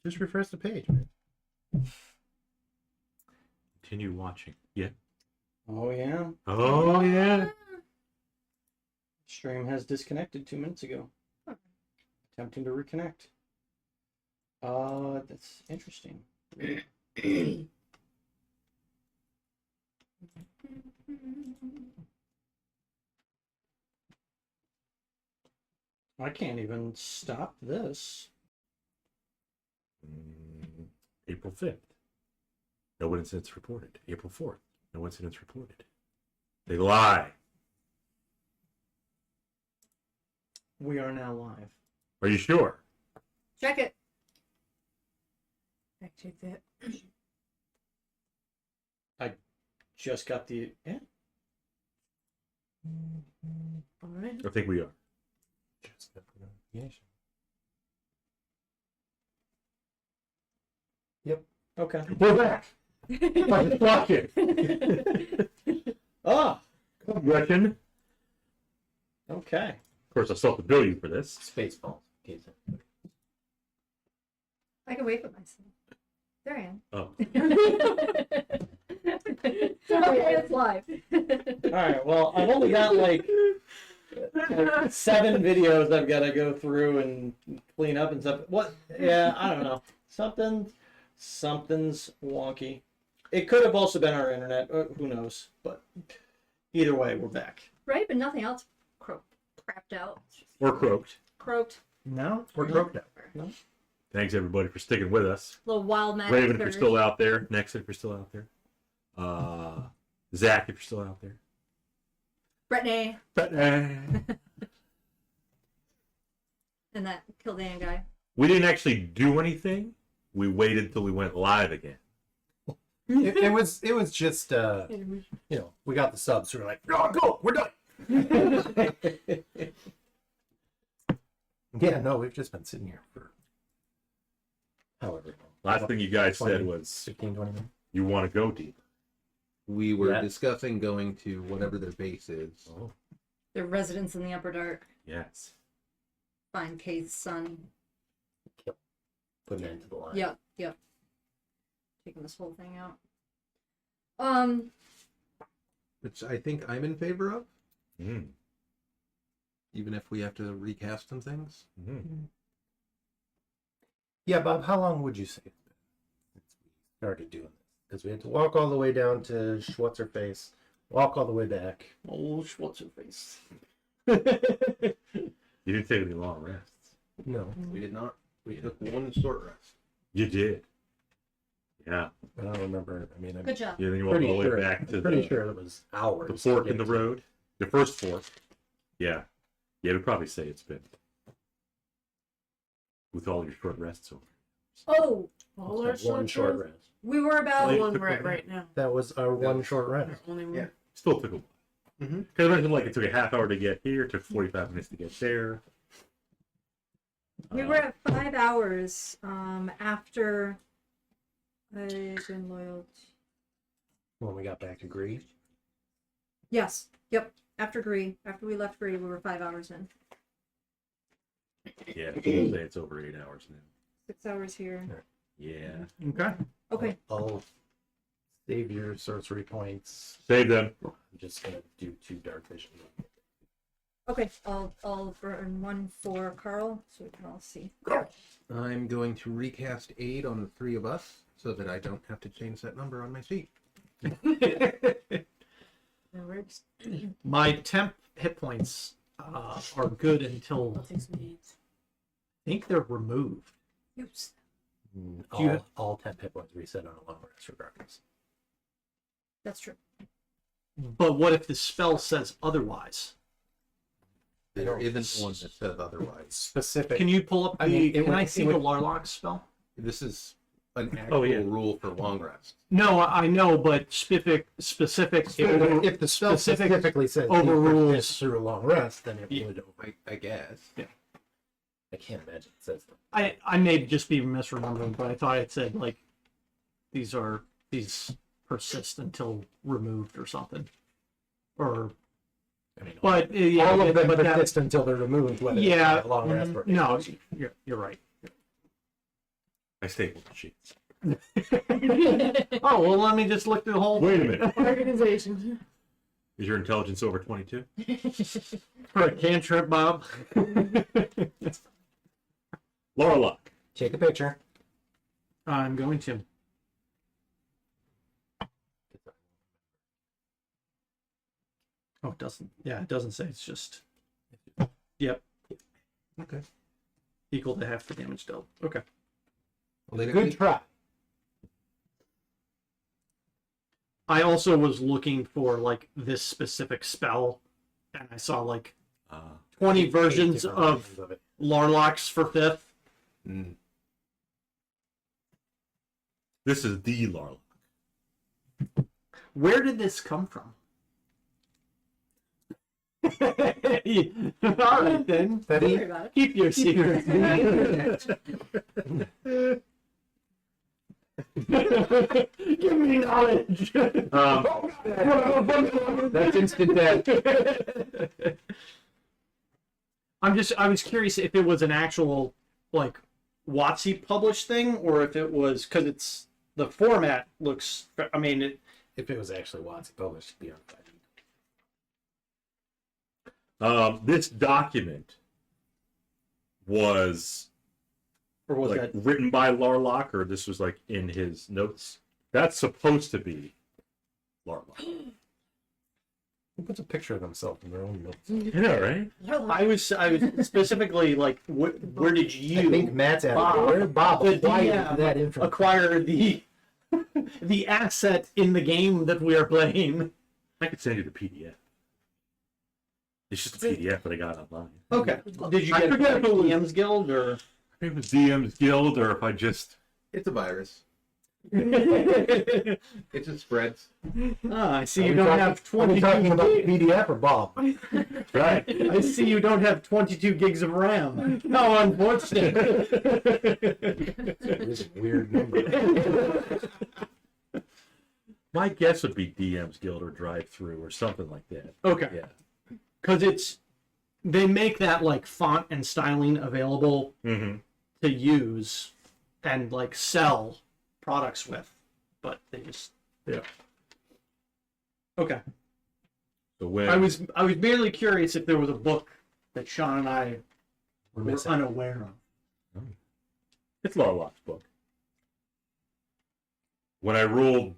Just refresh the page, man. Continue watching. Yeah. Oh, yeah. Oh, yeah. Stream has disconnected 2 minutes ago. Attempting to reconnect. That's interesting. I can't even stop this. April 5th. No incidents reported. April 4th. No incidents reported. They lie. We are now live. Are you sure? Check it. Fact check that. Just got the. Yeah. I think we are. Just got the notification. Yep. Okay. We're back. Like fuck it. Oh, Gretchen. okay. Of course, I still have to bill you for this. Spaceballs. I can wait for myself. There I am. Oh, Okay, it's live. All right. Well, I've only got like 7 videos I've got to go through and clean up and stuff. What? Yeah, I don't know. Something's wonky. It could have also been our internet. Who knows? But either way, we're back. Right, but nothing else crapped out. or croaked. Croaked. No, We're croaked out. No. Thanks everybody for sticking with us. Little wild magic. Raven, if you're bird. still out there. Next, if you're still out there. Zach, if you're still out there. Brittany But, and that Kildane guy. we didn't actually do anything. We waited till we went live again. It was just we got the subs, so we're like, oh, go, we're done. Yeah, no, we've just been sitting here for however long. Last thing you guys 20, said was 15, 20 minutes. you want to go deep. We were Yeah. discussing going to whatever their base is. Oh. Their residence in the Upper Dark. Yes. Find Kate's son. Put it into the line. Yep. Taking this whole thing out. Which I think I'm in favor of, Mm. even if we have to recast some things. Mm. Yeah, Bob, how long would you say it's been since we started doing this? Because we had to walk all the way down to Schwarzer-Face, walk all the way back. Oh, what's her face? You didn't take any long rests. No, We did not. We took one short rest. You did. Yeah. I don't remember. I mean, I'm Good job. Yeah, then you walked all the way back to pretty the, sure it was hours. the to fork get in the to- road. The first fork. Yeah. Yeah, we'd probably say it's been with all your short rests over. Oh, All our One short rest. we were about. Wait. one right now. That was our one short rest. Only one. Yeah. Still took a while. Mm-hmm. Because imagine like it took a half hour to get here, took 45 minutes to get there. We were at 5 hours after I've been loyal. When we got back to Greece. Yes. Yep. After Gree. After we left Gree, we were 5 hours in. Yeah, I'll say it's over 8 hours now. 6 hours here. Yeah. Okay. Okay. I'll save your sorcery points. Save them. I'm just gonna do 2 dark vision. Okay. I'll burn one for Carl so we can all see. I'm going to recast aid on the 3 of us so that I don't have to change that number on my sheet. That works. My temp hit points are good until I'll take some beads. I think they're removed. Oops. All 10 hit points reset on a long rest regardless. That's true. But what if the spell says otherwise? There isn't one that says otherwise. Specific. Can you pull up the? I mean, it can I would- see it the would- Larloch spell? This is an actual yeah. rule for long rest. No, I know, but specific. If the spell specific specifically says overrules- this through a long rest, then it Yeah. would. I guess. I can't imagine it says that. I may just be misremembering, but I thought it said like these persist until removed or something. Or I mean, but yeah, all of them but that- persist until they're removed. Whether yeah, it's a long rest or no, you're right. I stapled the sheets. Oh well, let me just look through the whole. Wait a minute. Organization. Is your intelligence over 22? For a cantrip, Bob. Larloch. Take a picture. I'm going to. Oh, it doesn't. Yeah, it doesn't say. It's just. Yep. Okay. Equal to half the damage dealt. Okay. Good try. I also was looking for like this specific spell, and I saw like 20 versions of it. Larlochs for 5th. Mm. This is the Larloch. Where did this come from? All right then. Don't worry about it. Keep your secret. Give me knowledge. That's instant death. I was curious if it was an actual, like, WotC published thing, or if it was, because it's, the format looks, I mean, If it was actually WotC published, it'd be on 5e. This document was or was like that, written by Larloch, or this was like in his notes. That's supposed to be Larloch. Who puts a picture of themselves in their own notes? You know, right? I was specifically like, where did you I think Matt's at Bob, Where Bob the acquired DM that info? acquire the the asset in the game that we are playing? I could send you the PDF. It's just a PDF that I got online. Okay. Did you I get it forget from if it was- DM's Guild or? I think it was DM's Guild, or if I just. It's a virus. Ah, It just spreads. I see you don't have 22 talking about gigs. PDF or Bob? Right. I see you don't have 22 gigs of RAM. How unfortunate. It is a weird number. My guess would be DM's Guild or Drive Through or something like that. Okay. Yeah. Because they make that like font and styling available Mm-hmm. to use and like sell products with, but they just Yeah. Okay. So when I was merely curious if there was a book that Sean and I We're were missing. unaware of. it's Larloch's book. When I ruled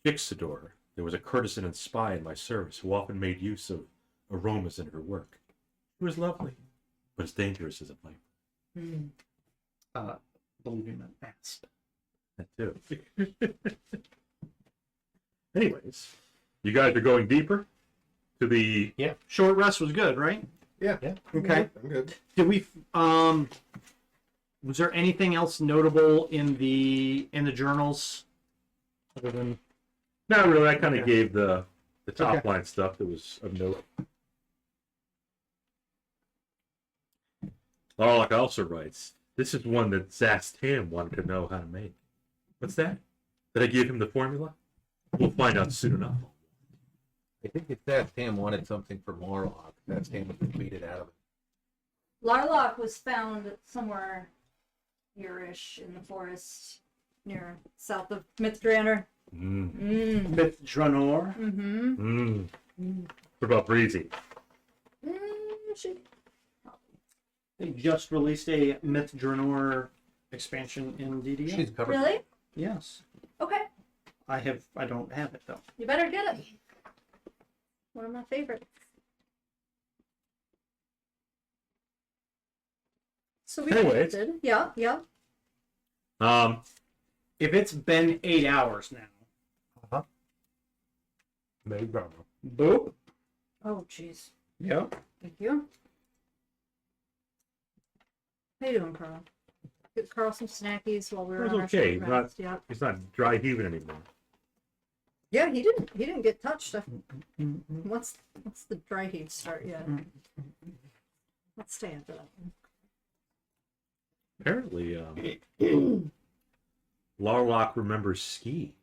Ixidor, there was a courtesan and spy in my service who often made use of aromas in her work. It was lovely, but as dangerous as a viper. Believing that asp. That too. Anyways, you guys are going deeper to the. Short rest was good, right? Yeah. Okay. I'm good. Did we was there anything else notable in the journals other than Not really. I kind of Okay. gave the top Okay. line stuff that was of note. Larloch also writes, "This is one that Zastan wanted to know how to make." What's that? Did I give him the formula? We'll find out soon enough. I think it's that Tam wanted something from Larloch. That Tam was defeated out of it. Larloch was found somewhere here-ish in the forest near south of Mythdraenor. Mm. Myth Dranor? Mm-hmm. Mm. What about Breezy? They just released a Myth Dranor expansion in DDO. She's covered. Really? Yes. Okay. I don't have it though. You better get it. One of my favorites. So we Anyways. did. Yeah, yeah. If it's been 8 hours now. Maybe Bob. Boop. Oh, jeez. Yep. Thank you. How you doing, Carl? Get Carl some snackies while we were It was on our okay. short Not- rest. Yeah. He's not dry heaving anymore. Yeah, he didn't get touched. What's the dry heat start yet? Let's stay after that one. Apparently, Larloch remembers Ski.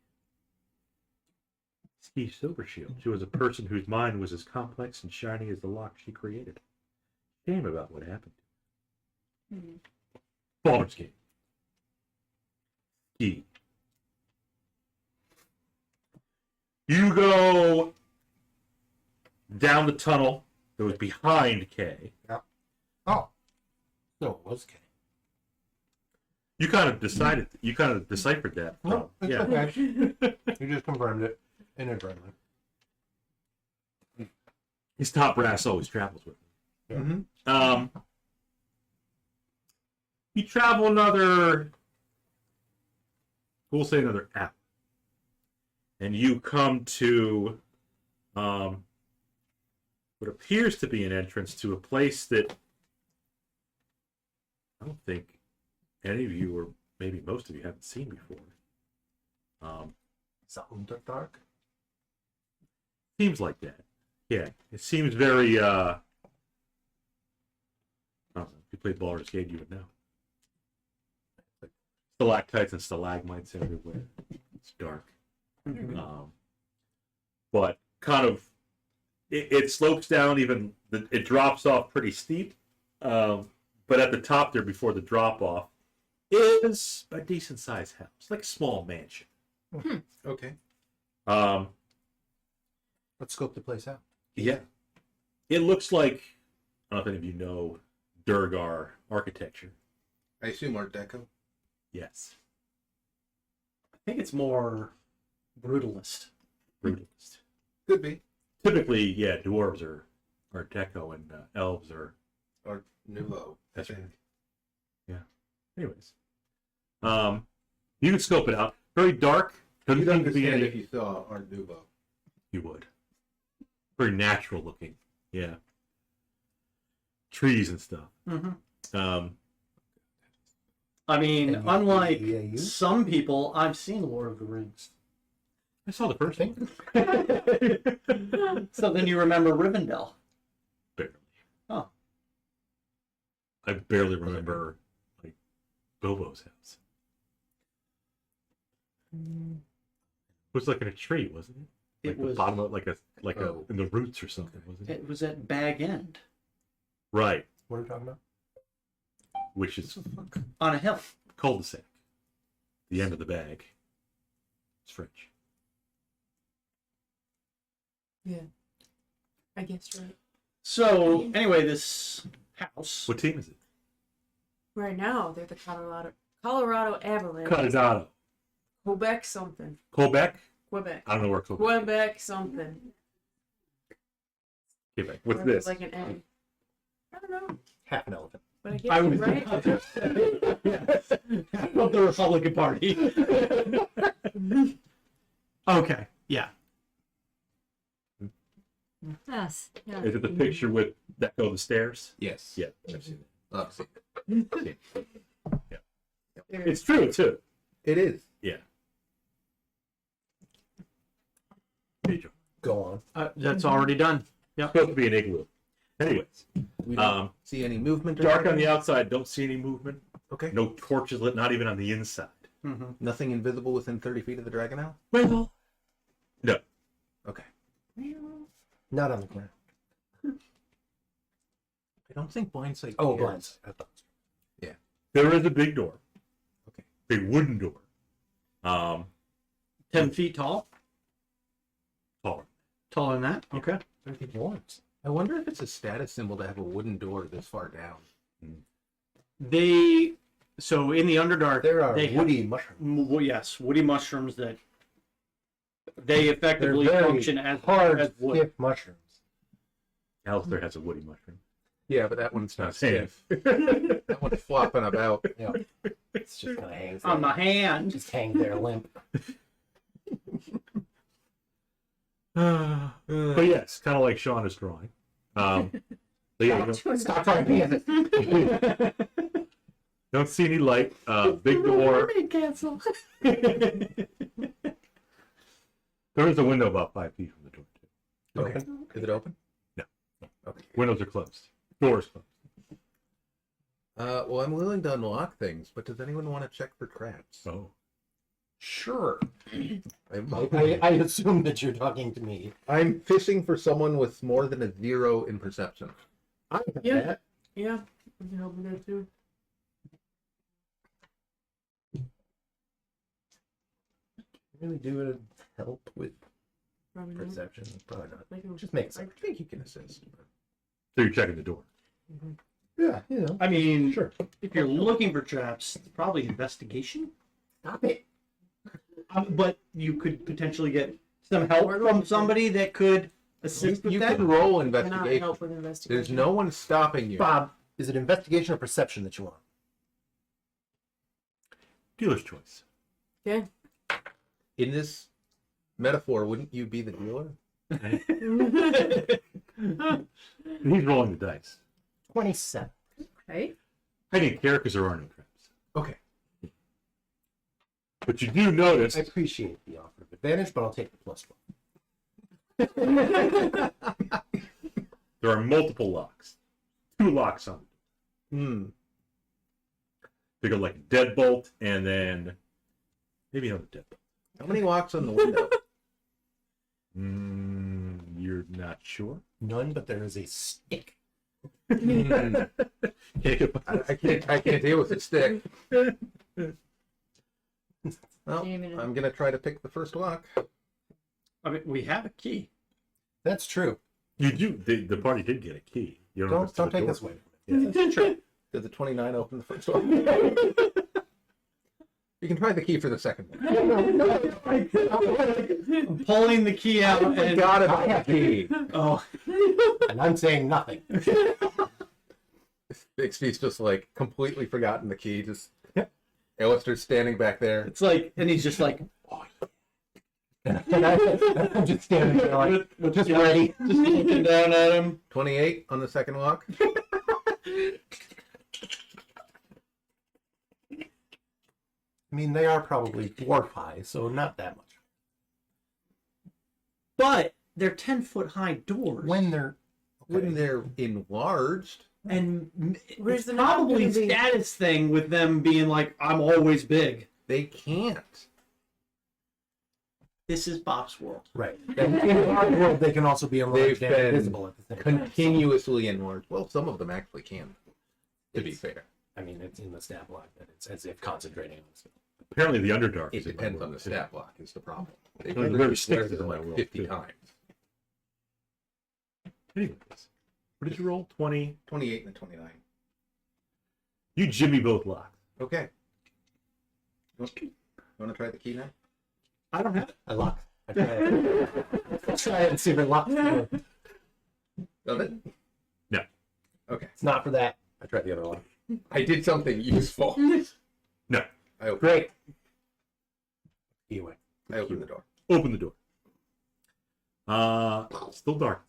Ski Silvershield. She was a person whose mind was as complex and shiny as the lock she created. Shame about what happened. Baldur's Gate. Ski. You go down the tunnel that was behind Kay. Oh. So it was K. You kind of deciphered that. No, it's yeah. okay. You just confirmed it inadvertently. His top brass always travels with him. Mm-hmm. You travel another, we'll say another hour, and you come to what appears to be an entrance to a place that I don't think any of you, or maybe most of you, haven't seen before. Is that Underdark? Seems like that. Yeah, it seems very. I don't know, if you played Baldur's Gate, you would know. Stalactites and stalagmites everywhere. It's dark. But kind of, it slopes down. It drops off pretty steep. But at the top there, before the drop off, is a decent sized house, like a small mansion. Okay. Um, Let's scope the place out. Yeah. It looks like, I don't know if any of you know Durgar architecture. I assume Art Deco. Yes. I think it's more brutalist. Brutalist. Could be. Typically, yeah, dwarves are Art Deco and elves are. Art Nouveau. That's right. Yeah. Anyways. You can scope it out. Very dark. You'd Doesn't seem to be understand any. if you saw Art Nouveau. You would. Very natural looking. Yeah. Trees and stuff. I mean, And unlike you? some people, I've seen Lord of the Rings. I saw the first one. So then you remember Rivendell. Barely. Oh. I barely remember like Bilbo's house. It was like in a tree, wasn't it? Like It the was. bottom of in the roots or something, wasn't it? It was at Bag End Right. What are we talking about? Which is on a hill. cul-de-sac. The end of the bag. It's French. Yeah. I guess right. So anyway, this house. What team is it? Right now, they're the Colorado Avalanche. Colorado. Quebec something. Quebec? Quebec. I don't know where Quebec. Quebec something. Quebec. What's Or this? Like an A. I don't know. Half an elephant. But I guess I was right. of the Republican Party. Okay. Yeah. Yes. Yeah. Is it the picture with that go the stairs? Yes. Yeah, I've seen Oh, see. it. Yeah. It's true too. It is. Yeah. There you go. Go on. That's already done. Yep. Supposed to be an igloo. Anyways, We don't see any movement. Or dark on anything? the outside. Don't see any movement. Okay. No torches lit. Not even on the inside. Nothing invisible within 30 feet of the Dragon Owl? Well, no. Okay. Not on the ground. I don't think blindsight. Oh, cares. blinds. I thought. There is a big door. Okay. Big wooden door. 10 feet tall. Taller. Taller than that. Okay. 30 blinds. I wonder if it's a status symbol to have a wooden door this far down. So in the Underdark, There are they woody mushrooms. yes, woody mushrooms that they They're effectively very function as hard, as wood. stiff mushrooms. Alistair has a woody mushroom. Yeah, but that one's not Not safe. safe. That one's flopping about. Yeah. It's just kind of hangs On there. my hand. Just hangs there limp. But yes, kind of like Sean is drawing. So yeah, Stop trying to be don't see any light. Big door. Cancel. There is a window about 5 feet from the door too. Okay. Is it open? No. Okay. Windows are closed. Doors closed. Well, I'm willing to unlock things, but does anyone want to check for traps? Oh. Sure. I'm, I assume that you're talking to me. I'm fishing for someone with more than a 0 in perception. Yeah. Yeah. I can help with that too. Really do it help with Probably not. perception? Probably not. I can Just makes I sense. think you can assist. So you're checking the door. Yeah, you know. I mean, Sure. if you're looking for traps, it's probably investigation. Stop it. But you could potentially get some help from somebody that could assist with You that. can roll Cannot investigation. help with investigation. There's no one stopping you. Bob, is it investigation or perception that you want? Dealer's choice. Okay. In this metaphor, wouldn't you be the dealer? He's rolling the dice. 27. Okay. I didn't care because there are no traps. Okay. But you do notice I appreciate the offer of advantage, but I'll take the +1. There are multiple locks. 2 locks on it. Hmm. They go like a deadbolt, and then maybe another deadbolt. How many locks on the window? You're not sure? None, but there is a stick. Can't get by- I can't deal with the stick. Well, Damn it. I'm gonna try to pick the first lock. I mean, we have a key. That's true. You do. The party did get a key. You know Don't take this away. Did the 29 open the first one? You can try the key for the second one. I'm pulling the key out and Forgot about the key. oh, And I'm saying nothing. Bixby's just like completely forgotten the key. Just Alister's standing back there. it's like, and he's just like, And I'm just standing there like, just ready. just looking down at him. 28 on the second lock. I mean, they are probably dwarf high, so not that much. But they're 10-foot high doors. When they're When they're enlarged, and Where's it's the knob probably gonna be? status thing with them being like, I'm always big. they can't. This is Bob's world. right, and in our world, they can also be enlarged They've and been invisible at the same time. Continuously enlarged. Well, some of them actually can, to be fair. I mean, it's in the stat block that it's as if concentrating on the Apparently, the Underdark. It is in my depends on world, the too. stat block is the problem. They've Well, been they're restricted restricted in my like world, 50 too. times. Anyways, what did you roll? 20. 28 and 29. You jimmy both locks. Okay. You want to try the key now? I don't have it. I lock. I try it. Try it and see if it locks. Love it? No. Okay. It's not for that. I tried the other one. I did something useful. No. I opened, Great. Anyway, I opened the door. Open the door. Still dark.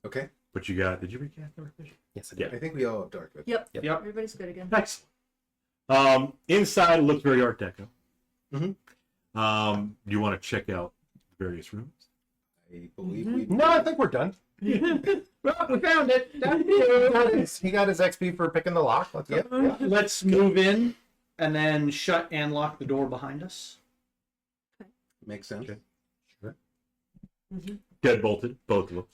Okay. But you got. Did you recast dark vision? yes, I did. I think we all have dark vision. Yep. Yep. Everybody's good again. Excellent. Inside it looks very Art Deco. Mhm. Do you want to check out various rooms? I believe we. No, I think we're done. Well, we found it. He got his XP for picking the lock. Let's go. Yeah. Let's move in and then shut and lock the door behind us. Makes sense. Okay. Dead bolted, both of them.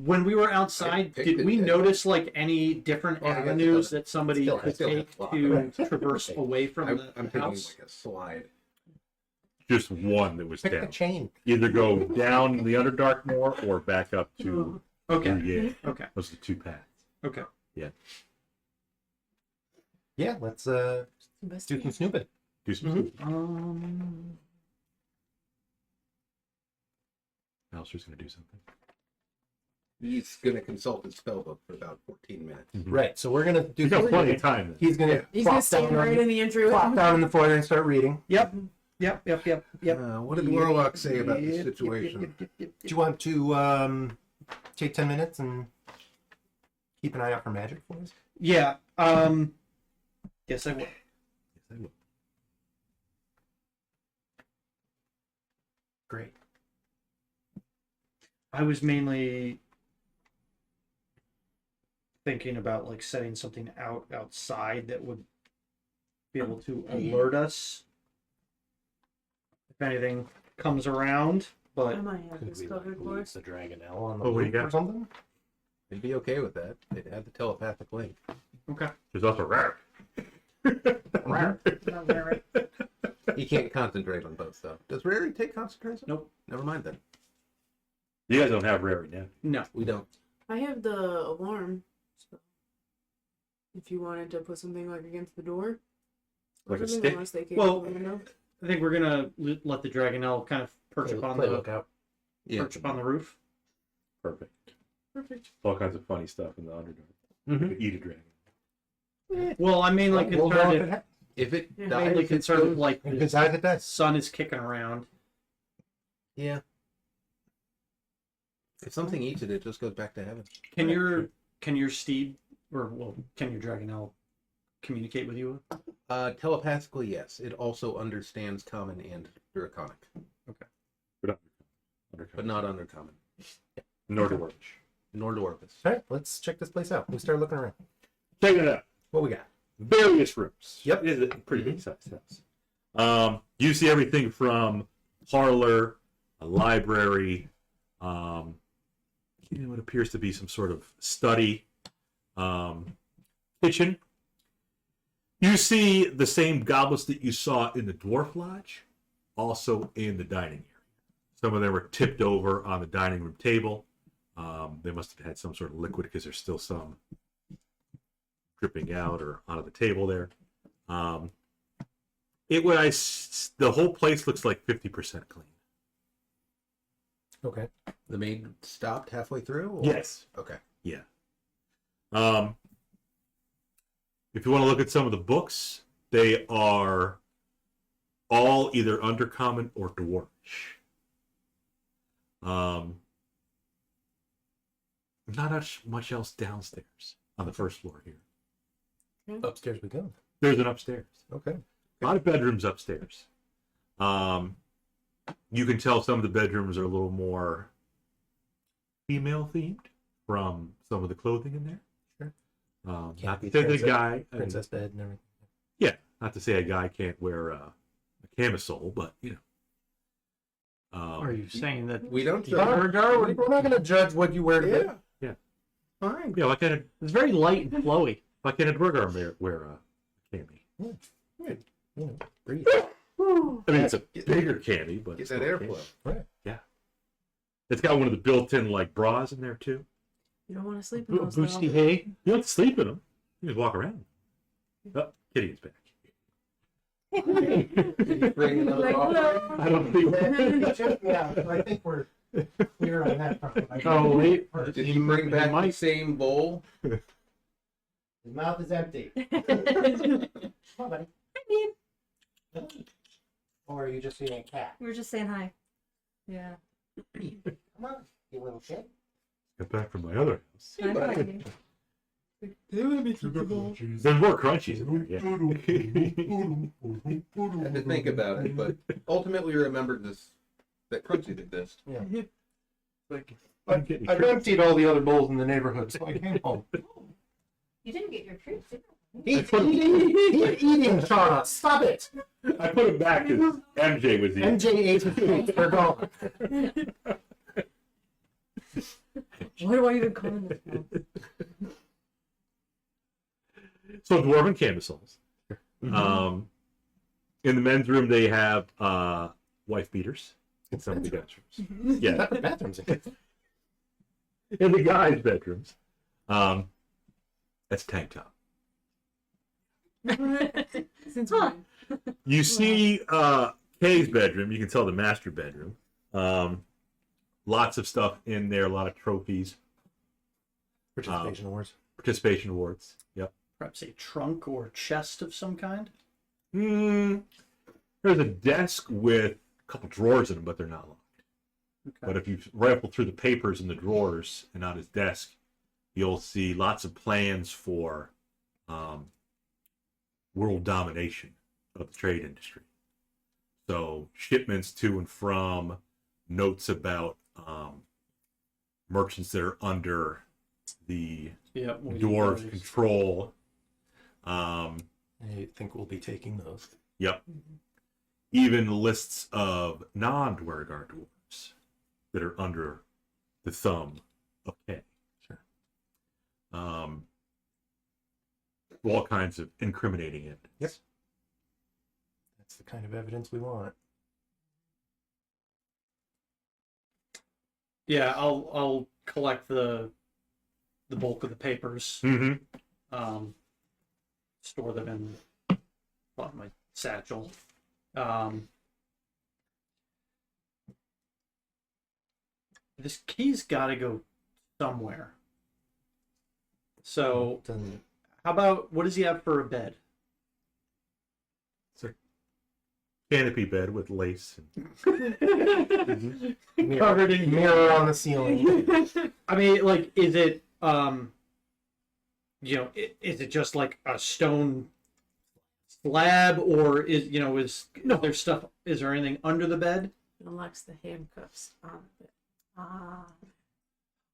When we were outside, I did picked we it. notice like any different Oh, I guess it avenues doesn't- that somebody I could still have take to lock. to traverse away from I'm the taking house? like a slide. Just one that was Pick the down. chain. Either go down the Underdark more or back up to Okay. Gruyere. Okay. Those are the 2 paths. Okay. Yeah, let's do some snooping. Do some Alister's going to do something. He's going to consult his spellbook for about 14 minutes. Right, so we're gonna do. You got plenty of time then. He's gonna. He's plop gonna stand down on right the- in the entryway. plop down in the foyer and start reading. Yep. Yep. What did Larloch say about the Yep, situation? yep. Do you want to take 10 minutes and keep an eye out for magic for us? Yeah. Yes, I will. Yes, I will. Great. I was mainly thinking about like setting something outside that would be able to alert us if anything comes around. But I might have Could this we covered like for leave us. the Dragonelle on the Oh, what do you roof got? or something? They'd be okay with that. They'd have the telepathic link. okay. There's also rare. Not very- He can't concentrate on both, though. Does Rary take concentration? Nope. Never mind then. You guys don't have rare now. No. We don't. I have the alarm. So if you wanted to put something like against the door, or Like a something, stick? unless they came Well, through the window. I think we're gonna let the Dragonelle kind of perch Play, upon play the lookout. Yeah. perch upon the roof. Perfect. All kinds of funny stuff in the Underdark. Mhm. You could eat a dragon. Well, I'm mainly We'll know concerned if it if, happens. If it Yeah. dies, mainly it concerned goes- if like If the it dies, it dies. sun is kicking around. Yeah. If something eats it, it just goes back to heaven. Can your steed or well can your Dragonelle communicate with you? Telepathically, yes. It also understands common and draconic, But but not undercommon. Nor dwarvish. Nor dwarvish. All right, let's check this place out. We start looking around. Check it out. What we got? Various rooms. Yep. It is a pretty big sized house. You see everything from parlor, a library, what appears to be some sort of study, kitchen. You see the same goblets that you saw in the Dwarf Lodge, also in the dining area. Some of them were tipped over on the dining room table. They must have had some sort of liquid because there's still some dripping out or onto the table there. The whole place looks like 50% clean. Okay. The maid stopped halfway through? Or? Yes. Okay. Yeah. If you want to look at some of the books, they are all either undercommon or dwarvish. Not much else downstairs on the first floor here. Upstairs we go. There's an upstairs. Okay. A lot of bedrooms upstairs. You can tell some of the bedrooms are a little more female themed from some of the clothing in there. Sure. Not to say the guy, princess bed and everything. yeah, not to say a guy can't wear a camisole, but you know. Are you saying that We don't We're not going to judge what you wear to bed. Yeah. Yeah. Fine. Yeah, why can't it's very light and flowy? a Dwergar wear a cami? You know, breathe. I mean, it's a bigger cami, but Get it's that still a airflow. cami. Right. Yeah. It's got one of the built-in like bras in there too. You don't want to sleep in those. though. Boosty hay. You don't have to sleep in them. You just walk around. Oh, Kitty is back. Bring another Like, coffee. hello. I don't think. Yeah, I think we're clear on that front. Oh wait, Did he bring back the same bowl? His mouth is empty. Come on, buddy. Or are you just seeing a cat? We were just saying hi. Yeah. Come on, you little shit. Got back from my other house. Hi, buddy. hi. There's more crunchies in there. I had to think about it, but ultimately remembered that crunchy did this. Yeah. Like, I've emptied all the other bowls in the neighborhood, so I came home. You didn't get your treats, did you? He's eating, Shauna. Stop it. I put him back because MJ was eating. MJ ate his treats. They're gone. What do I even call this now? So dwarven camisoles. In the men's room, they have wife beaters in some of the guys' rooms. Yeah, Bathrooms. in the guys' bedrooms, that's tank top. Since when? You see Kay's bedroom. You can tell the master bedroom. Lots of stuff in there. A lot of trophies. Participation awards. Participation awards. Yep. perhaps a trunk or chest of some kind? There's a desk with a couple drawers in them, but they're not locked. Okay. But if you rifle through the papers in the drawers and on his desk, you'll see lots of plans for world domination of the trade industry. So shipments to and from, notes about merchants that are under the dwarves' control. I think we'll be taking those. Yep. Even lists of non-Dwergar dwarves that are under the thumb of K. Sure. All kinds of incriminating evidence. Yep. That's the kind of evidence we want. Yeah, I'll collect the bulk of the papers. Mm-hmm. Store them in my satchel. This key's got to go somewhere. So, how about, what does he have for a bed? It's a canopy bed with lace. Covered in mirror on the ceiling. I mean, like, is it, is it just like a stone slab, or is there stuff? Is there anything under the bed? It unlocks the handcuffs on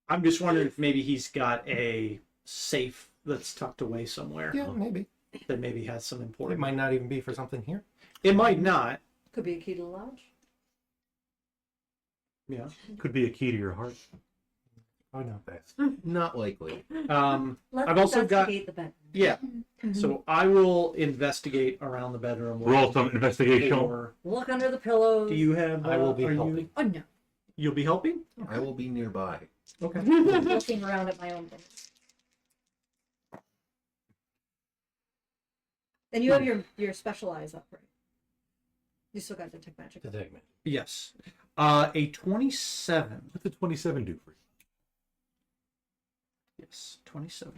I'm just wondering if maybe he's got a safe that's tucked away somewhere. Yeah, maybe. That maybe has some It important. might not even be for something here. It might not. Could be a key to the lodge. Yeah. Could be a key to your heart. Oh no, that's Not likely. Let's I've also got- investigate the bedroom. Yeah. So I will investigate around the bedroom. Roll some investigation. Or Look under the pillows. do you have? I will be are you- helping. Oh no. You'll be helping. I will be nearby. Okay. I'm looking around at my own things. And you have your special eyes up, right? You still got detect magic. Detect magic. Yes. A 27. What's a 27 do for you? Yes, 27.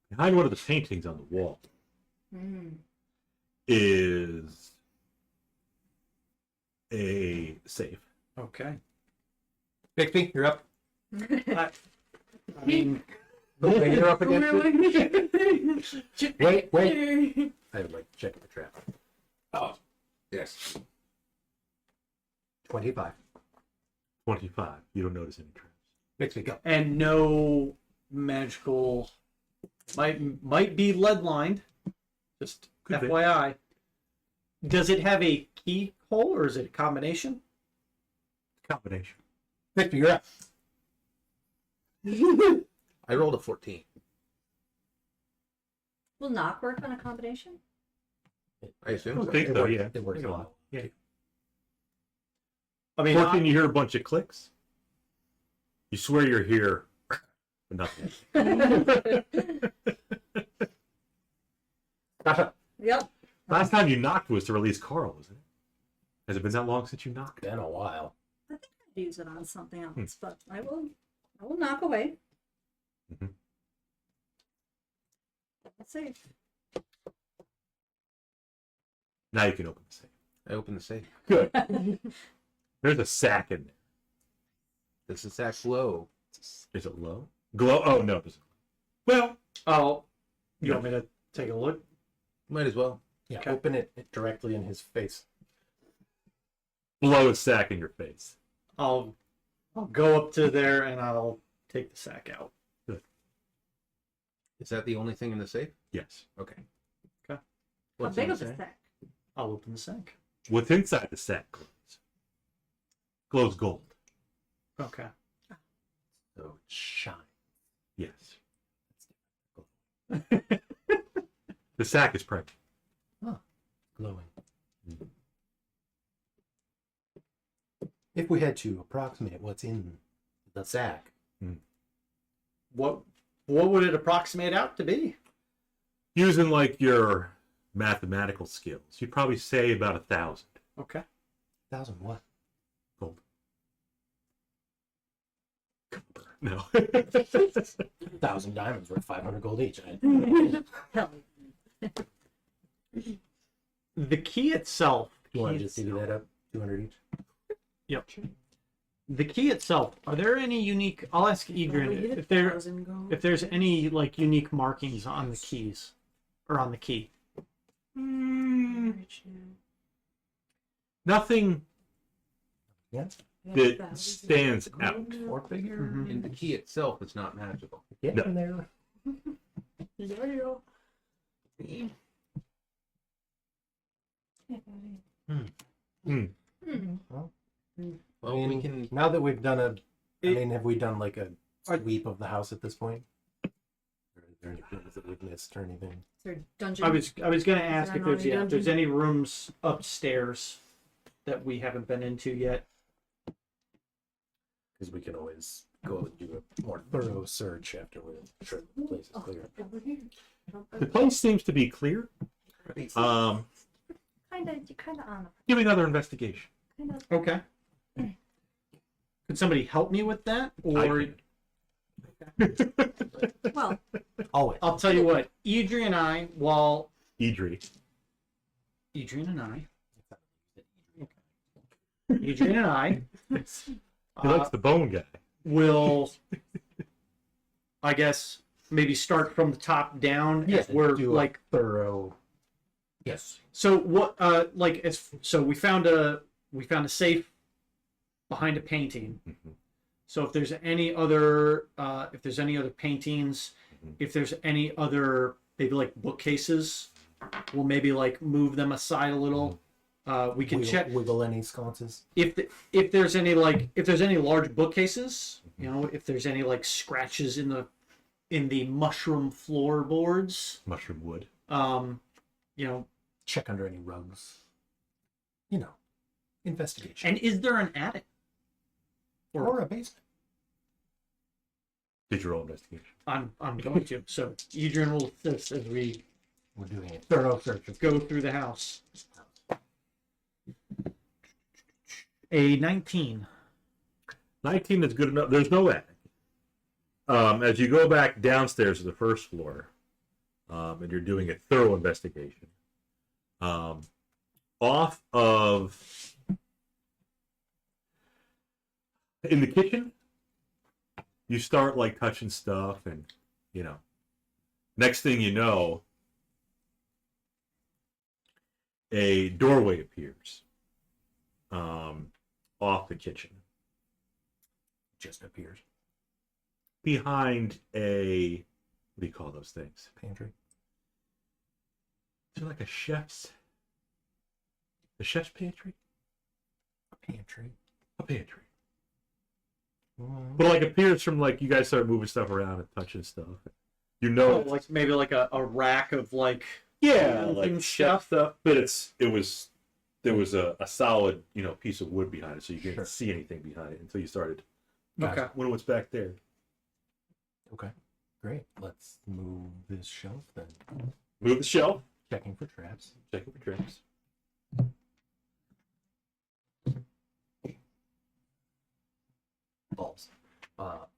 Behind one of the paintings on the wall is a safe. Okay. Bixby, you're up. I mean, Okay, you're up against it. Wait. I would like to check the trap. Oh, yes. 25. 25. You don't notice any traps. Bixby, go. and no magical. Might be lead lined. Just Could be. FYI. Does it have a keyhole or is it a combination? Combination. Bixby, you're up. I rolled a 14. Will knock work on a combination? I assume I so. think so, yeah. It works a lot. Yeah. I mean, 14, you hear a bunch of clicks. You swear you're here, but nothing. Yep. Last time you knocked was to release Carl, wasn't it? Has it been that long since you knocked? Been a while. I think I'd use it on something else, but I will knock away. Mhm. Let's see. Now you can open the safe. I opened the safe. Good. There's a sack in there. Does the sack glow? Is it low? Glow? Oh, no. It isn't. Well, oh, you want me to take a look? Might as well. Yeah, Okay. open it directly in his face. blow a sack in your face. I'll go up to there and I'll take the sack out. Is that the only thing in the safe? Yes. Okay. Okay. How What's big in of the a sack? sack? I'll open the sack. What's inside the sack glows. Glows gold. Okay. So it's shine. Yes. The sack is pregnant. Glowing. If we had to approximate what's in the sack, What would it approximate out to be? Using like your mathematical skills, you'd probably say about 1,000 Okay. 1,000 what? gold. No. 1,000 diamonds worth 500 gold each. Hell. The key itself. You want to just divvy that up? 200 each? Yep. The key itself. Are there any unique? I'll ask Edrian if there's any like unique markings on the keys or on the key. Nothing Yeah. that stands out. 4-figure? Mhm. And the key itself is not magical. Get No. in there. Hmm. Well, I mean, we can. now that we've done a, I It- mean, have we done like a Are- sweep of the house at this point? Or is there any things that we've missed or anything? Is there a dungeon? I was gonna ask there if an there's army if there's dungeon? any rooms upstairs that we haven't been into yet. Because we can always go and do a more thorough search after we're sure the place is clear. Over here. The place seems to be clear. Kinda on. Give me another investigation. Kinda. Okay. Could somebody help me with that, I or can. Well, Always. I'll tell you what, Edrian and I, Idri. He likes the bone guy. will, I guess, maybe start from the top down. Yeah, as we're do like, a thorough. Yes. so what? Like, so we found a safe behind a painting. Mhm. So if there's any other paintings, if there's any other maybe like bookcases, we'll maybe like move them aside a little. We can check wiggle any sconces. if there's any large bookcases, you know, if there's any like scratches in the mushroom floorboards, Mushroom wood. you know, Check under any rugs. You know, investigation. and is there an attic? Or a basement. Did your own investigation. I'm going to. So Edrian will assist as we We're doing a thorough search of go through the house. A 19. 19 is good enough. There's no attic. As you go back downstairs to the first floor, and you're doing a thorough investigation, off of in the kitchen, you start like touching stuff, and you know, next thing you know, a doorway appears off the kitchen. just appears. Behind a, what do you call those things? Pantry. Is it like a chef's pantry? A pantry. A pantry. But like appears from like you guys start moving stuff around and touching stuff. You know, like maybe like a rack of like like chef stuff. But there was a solid, you know, piece of wood behind it, so you didn't see anything behind it until you started. Okay. When what's back there? Okay. Great. Let's move this shelf then. Move the shelf. Checking for traps. Checking for traps. Balls.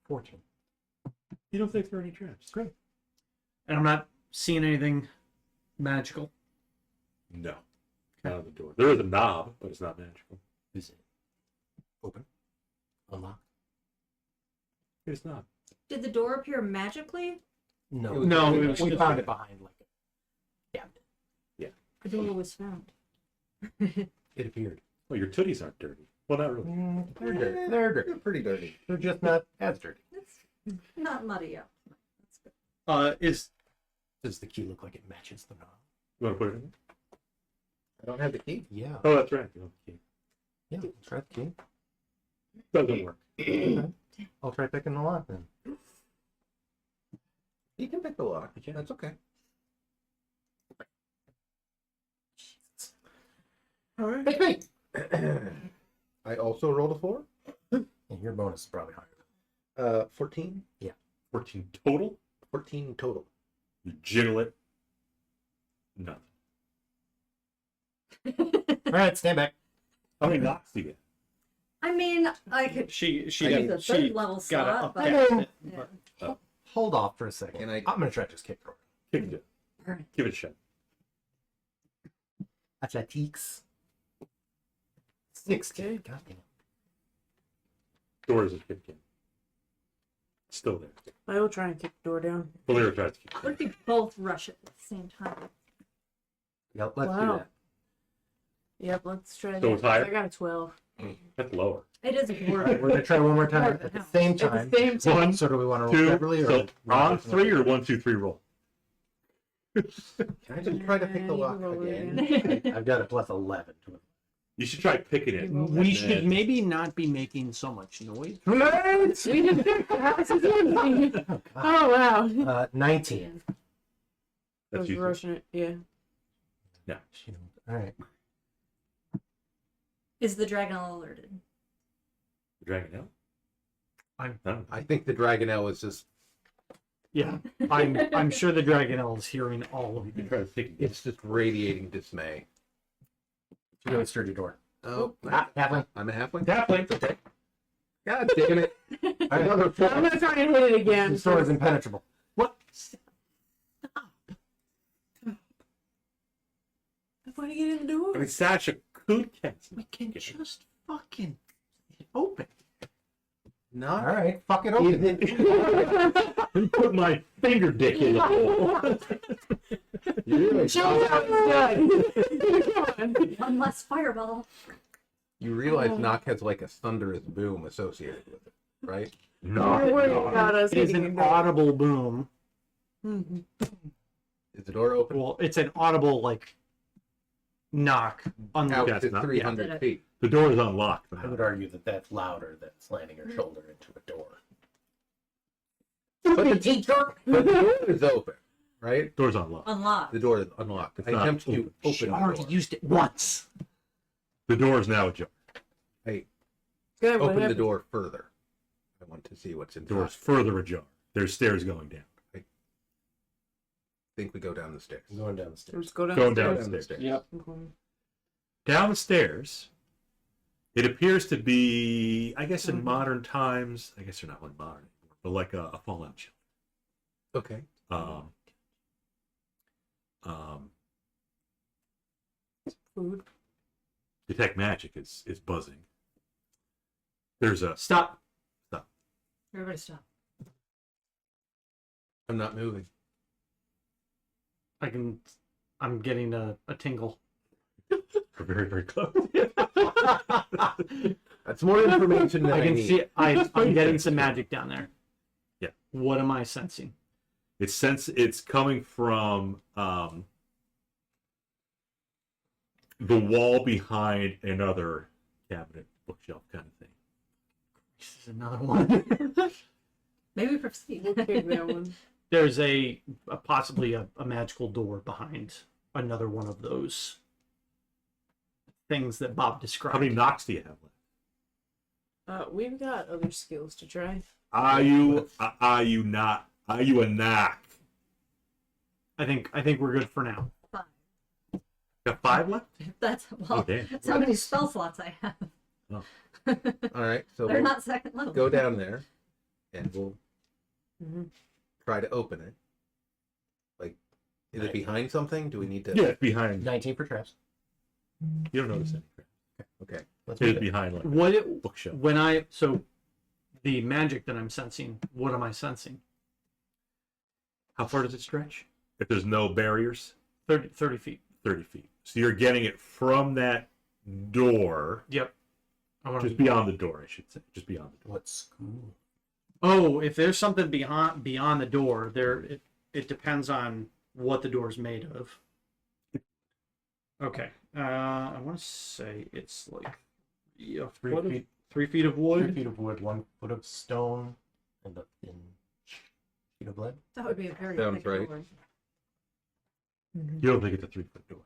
14. You don't think there are any traps? Great. And I'm not seeing anything magical. No. Out of the door. There is a knob, but it's not magical. Is it open? Unlock? It's not. Did the door appear magically? No. No, it was we just- found it behind like a cabinet. The door was found. It appeared. Well, your tooties aren't dirty. Well, not really. They're dirty. They're dirty. They're pretty dirty. They're just not as dirty. It's not muddy up. That's good. Does the key look like it matches the knob? You want to put it in? I don't have the key. Yeah. Oh, that's right. You know, the key. Yeah. Try the key. Doesn't work. I'll try picking the lock then. You can pick the lock. That's okay. All right. I also rolled a 4. And your bonus is probably higher. 14. 14 total? 14 total. You jiggle it. Nothing. All right, stand back. How many knocks do you get? I mean, I could She use a third level got slot, it but upcast it, yeah. but- Hold off for a second. And I'm gonna try to just kick it over. Kick it. Burn. Give it a shot. Athletics. 16. God damn. Door is a kick in. Still there. I will try and kick the door down. Valera tries to kick What if we both rush it at the same time? Yep, let's do Wow. that. Yep, let's try that. So it's higher? I got a 12. That's lower. It is All right, we're gonna try one more time at the same time. At the same time. One, So do we want to roll two, separately or so on 3 or 1, 2, 3 roll? Can I just try to pick the lock Roll it again? I've got a plus 11 to it. You should try picking it. We should maybe not be making so much noise. We just checked the house is empty. Oh, wow. 19. I That's was usually. rushing it. Yeah. All right. Is the dragon alerted? Dragging out? I'm- I don't know. I think the Dragonelle is just, Yeah, I'm sure the Dragonelle is hearing all of You you. can try to pick it. it's just radiating dismay. It's a really sturdy door. Oh, Halfling. I'm a halfling? Halfling. Okay. God damn it. Another I'm 4. going to try and hit it again. This door is impenetrable. What? I want to get in the door. I mean, Sasha could catch We can just fucking open. No. All right, fuck it open. Who put my finger dick in the hole? Show me how it's done. Come on. Unless fireball. You realize Knock has like a thunderous boom associated with it. right? No. You're worried about us It is hitting an a door. audible boom. Mhm. Is the door open? Well, it's an audible like knock. Out Yeah, to it's not- 300 feet. The door is unlocked. I would argue that that's louder than slamming your shoulder into a door. But the door is open, right? Door's unlocked. Unlocked. The door is unlocked. It's I not attempt to open. open I the already door. used it once. The door is now ajar. I Good, what open the happened? door further. I want to see what's The inside. door's further ajar. There's stairs going down. I think we go down the stairs. I'm going down the stairs. Let's go Going down downstairs. the Down the stairs. Yep. Okay. Down the stairs, it appears to be, I guess in modern times, I guess they're not like modern anymore, but like a fallout shelter. Okay. Food. Detect magic is buzzing. There's a Stop. Everybody stop. I'm not moving. I'm getting a tingle. we're very, very close. That's more information than I I can need. see. I'm getting some magic down there. Yeah. What am I sensing? It's coming from the wall behind another cabinet bookshelf kind of thing. This is another one. Maybe proceed. We'll take that one. There's possibly a magical door behind another one of those things that Bob described. How many knocks do you have left? We've got other skills to try. Are you a knock? I think we're good for now. Got 5 left? That's well. Oh, damn. That's how many spell slots I have. Oh. All right, so They're we'll not second level. go down there, and we'll Mm-hmm. try to open it. Like, is it behind something? Do we need to? Yeah, it's behind. 19 for traps. You don't notice any crap. Okay. Let's It move is it. behind like What a bookshelf. so the magic that I'm sensing, what am I sensing? How far does it stretch? If there's no barriers, 30 feet. 30 feet. So you're getting it from that door, Yep. I want just beyond the door, I should say. Just beyond the door. What school? Oh, if there's something beyond the door, it depends on what the door is made of. Okay. I want to say it's like 3 feet. 3 feet of 3 wood. feet of wood, 1 foot of stone, and a thin sheet of lead. That would be a very Sounds thick right. door. You don't think it's a 3-foot door.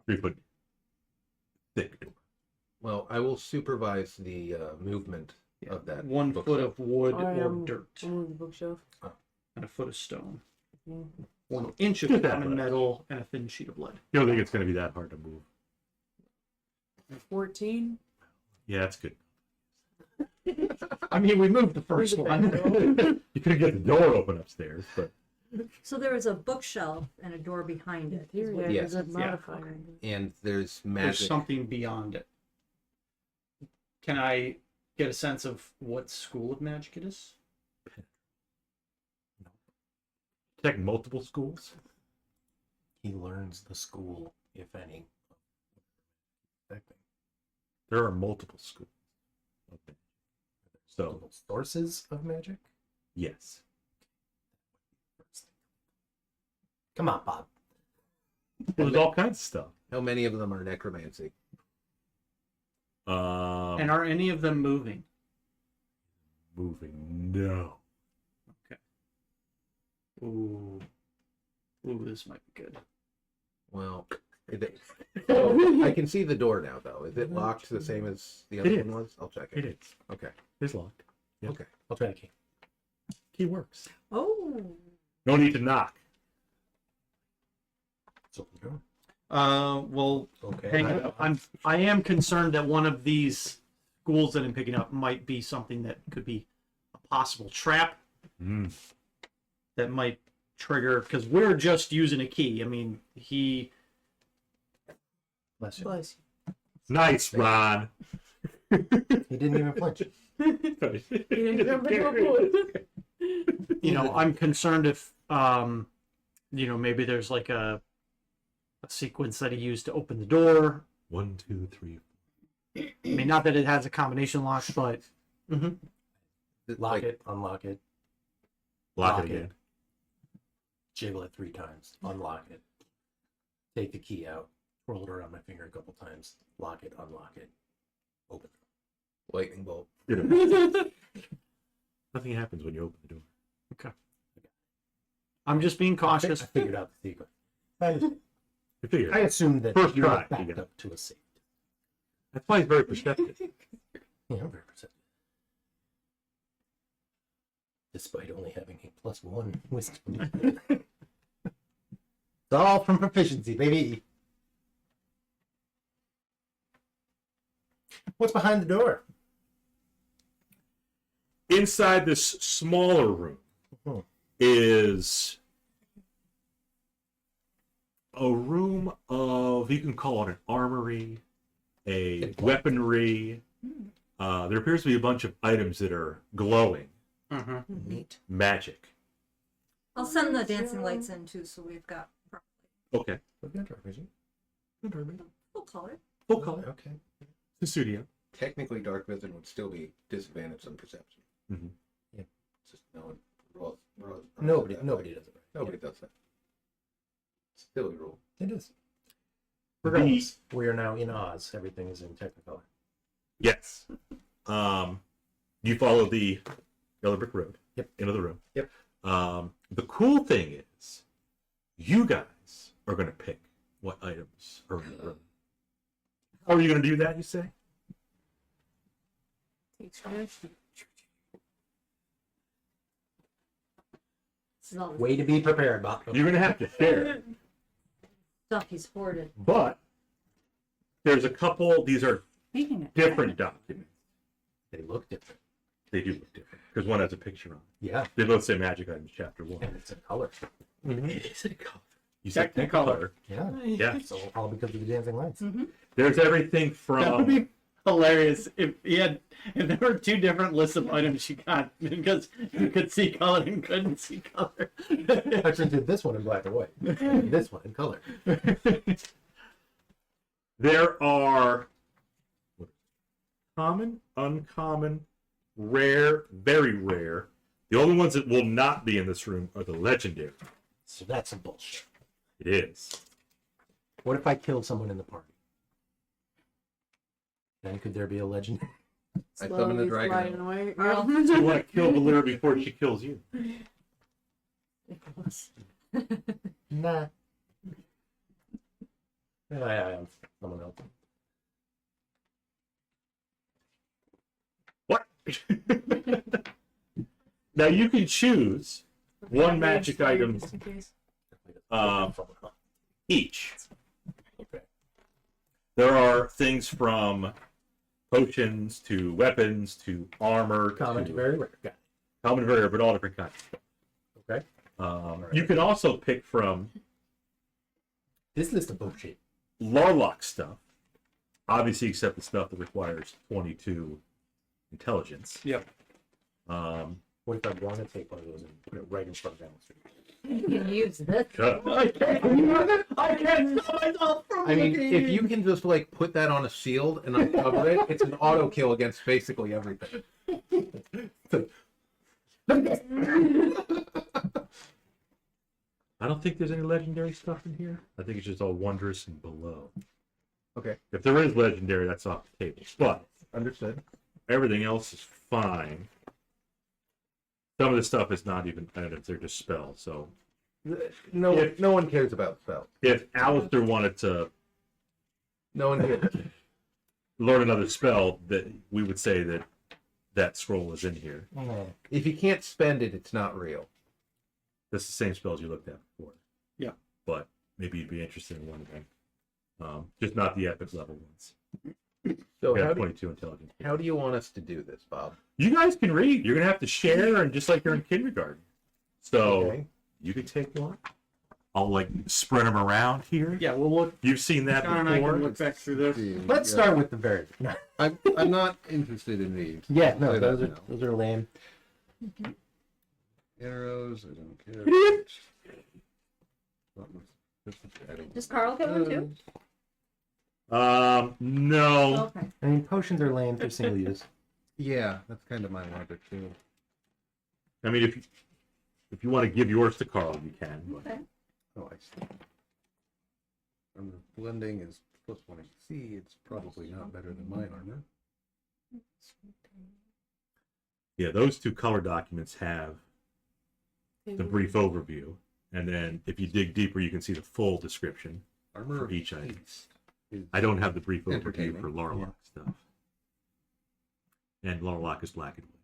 3-foot thick door. Well, I will supervise the movement of that. 1 foot bookshelf. of wood I or am dirt, on the bookshelf. and a foot of stone. Mhm. 1 inch of Just that common much. metal, and a thin sheet of lead. You don't think it's going to be that hard to move. 14. Yeah, that's good. I mean, we moved the first Where's the one. back door? You could get the door open upstairs, but So there is a bookshelf and a door behind it. is what- Yes. There's a Yeah. modifier. And there's There's magic. something beyond it. Can I get a sense of what school of magic it is? detect multiple schools. He learns the school, if any. There are multiple schools. Okay. So, Multiple sources of magic? yes. Come on, Bob. There's all kinds of stuff. How many of them are necromancy? And are any of them moving? Moving. No. Ooh. Ooh, this might be good. Well, I can see the door now, though. Is it locked the same as the other It one is. was? I'll check it. It is. Okay. It's locked. Yep. Okay. I'll try the key. Key works. Oh. No need to knock. So, yeah. Well, Okay. hang on. I am concerned that one of these schools that I'm picking up might be something that could be a possible trap Mm. that might trigger, because we're just using a key. I mean, he Bless you. Bless Nice, Ron. He didn't even flinch. you. He didn't jump into a pool. you know, I'm concerned if maybe there's like a sequence that he used to open the door. 1, 2, 3. I mean, not that it has a combination lock, but Lock like, it, unlock it, Lock Lock it it. again. jiggle it 3 times, unlock it, take the key out, roll it around my finger a couple times, lock it, unlock it, open it. lightning bolt. Nothing happens when you open the door. I'm just being I cautious. figured out the secret. You figure. I assumed that First you're try, backed you get it. up to a safe. That's why he's very perceptive. Yeah, I'm very perceptive. Despite only having a +1 wisdom. It's all from proficiency, baby. What's behind the door? Inside this smaller room Mhm. is a room of, you can call it an armory, a weaponry. There appears to be a bunch of items that are glowing. Neat. Magic. I'll send the dancing lights in too, so we've got Okay. full color. Full color. Okay. The studio. Technically, dark vision would still be disadvantaged on perception. Mhm. Yeah. It's just no one rolls. Nobody does it. Right? Nobody does that. Silly rule. It is. Regardless, we are now in Oz. Everything is in Technicolor. Yes. You follow the yellow brick road. Yep. Into the room. Yep. The cool thing is, you guys are going to pick what items are in the room. How are you going to do that, you say? This is all the Way to be prepared, Bob. You're going to have to share. stuff he's hoarded. But there's a couple, these are Speaking of different documents. They look different. They do look different. Because one has a picture on it. Yeah, They both say magic items, chapter 1. and it's in color. It is a color. You said Technicolor. Yeah. Yeah. So all because of the dancing lights. There's everything That would from... be hilarious if there were 2 different lists of items you got because you could see color and couldn't see color. I actually did this one in black and white. And this one in color. There are common, uncommon, rare, very rare. The only ones that will not be in this room are the legendary. So that's some bullshit. It is. What if I kill someone in the party? Then could there be a legend? I summon the slowly dragon. sliding away. You want to kill Valera before she kills you. Nah. I am someone else. What? Now you can choose one magic item Just in case. each. Okay. There are things from potions to weapons to armor. Common to to very rare. Got common, very rare, but all different kinds. it. Okay. You can also pick from This list of bullshit. Larloch stuff, obviously, except the stuff that requires 22 intelligence. Yep. What if I want to take one of those and put it right in front of Alister? You can use this. Shut up. I can't stop myself from I mean, looking. if you can just like put that on a shield and uncover it, it's an auto kill against basically everything. I don't think there's any legendary stuff in here. I think it's just all wondrous and below. Okay. If there is legendary, that's off the table. But Understood. everything else is fine. Some of the stuff is not even items, they're just spells. So No, no one cares about spells. if Alistair wanted to No one cares. learn another spell, that we would say that that scroll is in here. If you can't spend it, it's not real. That's the same spells you looked at before. Yeah. But maybe you'd be interested in one of them. Just not the epic level ones. So We how have do, 22 intelligence. how do you want us to do this, Bob? You guys can read. You're gonna have to share, and just like you're in kindergarten. So Okay. you can take one. I'll like spread them around here. Yeah, we'll look. You've seen that John and I before. can look back through this. Let's start with the very. I'm not interested in these. Yeah, no, Say that now. those are lame. Arrows, I don't care. Does Carl get one too? No. Okay. I mean, potions are lame for single use. Yeah, that's kind of my logic too. I mean, if you want to give yours to Carl, you can. But... Okay. Oh, I see. Armor blending is +1 AC. It's probably not better than my armor. Yeah, those two color documents have the brief overview, and then if you dig deeper, you can see the full description Armor for of each item. haste is I don't have the brief overview entertaining. for Larloch stuff, and Larloch is black and white.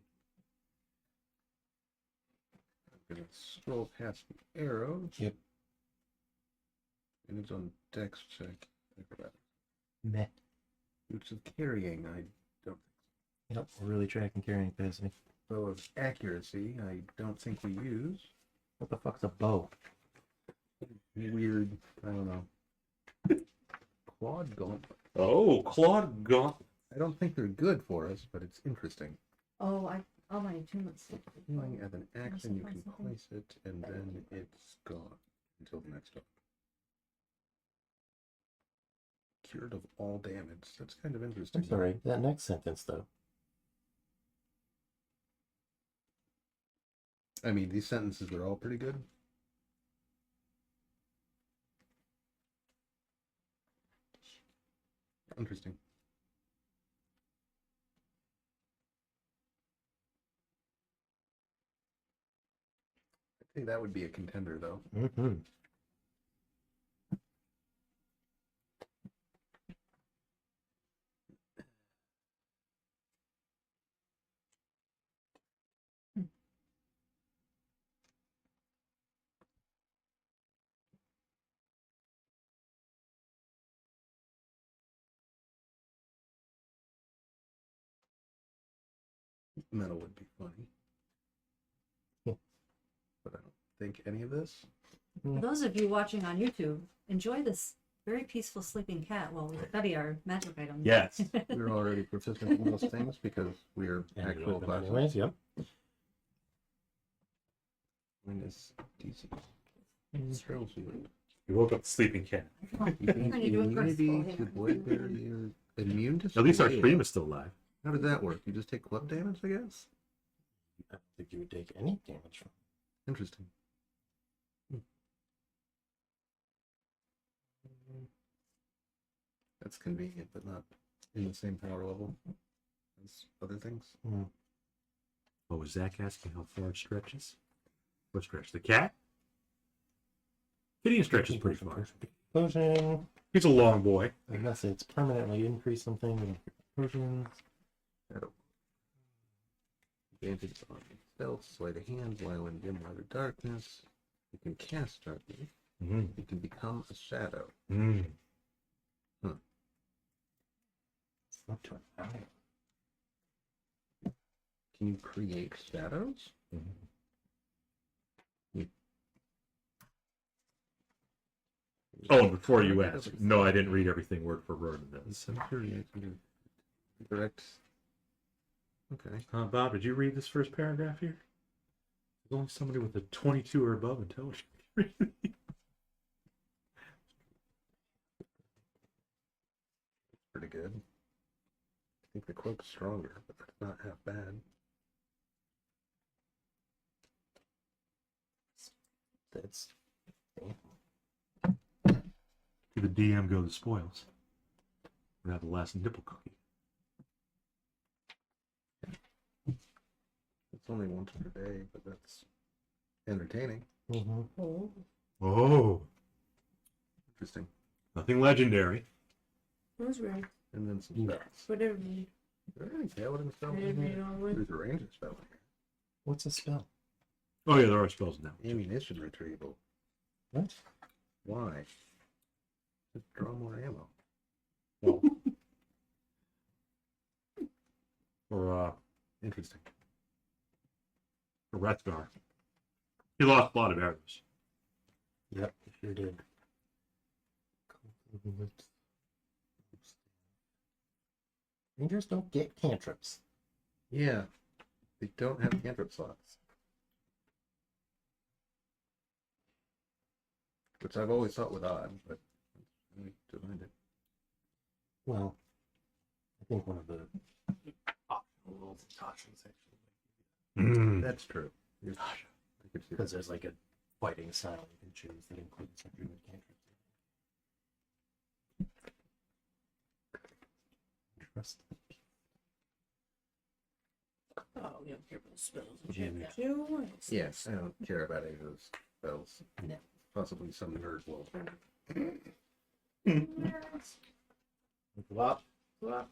I'm gonna scroll past the arrows. Yep. And it's on dex check. Meh. Roots of carrying, I don't think Yep, we're really tracking carrying capacity. so. Bow of accuracy, I don't think we use. What the fuck's a bow? Weird, I don't know. Clawed gauntlet. Oh, Claude Gaunt. I don't think they're good for us, but it's interesting. Oh, all my attunements. Healing as an action, you can place it, and then it's gone until the next one. Cured of all damage. That's kind of interesting. I'm sorry, that next sentence though. I mean, these sentences are all pretty good. Interesting. I think that would be a contender, though. Mm-hmm. Metal would be funny. But I don't think any of this. For those of you watching on YouTube, enjoy this very peaceful sleeping cat while we study our magic items. Yes. We're already proficient in those things because we're And actual classes. anyways, yep. Minus DC. Trail field. You woke up the sleeping cat. You gain Trying to do it immunity graceful, to yeah. void barrier. Immune to At least our sway. stream is still alive. How does that work? You just take club damage, I guess? I don't think you would take any damage from Interesting. That's convenient, but not in the same power level as other things. What was Zach asking? How far it stretches? What stretch? The cat? Gideon stretches pretty far. Potion. He's a long boy. Unless it's permanently increase something. Potions. Advantage on stealth, sleight of hand, while in dim light or darkness. You can cast darkness. Mm. You can become a shadow. Mm. It's up to an hour. Can you create shadows? Oh, and before you ask, no, I didn't read everything word for word in this. I'm curious. Direct. Okay. Bob, did you read this first paragraph here? There's only somebody with a 22 or above intelligence. Pretty good. I think the cloak's stronger, but that's not half bad. That's To the DM go the spoils. We have the last nipple cookie. It's only once per day, but that's entertaining. Oh, Interesting. nothing legendary. Who's right? And then some Yeah. spells. Whatever. Man. Are there any paladin spells in Whatever you here? know with. There's a ranger spell in here. What's a spell? Oh yeah, there are spells now. Ammunition retrieval. What? Why? Just draw more ammo. For Interesting. Rethgar. He lost a lot of arrows. Yep, you sure did. Rangers don't get cantrips. Yeah. They don't have cantrip slots. Which I've always thought was odd, but I designed it. Well, I think one of the optional rules in Tasha's actually. Mm. That's true. Because there's like a fighting style you can choose that includes some druid cantrips. Trust. Oh, we don't care about the spells in chapter 2. Yes, I don't care about any of those spells. No. Possibly some nerd will. Wop.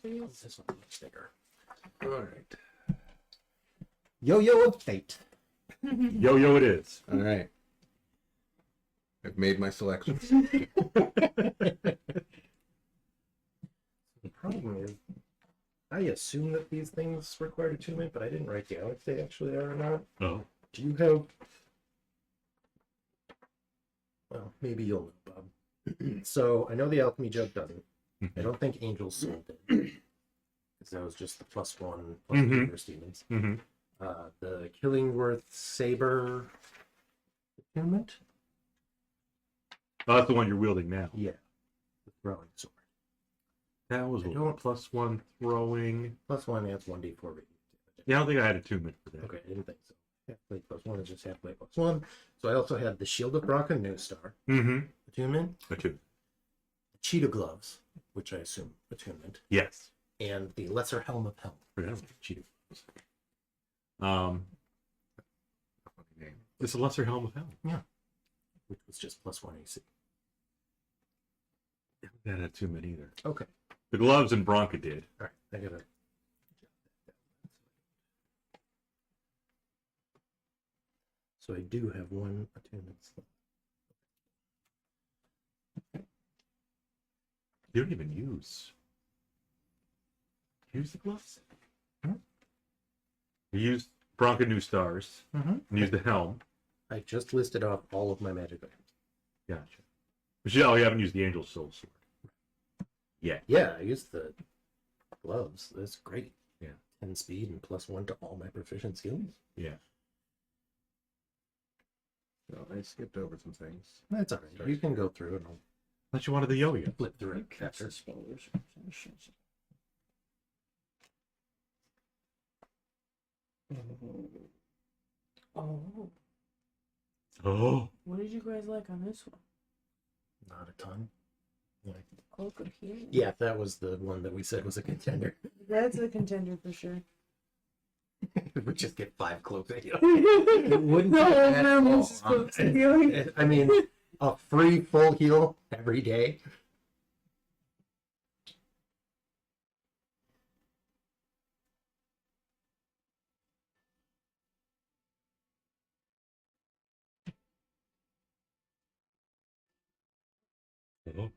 Please. This one looks bigger. All right. Yo-yo of fate. Yo-yo it is. All right. I've made my selections. The problem is, I assume that these things require attunement, but I didn't write down if they actually are or not. Oh. Do you have? Well, maybe you'll know, Bob. So I know the alchemy jug doesn't. I don't think Angel's Soul did, because that was just the +1 plus Mhm. first demons. Mm-hmm. The Killingworth Saber attunement. Oh, that's the one you're wielding now. Yeah, the throwing sword. That was I a don't- +1 throwing. +1 adds 1d4 radiant damage. Yeah, I don't think I had attunement for that. Okay, I didn't think so. Half-plate +1 is just half-plate +1. So I also had the Shield of Bronca New Star Mm-hmm. attunement, Attunement. the Cheetah Gloves, which I assume attunement, Yes. and the Lesser Helm of Helm. Forgot about the cheetah. Funny name. It's a lesser helm of hell. Which was just +1 AC. That had too many either. Okay. The gloves and Bronca did. All right. I gotta. So I do have one attunement slot. You don't even use the gloves. You used Bronca New Stars. Mm-hmm. And used the helm. I just listed off all of my magic items. Gotcha. But you haven't used the Angel's Soul Sword. Yeah. Yeah, I used the gloves. That's great. Yeah. 10 speed and +1 to all my proficient skills. Yeah. So I skipped over some things. That's all right. You can go through and I'll Unless you wanted the yo-yo. flip through it after. Oh. Oh. What did you guys like on this one? Not a ton. Cloak of Healing. Yeah, that was the one that we said was a contender. That's a contender for sure. We just get 5 cloaks. It wouldn't be bad at all, I mean, a free full heal every day. Oh.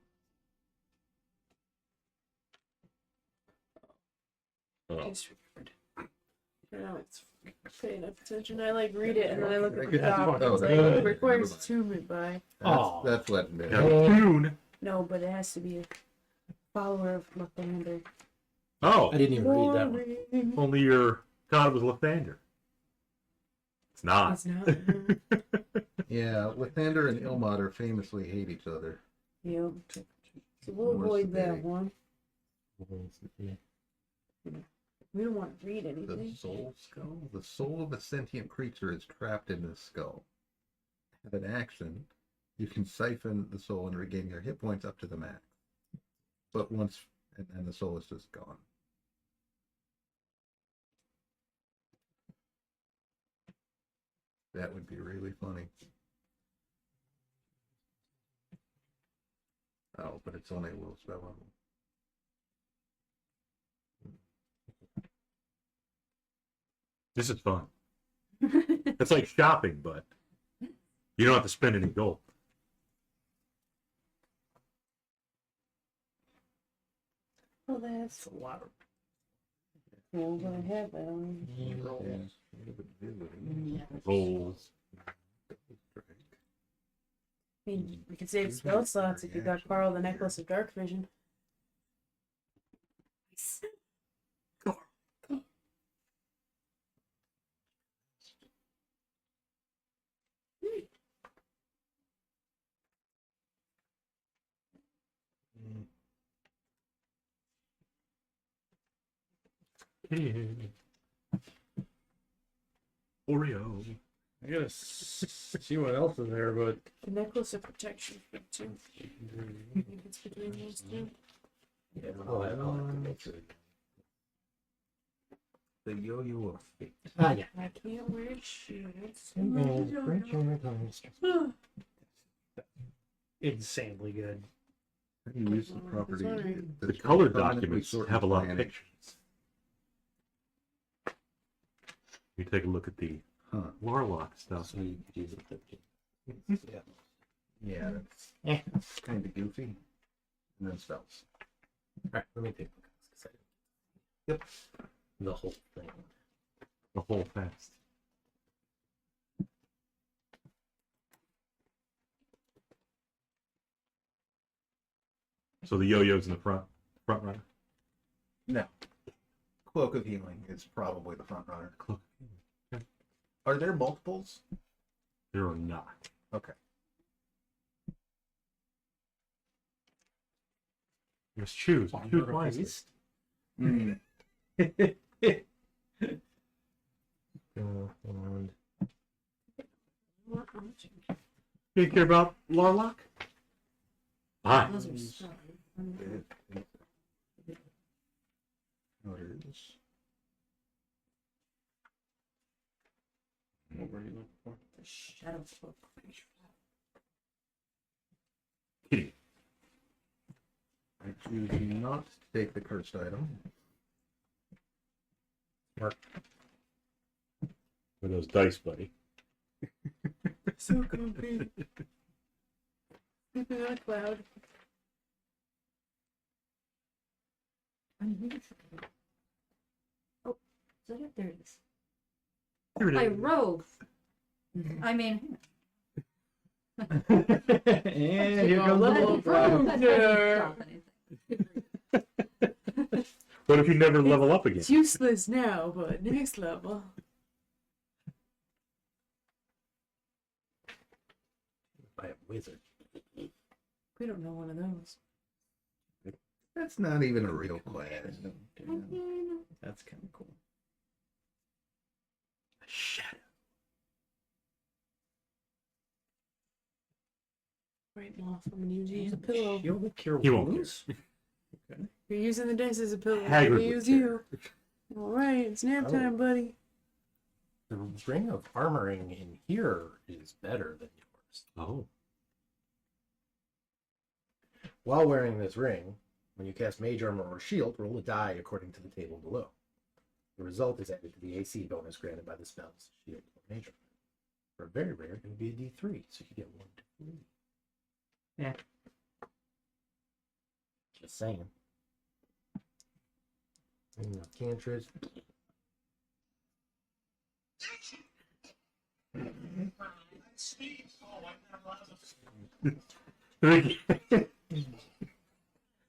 Oh. Disregard. Now it's paying up attention. I like read it and then I look at the Yeah. top. Oh, It's like that's- requires never attunement by. Oh. That's legendary. Now, tune. No, but it has to be a follower of Lathander. Oh. I didn't even read that one. Boring. Only your god was Lathander. It's not. It's not. Yeah, Lathander and Ilmater famously hate each other. Yep. So we'll Where's avoid the that big? one. We don't want to read The anything. soul skull? The soul of a sentient creature is trapped in this skull. Have an action. You can siphon the soul and regain your hit points up to the max. But once, and the soul is just gone. That would be really funny. Oh, but it's only a little spell on them. This is fun. It's like shopping, but you don't have to spend any gold. Well, that's A lot of cool, but I have that on. Rolls. I mean, you could save spell slots if you got Carl the Necklace of Dark Vision. Oreo. I gotta see what else is there, but The necklace of protection for two. I think it's between those two. Yeah, I'll have to go through it. The yo-yo of fate. Ah, yeah. I can't wear shoes. insanely good. How do you use the property? The color documents have a lot of pictures. You take a look at the Larloch stuff. So you could use it 15. Yeah. Yeah, that's kind of goofy. And then spells. Alright, let me take a look at this. Yep. The whole thing. The whole fest. So the yo-yo's in the front runner. No. Cloak of Healing is probably the front runner. Cloak. Okay. Are there multiples? There are not. Okay. You must choose. Choose wisely. Mm. You care about Larloch? Fine. Those are stuff. Orders. What were you looking for? The shadow book. Kitty. I choose not to take the cursed item. With those dice, buddy. So comfy. Sleeping on a cloud. Unusual. Oh, is that it? There it is. Here it My is. robe. I mean, And here comes the level little of pro. robe there. What if you never level up again? It's useless now, but next level. By a wizard. We don't know one of those. That's not even a real class. That's kind of cool. Shadow. Right, Moth, I'm gonna use you as a pillow. Shield of Cure He won't Wounds. You're using the dice as a pillow. I'm Hagrid gonna would use care. you. Alright, it's nap time, buddy. The ring of armoring in here is better than yours. Oh. While wearing this ring, when you cast Mage Armor or Shield, roll a die according to the table below. The result is added to the AC bonus granted by the spells Shield or Mage Armor. For very rare, it would be a D3, so you get 1 to 3. Yeah. Just saying. Cantrips.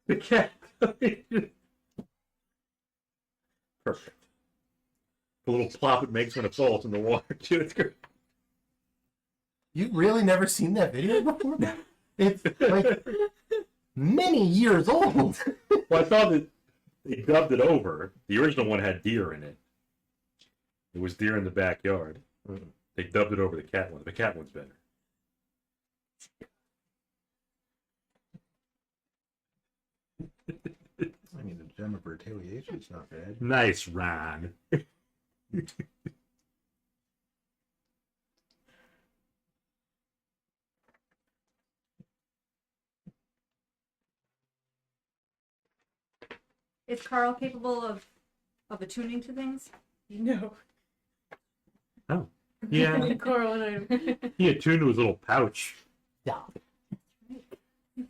The cat. Perfect. The little plop it makes when it falls in the water, too. It's great. You've really never seen that video before? It's like many years old. Well, I thought that they dubbed it over. The original one had deer in it. It was deer in the backyard. They dubbed it over the cat one. The cat one's better. I mean, the gem of retaliation is not bad. Nice, Ron. is Carl capable of attuning to things? No. Oh. Yeah. Coral and I. He attuned to his little pouch. Stop.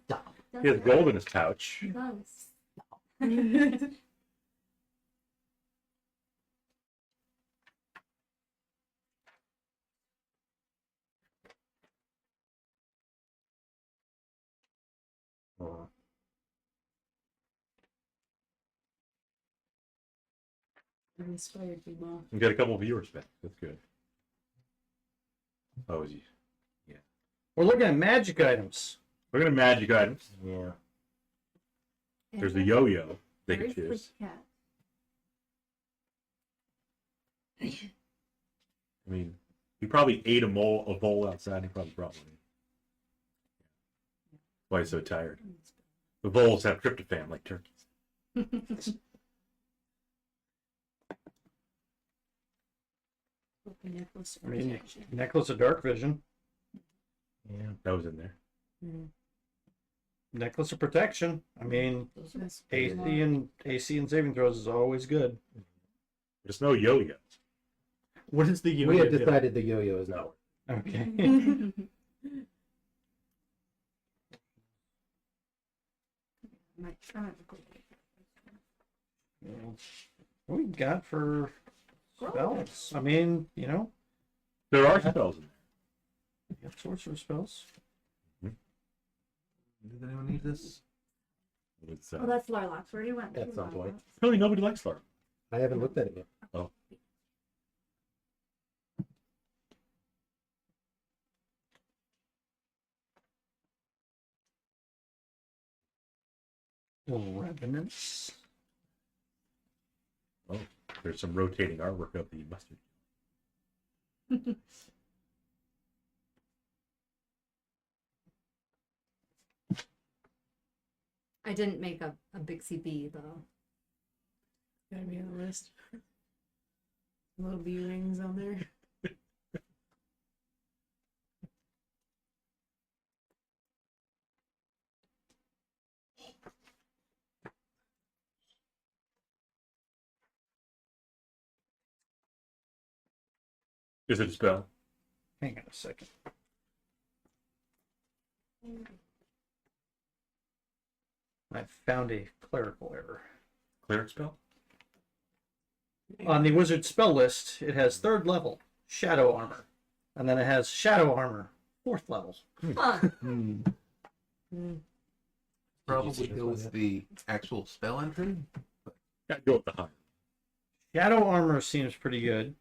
Stop. He has gold in his pouch. He does. I'm inspired by Moth. We got a couple of viewers back. That's good. Oh, is he? We're looking at magic items. We're gonna magic items. Yeah. There's the yo-yo they can Very pretty choose. cat. I mean, He probably ate a bowl outside. And he probably brought one in. Why he's so tired? The voles have tryptophan like turkeys. Necklace of I mean, protection. necklace of dark vision, Yeah. That was in there. necklace of protection. I mean, That's AC and saving throws is always good. There's no yo-yo. What is the We yo-yo? have do? decided the yo-yo is not Okay. What we got for spells? I mean, you know, There are spells in there. we have sorcerer spells. Does anyone need this? It's, Oh, that's Larloch's. Where do you went? at some point. really nobody likes Larloch. I haven't looked at it yet. Oh. Revenants. Oh, there's some rotating artwork of the mustard. I didn't make a big CB though. Gotta be on the list. Little B rings on there. Is it a spell? Hang on a second. I found a clerical error. Cleric spell? On the wizard spell list, it has 3rd level, shadow armor. And then it has shadow armor, 4th level. Huh. Probably go with the actual spell entry. Gotta go with the high. Shadow armor seems pretty good.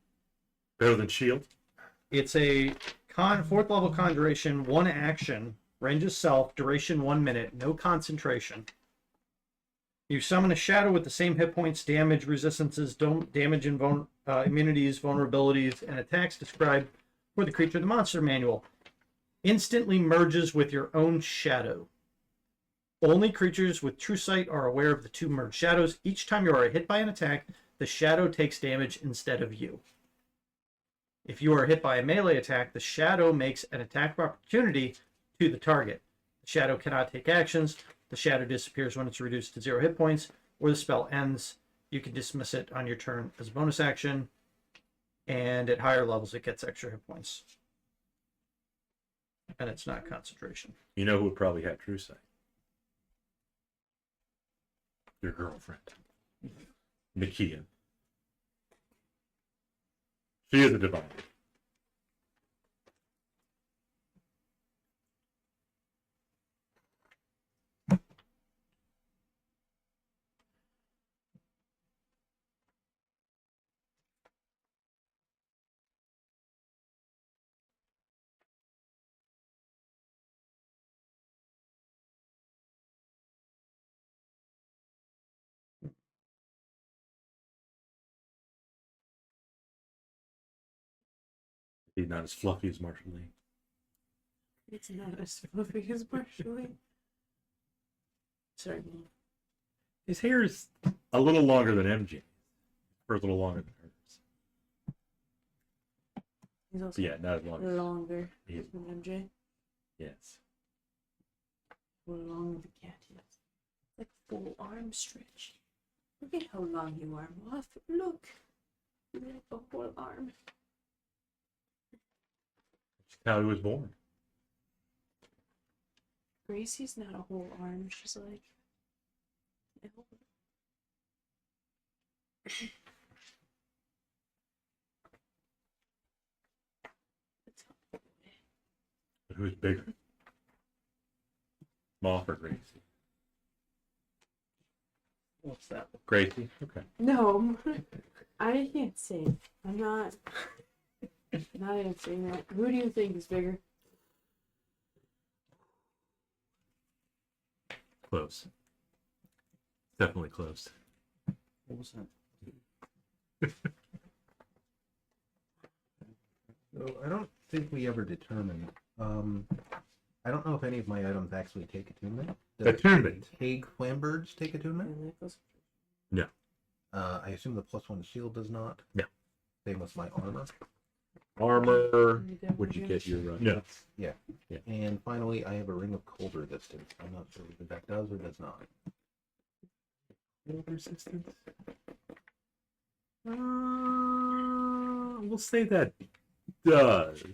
Better than shield? It's a 4th level conjuration, 1 action, range of self, duration 1 minute, no concentration. You summon a shadow with the same hit points, damage, resistances, damage and immunities, vulnerabilities, and attacks described for the creature in the monster manual. Instantly merges with your own shadow. Only creatures with true sight are aware of the 2 merged shadows. Each time you are hit by an attack, the shadow takes damage instead of you. If you are hit by a melee attack, the shadow makes an attack of opportunity to the target. The shadow cannot take actions. The shadow disappears when it's reduced to 0 hit points, or the spell ends. You can dismiss it on your turn as a bonus action, and at higher levels it gets extra hit points. And it's not concentration. You know who would probably have true sight? Your girlfriend. Naquia. She is a divine. He's not as fluffy as Marshall Lee. It's not as fluffy as partially. Sorry, Mom. His hair is a little longer than MJ. Or a little longer than hers. He's also Yeah, not as long as longer he is. than MJ. Yes. How long the cat is. Like full arm stretch. Look at how long you are, Moth. Look. You have a whole arm. That's how he was born. Gracie's not a whole arm. She's like. But who's bigger? Moth or Gracie? What's that? Gracie? Okay. No, I can't say. I'm not answering that. Who do you think is bigger? Close. Definitely close. What was that? So I don't think we ever determined. I don't know if any of my items actually take attunement. Attunement. Hague Flambirds take attunement? And that goes- No. I assume the +1 shield does not. No. Same with my armor. Armor. Would you get your no? Yeah. Yeah. And finally, I have a ring of cold resistance. I'm not sure if that does or does not. Cold resistance. We'll say that does.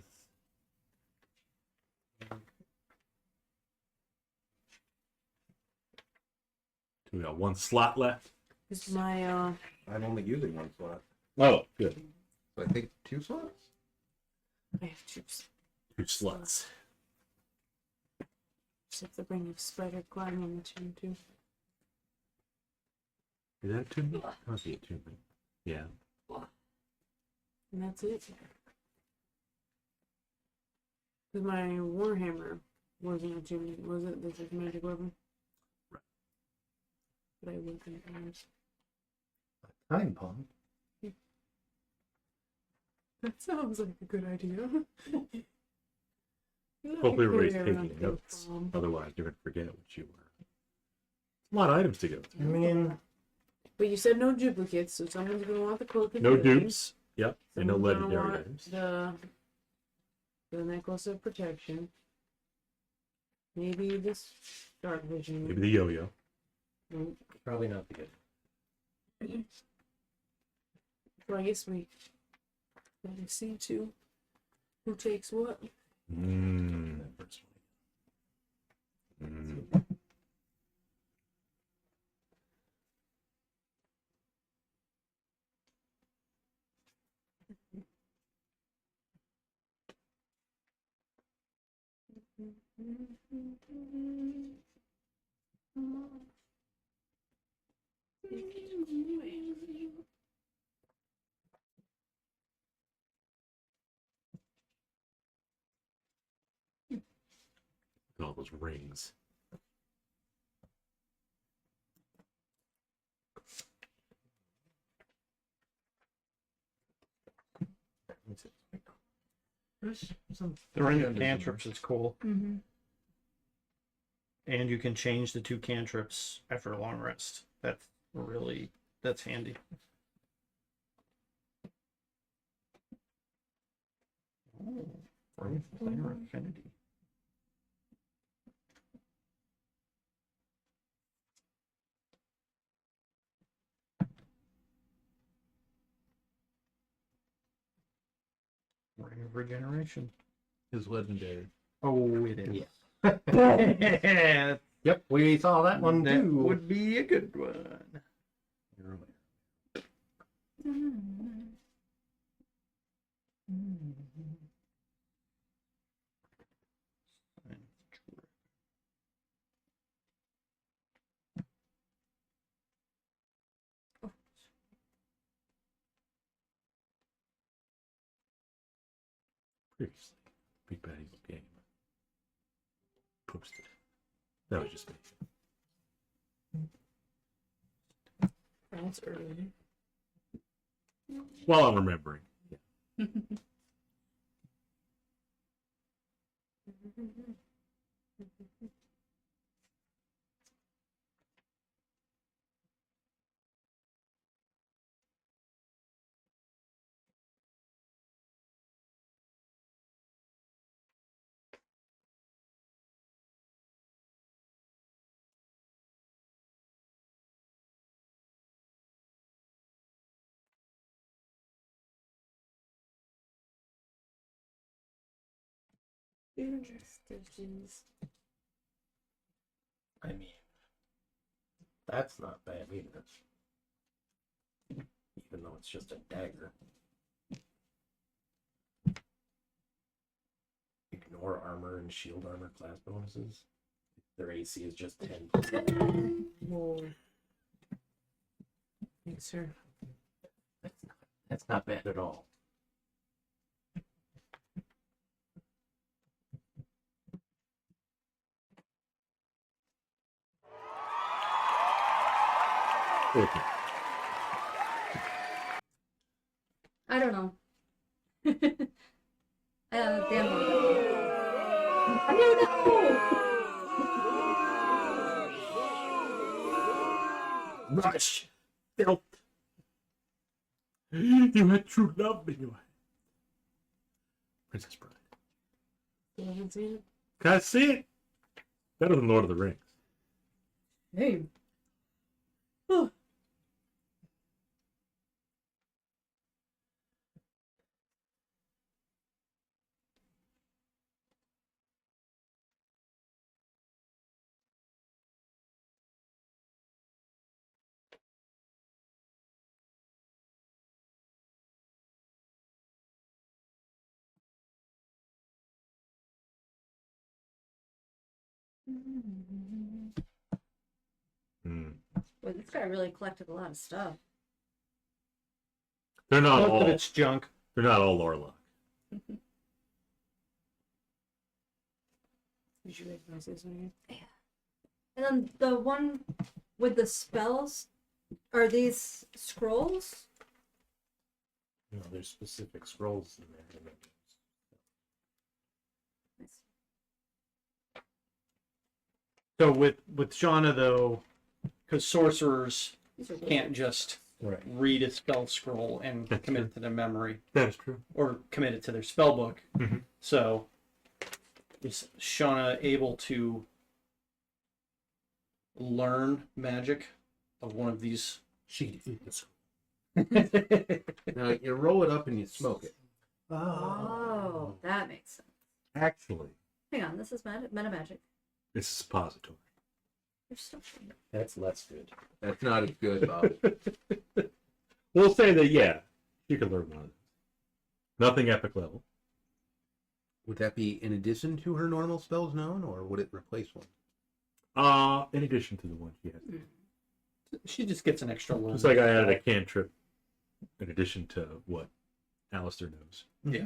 We got one slot left. Is my I'm only using one slot. Oh, good. So I think 2 slots? I have chips. 2 slots. Except the ring of spider climb on the chain too. Is that attunement? Must be attunement. Yeah. And that's it. Because my Warhammer wasn't attunement, was it? This is magic weapon. Right. But I would think ours. Time bomb. That sounds like a good idea. Hopefully everybody's taking notes. Otherwise, you're going to forget what you were. A lot of items to go I through. mean, But you said no duplicates, so someone's gonna want the cloak. of No healing. dupes. Yep. And no Someone's gonna legendary want items. The necklace of protection. Maybe this dark vision. Maybe the yo-yo. Nope. probably not the good. So I guess we gotta see too. Who takes what? Mm. That first one. Mm. All those rings. The ring of cantrips is cool. Mm-hmm. And you can change the 2 cantrips after a long rest. That's handy. Oh, ring of fire affinity. Ring of regeneration. Is legendary. Oh, it is. Yeah. Yep, we saw that one That too. would be a good one. Previously, Big Bad Evil Game. Posted. That was just me. That's early. While I'm remembering. Interstitials. I mean, that's not bad either. Even though it's just a dagger. Ignore armor and shield armor class bonuses. Their AC is just 10. Whoa. Thanks, sir. That's not bad at all. Okay. I don't know. Damn. No! Rush! Filth! You had true love in your hand. Princess Bride. You haven't seen it? Can I see it? Better than Lord of the Rings. Hey. Hmm. Boy, this guy really collected a lot of stuff. They're not Most of all. it's junk. They're not all Larloch. Did you recognize this one here? And then the one with the spells, are these scrolls? You know, there's specific scrolls in there. So with Shauna though, because sorcerers These are can't just Right. read a spell scroll and That's commit true. it to their memory That is true. or commit it to their spell book. Mhm. So is Shauna able to learn magic of one of these? She'd eat the scroll. Now you roll it up and you smoke it. Oh, that makes sense. Actually, Hang on, this is meta magic. it's a suppository. There's stuff in it. That's less good. That's not as good, Bob. We'll say that, yeah, you can learn one of those. Nothing epic level. Would that be in addition to her normal spells known, or would it replace one? In addition to the one she has. She just gets an extra one. Just like I added a cantrip in addition to what Alister knows. Yeah.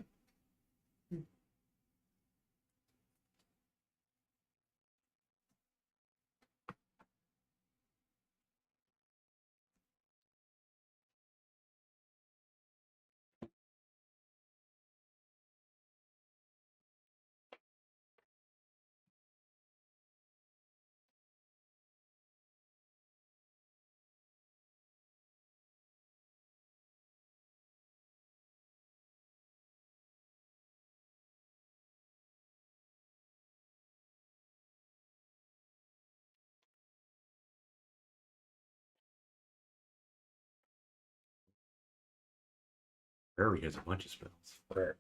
Barry has a bunch of spells. Rare.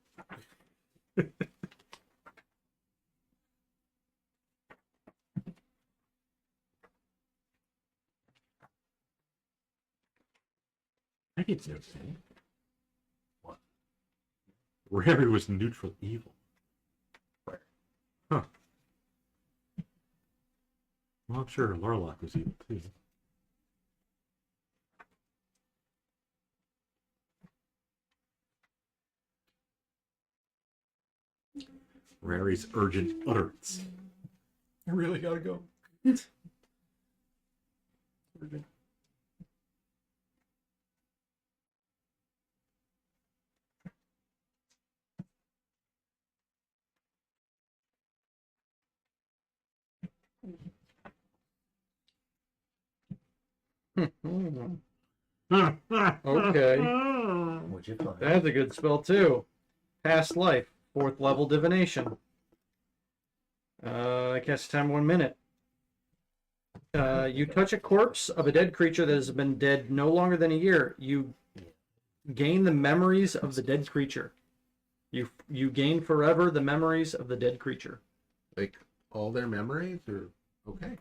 I didn't know that. What? Rary was neutral evil. Rare. Huh. Well, I'm sure Larloch was evil too. Rary's urgent utterance. I really gotta go. Okay. What'd you find? That's a good spell too. Past life, 4th level divination. I cast time 1 minute. You touch a corpse of a dead creature that has been dead no longer than a year. You gain the memories of the dead creature. You gain forever the memories of the dead creature. Like all their memories, or okay?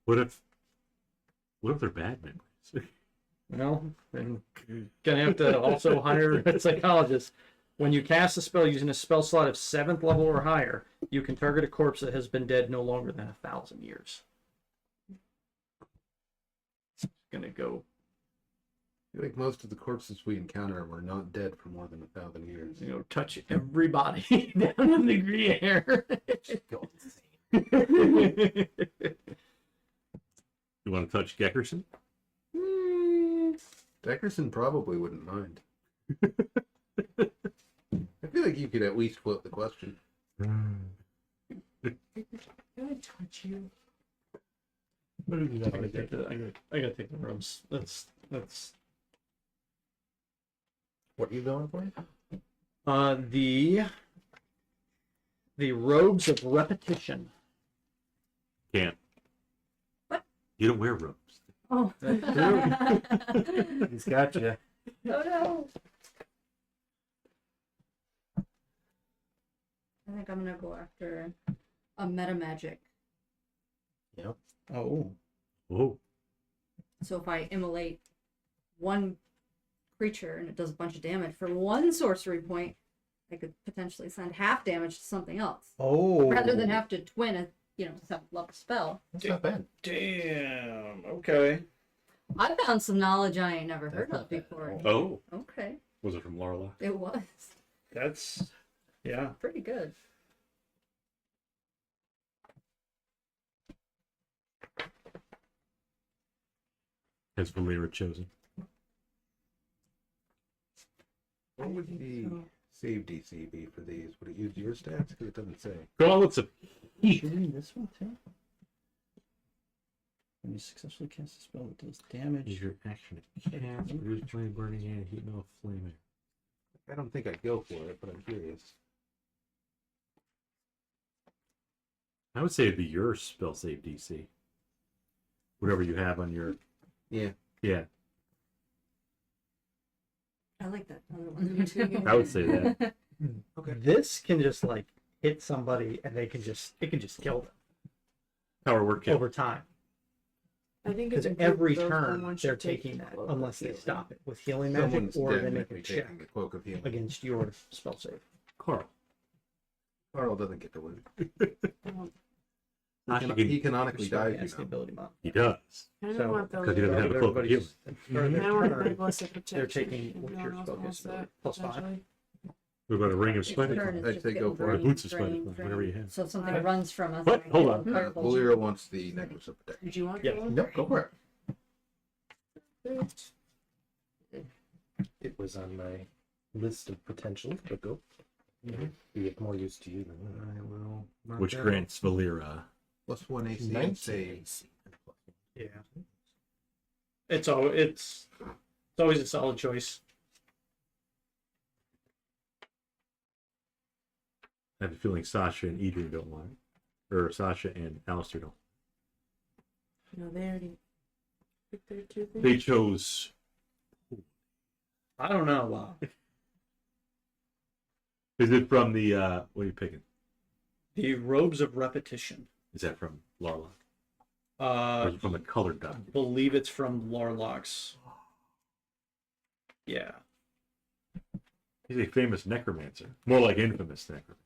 What if they're bad memories? Well, then gonna have to also hire a psychologist. When you cast a spell using a spell slot of 7th level or higher, you can target a corpse that has been dead no longer than 1,000 years. It's gonna go, I feel like most of the corpses we encounter were not dead for more than 1,000 years. touch everybody down in the Gruyere. Go insane. You want to touch Gekkerson? Deckerson probably wouldn't mind. I feel feel like you could at least quote the question. Can I touch you? I gotta take the robes. That's What are you going for? the robes of repetition. Can't. What? You don't wear robes. Oh. He's got you. Oh no. I think I'm gonna go after a meta magic. Yep. Oh. Oh. So if I immolate one creature and it does a bunch of damage for one sorcery point, I could potentially send half damage to something else. Oh. Rather than have to twin a 7th level spell. That's not bad. Damn. Okay. I found some knowledge I ain't never heard That's of not bad before. at all. Oh. Okay. Was it from Larloch? It was That's yeah. pretty good. Has Valera chosen? What would the save DC be for these? Would it use your stats? Because it doesn't say. Gauntlets of Heat. Shooting this one too. When you successfully cast a spell that does damage. Use your action to cast, produce flame, burning hand, heat, no flame. I don't think I'd go for it, but I'm curious. I would say it'd be your spell save DC. Whatever you have on your. Yeah. Yeah, I like that other one. I would say that. Okay. This can just like hit somebody and it can just kill them Power word kill. over time. I think Because it's every improved, though, from turn once you they're take taking the that cloak of unless they healing. stop it with healing magic Someone's or they make definitely a check taking the cloak of healing. against your spell save. Carl. Carl doesn't get to win. Sasha He can, canonically Spell dies, cast the you know. ability mod. he does. I So, don't want those. because he doesn't have a cloak of healing. For their I want turn, ritualistic protection. they're taking if what's no your one else spell wants cast ability? that, +5. potentially. We're going to ring of Each spider. turn is I'd just say go getting for it. drained, Boots of spider, drained, whatever drained. you have. So if something Okay. runs from us. What? I Hold get on. fireball. Valera wants the necklace of protection. Did you want Yeah. that one? No, go for Perfect. it. It was on my list of potentials, but go. Be of more use to you than I will. mark Which that grants Valera. +1 AC and 19 save. AC. Yeah. It's always a solid choice. I have a feeling Sasha and Edrian don't want it. Or Sasha and Alister don't. No, they already picked their two things. They chose. I don't know. Wow. Is it from the. What are you picking? The robes of repetition. Is that from Larloch? Or is I it from the colored document? believe it's from Larloch's. Yeah. He's a famous necromancer. More like infamous necromancer.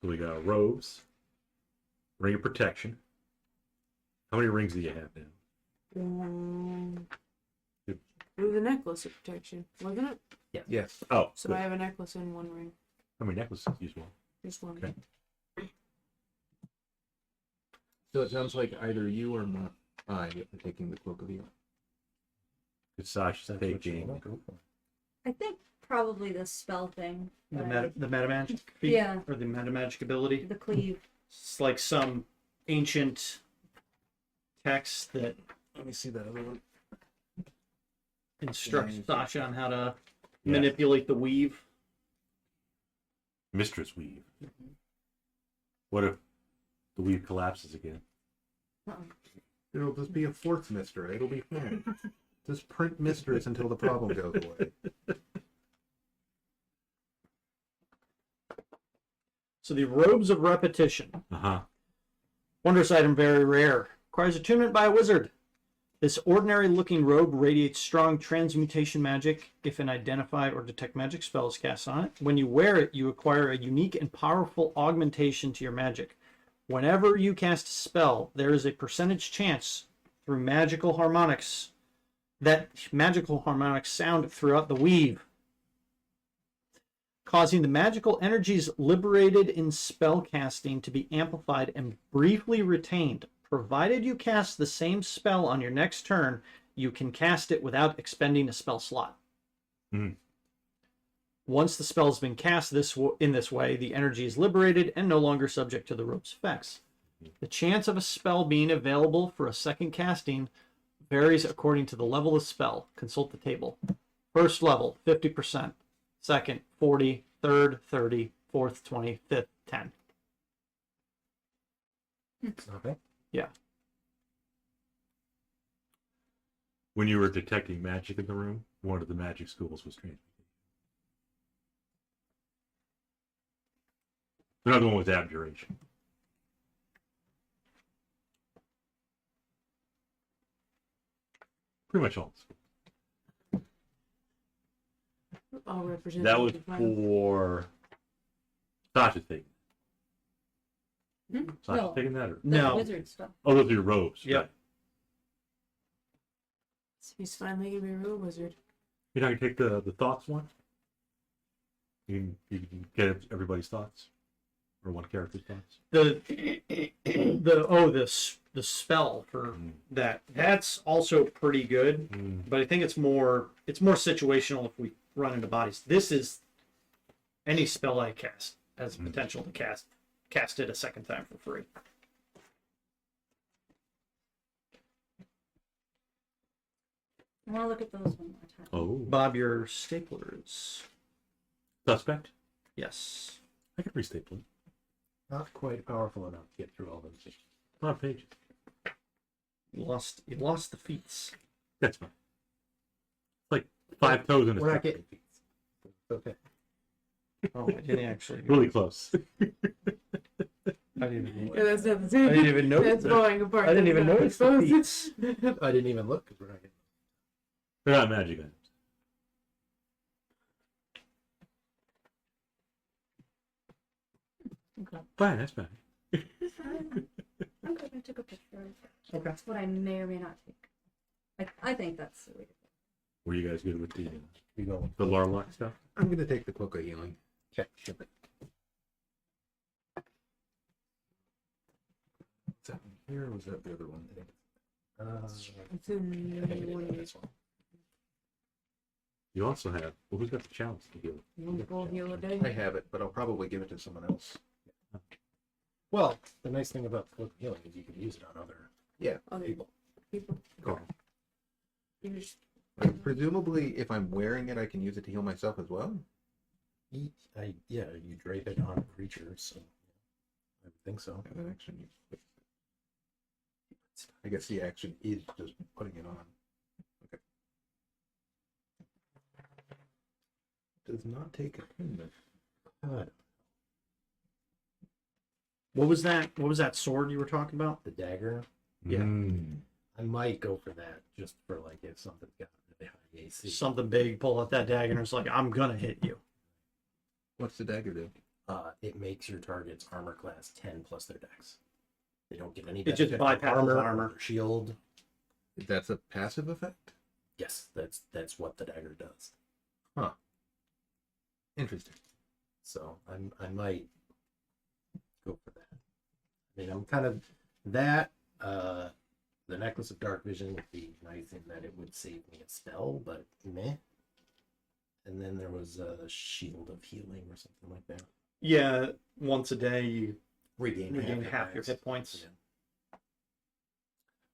So we got robes, ring of protection. How many rings do you have now? It was a necklace of protection, wasn't it? Yes. Oh, So good. I have a necklace and one ring. How many necklaces? Use one. Just one. Okay. So it sounds like either you or I are taking the cloak of healing. Good Sasha's That's what you taking. want, go for it. I think probably the spell thing. The but meta magic feat, Yeah. or the meta magic ability. the cleave. It's like some ancient text that Let me see that other one. instructs Yeah, Sasha on how to Yeah. manipulate the weave. Mistress weave. What if the weave collapses again? It'll just be a fourth mistress. It'll be fine. Just print mistress until the problem goes away. So the robes of repetition. Uh-huh. Wondrous item, very rare. Requires attunement by a wizard. This ordinary looking robe radiates strong transmutation magic if an identify or detect magic spell is cast on it. When you wear it, you acquire a unique and powerful augmentation to your magic. Whenever you cast a spell, there is a percentage chance through magical harmonics that magical harmonics sound throughout the weave, causing the magical energies liberated in spell casting to be amplified and briefly retained. Provided you cast the same spell on your next turn, you can cast it without expending a spell slot. Hmm. Once the spell has been cast in this way, the energy is liberated and no longer subject to the rope's effects. The chance of a spell being available for a second casting varies according to the level of spell. Consult the table. First level, 50%. Second, 40. Third, 30. Fourth, 20. Fifth, 10. Okay. Yeah. When you were detecting magic in the room, one of the magic schools was transmutation. Another one was abjuration. Pretty much all. All represented. That was in the final. for Sasha taking. Sasha No. taking that or No. Wizard stuff. oh, those are your robes. Yep. Right. So he's finally gonna be a real wizard. You're not gonna take the thoughts one. You can get everybody's thoughts, or one character's thoughts. The spell for that's also pretty good, but I think it's more situational if we run into bodies. This is any spell I cast has the potential to cast it a second time for free. I want to look at those one more time. Oh, Bob, your staplers. suspect. Yes. I can re-staple it. Not quite powerful enough to get through all those things. On page. You lost the feats. That's fine. Like 5 toes in a We're not stick. getting feet. It's okay. Oh, I didn't actually. Really close. I didn't even, Yeah, that's not the I same. didn't even notice. That's falling apart. I didn't even That's notice not the supposed feats. I didn't even look because we're not getting. They're not magic items. Okay. Fine, that's fine. I'm good. I took a picture. Okay. That's what I may or may not take. I think that's the way to go. Were you guys good with the You go. Larloch stuff? I'm going to take the Cloak of Healing. Check. Ship it. Was that here or was that the other one? It's in one of these. You also have. Well, who's got the challenge to heal? One full heal a day. I have it, but I'll probably give it to someone else. Well, the nice thing about Cloak of Healing is you can use it on other Other people. people. Carl. You just Presumably, if I'm wearing it, I can use it to heal myself as well. You drape it on a creature, so I would think so. Have an action. I guess the action is just putting it on. Okay. Does not take attunement. God, What was that sword you were talking about? the dagger. Yeah. I might go for that just for like if something's got really high AC. Something big, pull out that dagger, and it's like, I'm gonna hit you. What's the dagger do? It makes your target's armor class 10 plus their dex. They don't get any It just benefit from bypasses armor, armor. or shield. That's a passive effect? Yes, that's what the dagger does. Huh. Interesting. So I might go for that. I mean, I'm kind of that. The Necklace of Dark Vision would be nice in that it would save me a spell, but meh. And then there was a Shield of Healing or something like that. Yeah, once a day you Regain half your lives. hit points. Yeah.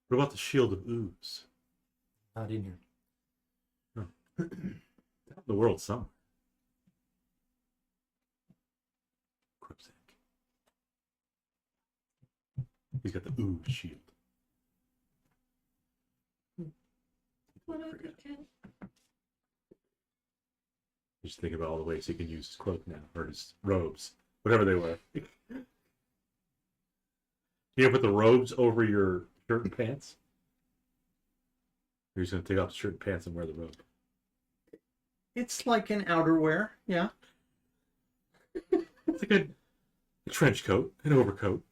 What about the Shield of Ooze? Not in here. The world somewhere. Cripsack. He's got the ooze shield. What a good cat. Just think about all the ways he can use his cloak now, or his robes, whatever they wear. You put the robes over your shirt and pants? Or you're just going to take off the shirt and pants and wear the robe? It's like an outerwear, yeah. It's like a trench coat, an overcoat.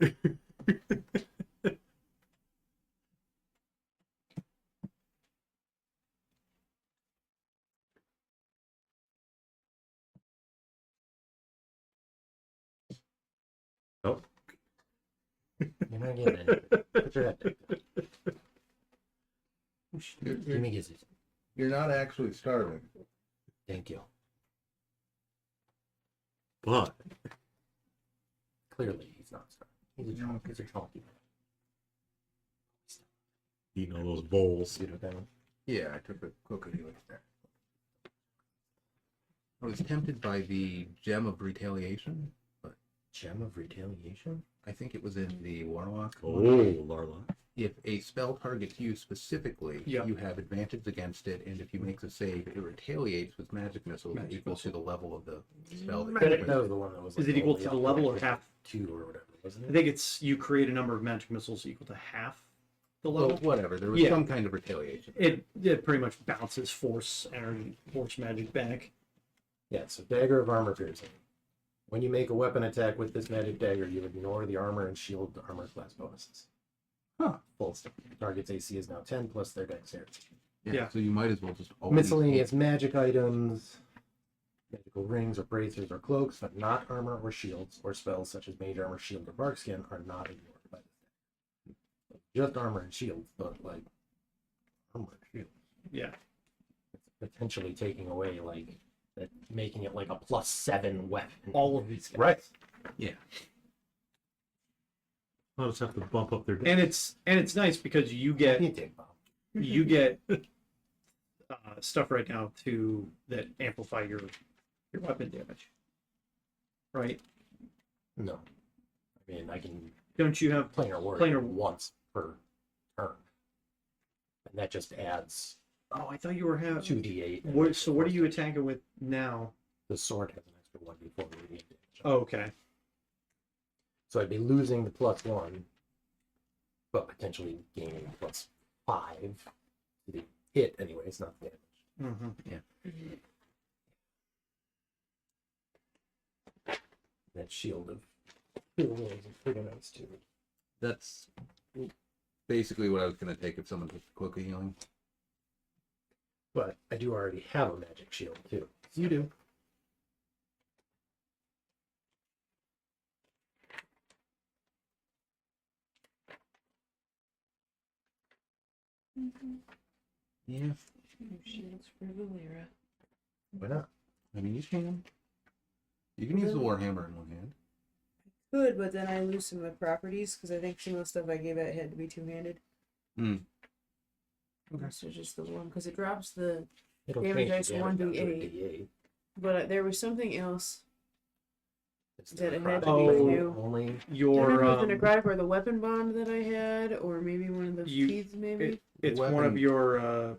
Oh, You're not getting anything. Put your head down. Give me kisses. You're not actually starving. Thank you. But Clearly, he's not starving. He's a chunky. eating all those bowls. You know that one? Yeah, I took a cookie with that. I was tempted by the gem of retaliation, but Gem of retaliation? I think it was in the Warlock. Oh, Larloch. If a spell targets you specifically, Yeah. you have advantage against it, and if you make a save, it retaliates with magic missiles equal to the level of the spell. That That you was the one that was. Is it equal to the level or half? 2 or whatever, wasn't I it? think it's you create a number of magic missiles equal to half the Well, level. whatever. There was Yeah. some kind of retaliation. It pretty much bounces force energy, force magic back. Yeah, so Dagger of Armor Piercing. When you make a weapon attack with this magic dagger, you ignore the armor and shield armor class bonuses. Huh. Full stop. Target's AC is now 10 plus their dexterity. Yeah. So you might as well just always Miscellaneous magic items, magical rings or bracers or cloaks, but not armor or shields, or spells such as mage armor, shield, or barkskin are not ignored by this dagger. Just armor and shields, but like armor and shields. Yeah. It's potentially taking away like that, making it like a +7 weapon. All of these guys. Right. I'll just have to bump up their And it's nice because you get you get stuff right now that amplify your weapon damage. Right? No. I mean, I can Don't you have planar word Planar- once per turn. And that just adds Oh, I thought you were having 2d8. So what are you attacking with now? The sword has an extra 1d4 radiant damage. Oh, okay. So I'd be losing the +1, but potentially gaining +5 to the hit anyway. It's not damage. Mm-hmm. That shield of healing is pretty nice too. That's basically what I was going to take if someone took the cloak of healing. But I do already have a magic shield too. You do. Yeah. Shields for Volira. Why not? I mean, you can. You can use the Warhammer in one hand. Could, but then I lose some of my properties because I think some of the stuff I gave out had to be two-handed. Hmm. Okay. So just the one because it drops the. It'll Damage change the dice damage down to a 1d8. D8. But there was something else. It's That it necrotic, had to be Oh. new. only. I don't Your remember the necrotic or the weapon bond that I had, or maybe one of the You- keys, maybe. it's one Weapon- of your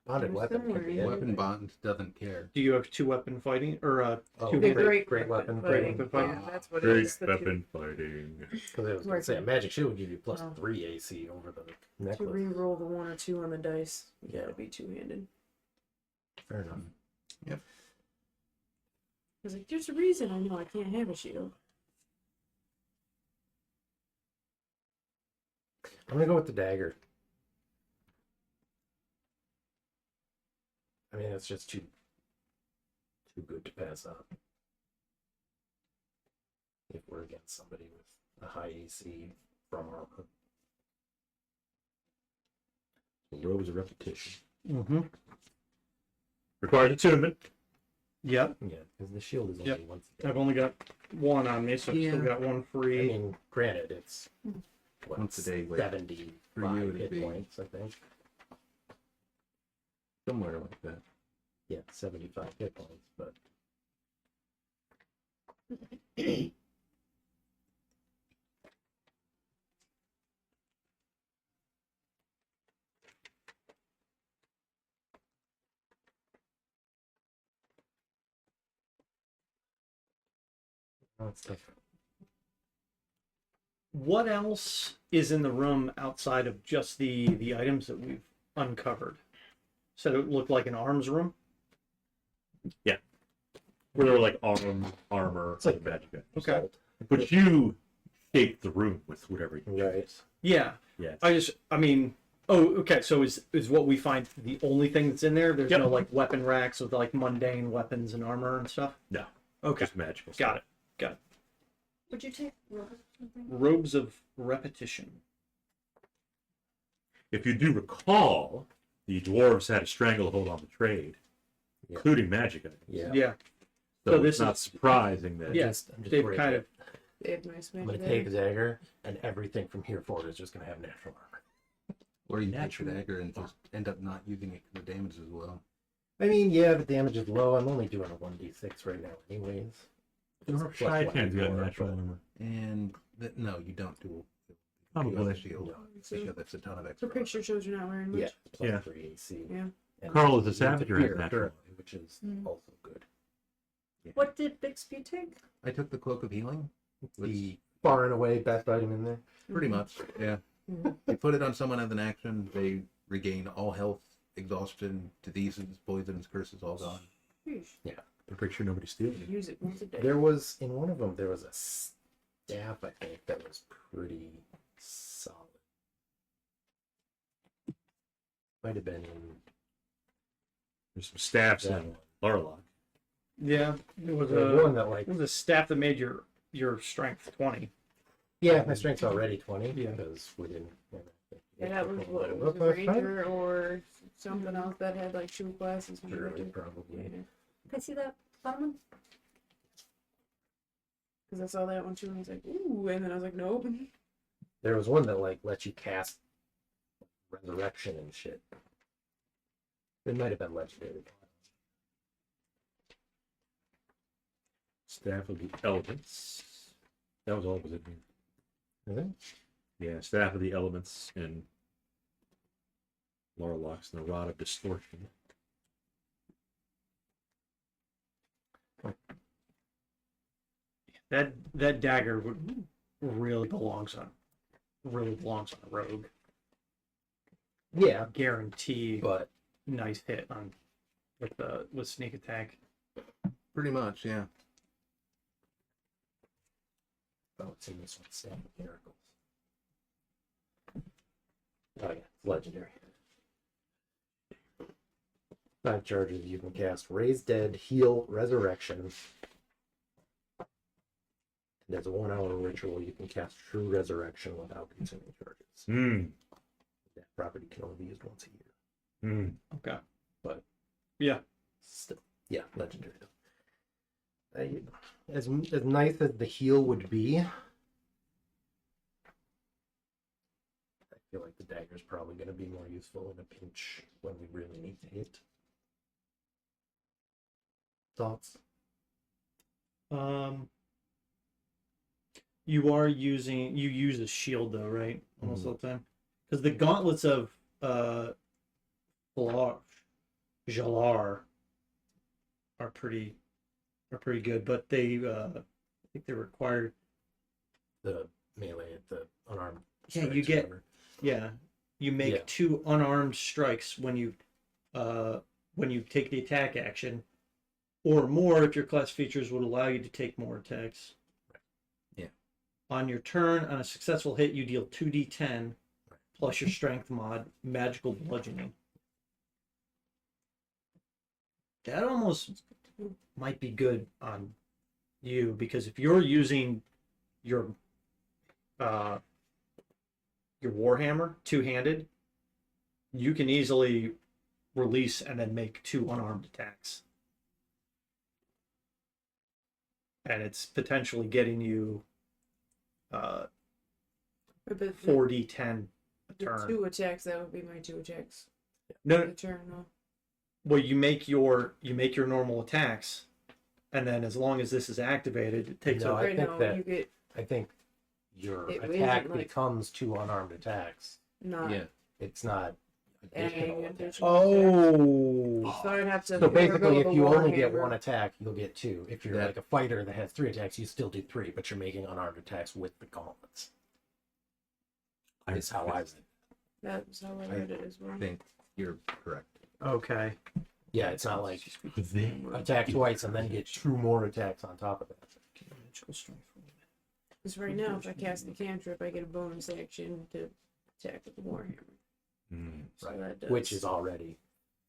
Bonded There's weapon. somewhere Can be in any Weapon thing. bond doesn't care. do you have 2-weapon fighting or Oh, two The handed? great weapon. fighting. weapon fighting. Yeah, that's what it Great is. The weapon fighting. Because I was going to say, a magic shield would give you +3 AC over the To necklace. re-roll the 1 or 2 on the dice, you Yeah. gotta be two-handed. Fair enough. Yep. Cause like, there's a reason I know I can't have a shield. I'm going to go with the dagger. I mean, it's just too good to pass up. If we're against somebody with a high AC from armor. Robes of repetition. Mm-hmm. Requires attunement. Yep. Yeah, because the shield is only Yep. once. I've only got one on me, so I've still Yeah. got one I free. mean, granted, it's what, Once a day, wait. 75 For you, it'd hit be- points, I think. Somewhere like that. Yeah, 75 hit points, but that's tough. What else is in the room outside of just the items that we've uncovered? So it looked like an arms room. Where they were like armor, It's like magic. Okay. But you shaped the room with whatever you Right. Yeah. Yeah. I mean, oh, okay. So is what we find the only thing that's in there? There's Yep. no like weapon racks with like mundane weapons and armor and stuff. No. Okay. Just magical. Got it. Would you take Robert or something? Robes of repetition. If you do recall, the dwarves had a stranglehold on the trade, Yeah. including magic items. Yeah. Yeah. So, So this it's not is- surprising that. Yes, I'm just they've worried kind that of. They have nice I'm gonna magic take there. the dagger, and everything from here forward is just gonna have natural armor. Or you take Natural. the dagger and just end up not using it because the damage as well. I mean, yeah, the damage is low. I'm only doing a 1d6 right now, anyways. Shayatan's got more, natural but- armor. And no, you don't do Probably. the shield. Because that's a ton of The extra. picture shows you're not wearing much. Yeah, plus Yeah. 3 AC. Yeah. And Carl is a it's savager, has fear natural. currently, which is Mm. also good. What did Bixby take? I took the cloak of healing. The far and away best item in there. Pretty much, yeah. You put it on someone as an action, they regain all health, exhaustion, diseases, poisons, curses, all gone. Sheesh. I'm pretty sure nobody steals it. Use it once a day. There was, in one of them, there was a staff, I think, that was pretty solid. Might have been in There's some staffs that in one. Larloch. Yeah, it was There was a one that, like, it was a staff that made your strength 20. yeah, my strength's already 20 Yeah. because we didn't. And that was what? It was a ranger or something else that had like shoe classes. Surely, probably. Because Can I see that bottom one? I saw that one too, and I was like, ooh, and then I was like, nope. There was one that like lets you cast resurrection and shit. It might have been legendary. Staff of the Elements. That was all it was in here. Is it? Yeah, Staff of the Elements and Larloch's and the Rod of Distortion. That dagger really belongs on a rogue. Yeah, Guarantee but nice hit on with sneak attack. Pretty much, yeah. oh, it's in this one. Staff of Miracles. Oh yeah, it's legendary. 5 charges you can cast: Raise Dead, Heal, Resurrection. And as a 1-hour ritual, you can cast True Resurrection without consuming charges. Hmm. That property can only be used once a year. Hmm. Okay, but yeah, Still, yeah, legendary though. As nice as the heal would be, I feel like the dagger is probably going to be more useful in a pinch when we really need to hit. Thoughts? you use a shield though, right? Almost all the time, because the gauntlets of Jalar are pretty good, but they I think they're required. The melee, the unarmed. Yeah, you strikes, get whatever. yeah. You make Yeah. 2 unarmed strikes when you take the attack action, or more if your class features would allow you to take more attacks. Yeah. On your turn, on a successful hit, you deal 2d10 plus your strength mod, magical bludgeoning. That almost might be good on you, because if you're using your warhammer two-handed, you can easily release and then make 2 unarmed attacks, and it's potentially getting you But the 4d10 a turn. 2 attacks, that would be my 2 attacks. No, The turn, no. well, you make your normal attacks, and then as long as this is activated, it takes No, a I Right think now, that- you get I think your It attack isn't like- becomes 2 unarmed attacks. not. Yeah. It's not additional Adding attacks. additional oh. So I'd have to. So basically, forego if the you only get Warhammer. 1 attack, you'll get 2. If you're That- like a fighter that has 3 attacks, you still do 3, but you're making unarmed attacks with the gauntlets. Is how I read it. That's how I read it as well. I think you're correct. Okay. Yeah, it's not like attack twice and then get 2 more attacks on top of that. Because right now, if I cast the cantrip, I get a bonus action to attack with the Warhammer. Hmm. So Right. that does Which is already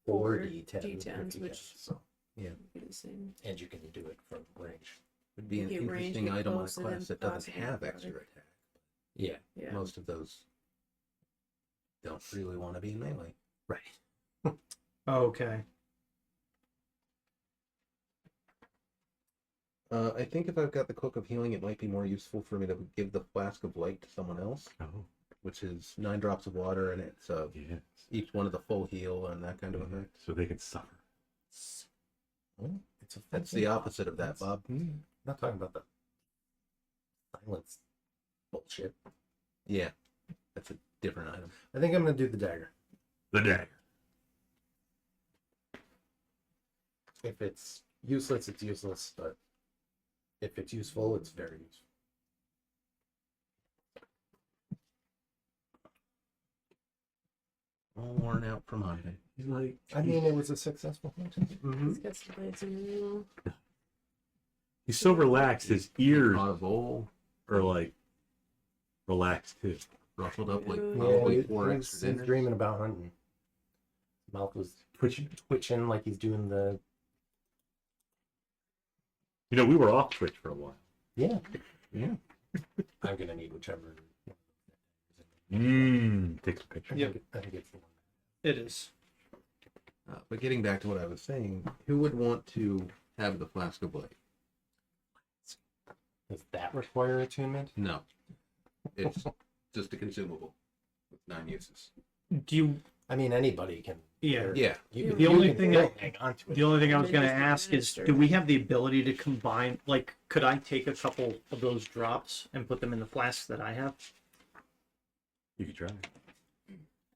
4d10. D10s, if you which- can, so, be the same. and you can do it from range. Would be an Get range, interesting get item on a close, and class then that doesn't possibly have bardic. extra attack. Yeah. Yeah. Most of those don't really want to be in melee. Right. Okay. I think if I've got the Cloak of Healing, it might be more useful for me to give the Flask of Light to someone else, Oh, which is 9 drops of water, and it's yes. each one of the full heal and that kind of effect. So they can suffer. Well, it's a That's the opposite of that, Bob. not talking about the silence bullshit. Yeah, that's a different item. I think I'm gonna do the dagger. The dagger. If it's useless, it's useless, but if it's useful, it's very useful. All worn out from hunting. He's like, I mean, it was a successful hunt. He's got some blades in the middle. he's so relaxed. His ears Caught a bowl, are like relaxed too. ruffled up like Yeah, probably 4 extra He's dinners. dreaming about hunting. His mouth was twitching like he's doing the. You know, we were off Twitch for a while. Yeah. Yeah. I'm gonna need whichever. Takes a picture. Yep. I think it's the one. It is. But getting back to what I was saying, who would want to have the Flask of Light? Does that require attunement? No. It's just a consumable with 9 uses. Do you? I mean, anybody can. Yeah. Yeah. You The only can thing still that- hang on to it. The only thing I was going to Maybe ask is, administer. do we have the ability to combine? Like, could I take a couple of those drops and put them in the flasks that I have? You could try.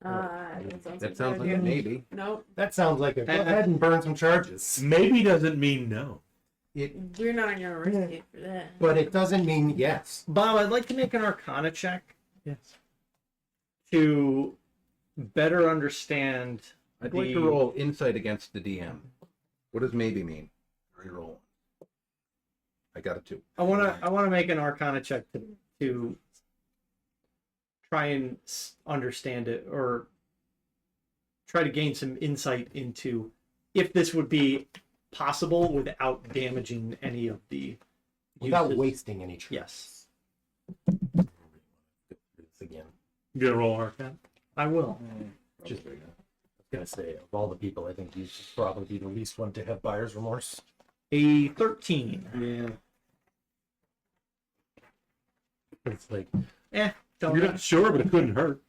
That sounds like a maybe. Nope. That sounds like a. Go ahead and burn some charges. Maybe doesn't mean no. We're not gonna risk it for that. But it doesn't mean yes. Bob, I'd like to make an Arcana check Yes. to better understand. I'd like to roll insight against the DM. What does maybe mean? Reroll. I got a 2. I want to make an Arcana check to try and understand it, or try to gain some insight into if this would be possible without damaging any of the Without uses. wasting any charges. Yes, Again, You gonna roll Arcana? I will. just gonna say, of all the people, I think you should probably be the least one to have buyer's remorse. A 13. Yeah. It's like, Don't You're know. not sure, but it couldn't hurt.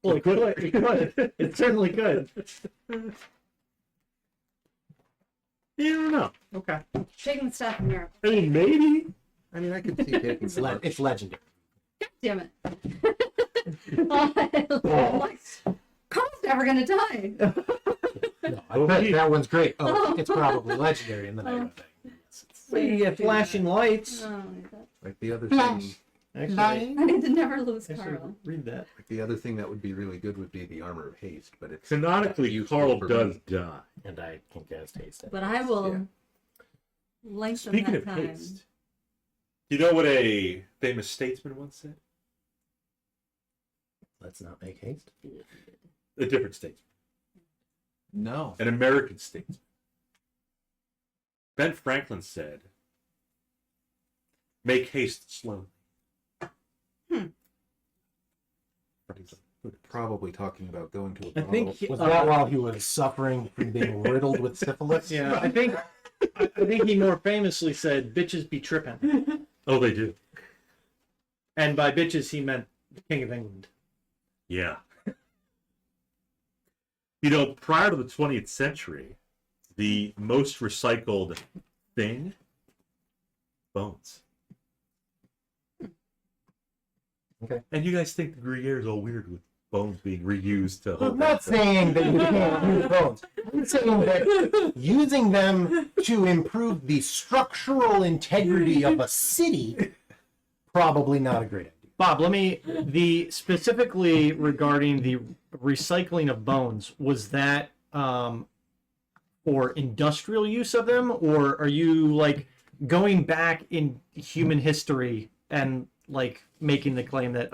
Well, it could. It could. It certainly could. You don't know. Okay. Shaking the staff in Europe. I mean, maybe. I mean, I could see taking it's, some. it's legendary. Damn it. Carl's never gonna die. No, I bet that one's great. Oh, it's probably legendary, and then I go, Well, you get flashing lights. Oh, Like the other thing, Actually, I need to never lose actually, Carl. read that. like the other thing that would be really good would be the Armor of Haste, but it's Canonically, useful Carl for does me. die. and I can cast haste. But I will Yeah. lengthen Speaking that of time. haste, you know what a famous statesman once said? Let's not make haste. A different statesman. no. An American statesman. Ben Franklin said, "Make haste slowly." Probably talking about going to a I think bottle. Was that while he was suffering from being riddled with syphilis? Yeah, I think he more famously said, "Bitches be tripping," Oh, they do. and by bitches he meant the King of England. Yeah. You know, prior to the 20th century, the most recycled thing, bones. Okay. And you guys think the Gruyere is all weird with bones being reused to I'm hold not that saying that you can't use bones. I'm saying that using them to improve the structural integrity of a city, probably not a great idea. Bob, specifically regarding the recycling of bones, was that for industrial use of them, or are you like going back in human history and like making the claim that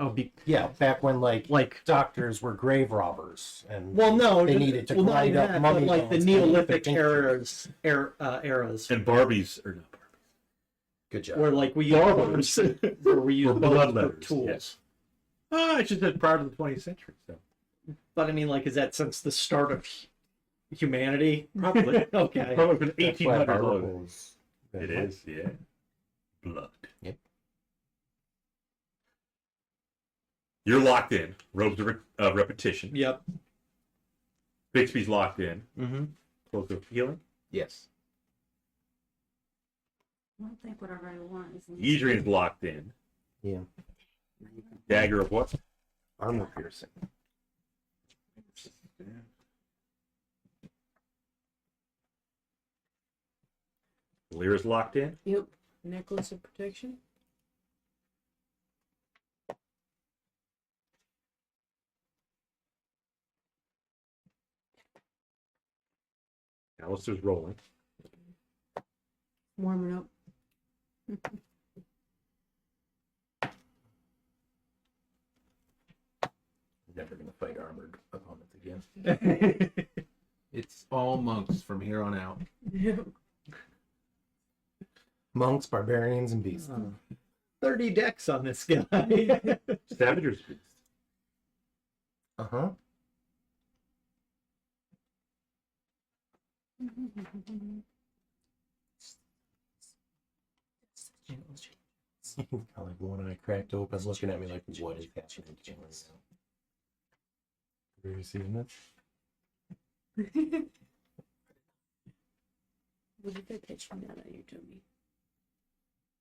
Yeah, back when like doctors were grave robbers and they needed to not grind even up that, mummy but like the bones to Neolithic make eras, And Barbies, or not Barbies. Good job. where like we use bones, where we use Or bones blood for letters, tools. yes. I just said prior to the 20th century. So But I mean, like, is that since the start of humanity? Probably. Okay. Probably been That's why 1800 armor low. was It is, yeah. Blood. Yep. You're locked in. Robes of repetition. Yep. Bixby's locked in. Mm-hmm. Close of healing. Yes. I don't think whatever I want is. Edrian's locked in. Yeah. Dagger of what? Armor piercing. Lyra's locked in. Yep. Necklace of protection. Alistair's rolling. Warming up. Never gonna fight armored opponents again. It's all monks from here on out. Monks, barbarians, and beasts. 30 decks on this guy. Savager's Beast. Uh-huh. Like one eye cracked open, looking at me like, what is happening to me right now? Have you seen this? What did they pitch me out of you to me?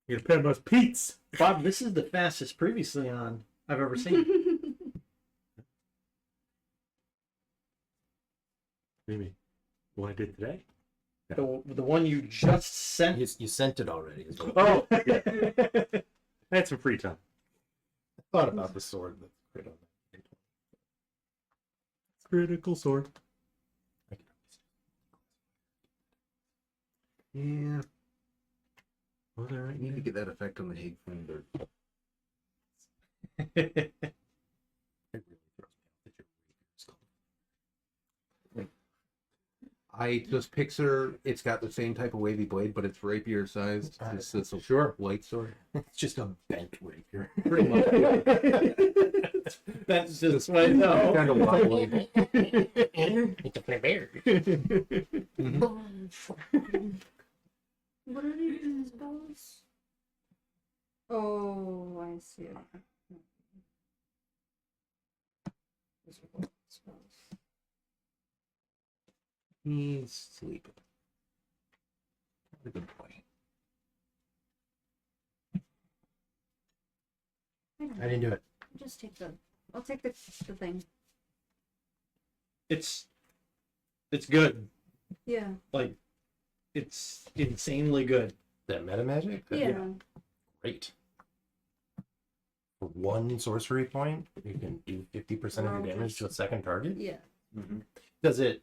You're gonna pay those Pete's. Bob, this is the fastest previously on I've ever seen. Maybe. What I did today? The one you just sent. You sent it already. Is what Oh, yeah. I had some free time. I thought about the sword that's great on that. Critical sword. I can Yeah. Was I I right? need to get that effect on the Hague Finder. It really throws me off that you're I just picture it's got the same type of wavy blade, but it's rapier sized. It's this Sure. light sword. It's just a bent rapier. Pretty much. That's just what I know. Kind of wobbly. It's a flipper. What are these spells? Oh, I see. Spells. He's sleeping. Good boy. I didn't do it. Just take the. I'll take the thing. It's good. Yeah. Like, it's insanely good. That meta magic? Yeah. Great. For one sorcery point, you can do 50% of your damage to a second target. Yeah. Does it?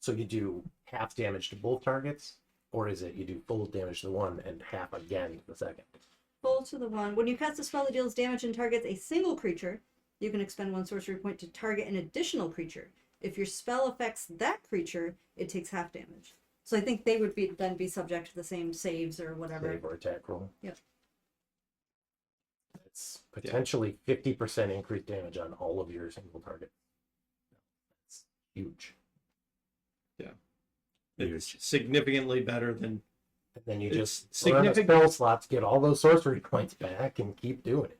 So you do half damage to both targets, or is it you do full damage to the one and half again to the second? Full to the one. When you cast a spell that deals damage and targets a single creature, you can expend one sorcery point to target an additional creature. If your spell affects that creature, it takes half damage. So I think they would then be subject to the same saves or whatever. Save or attack roll. Yep. It's potentially 50% increased damage on all of your single targets. That's huge. It's significantly better than. And then you It's just significant- significant spell slots, get all those sorcery points back, and keep doing it.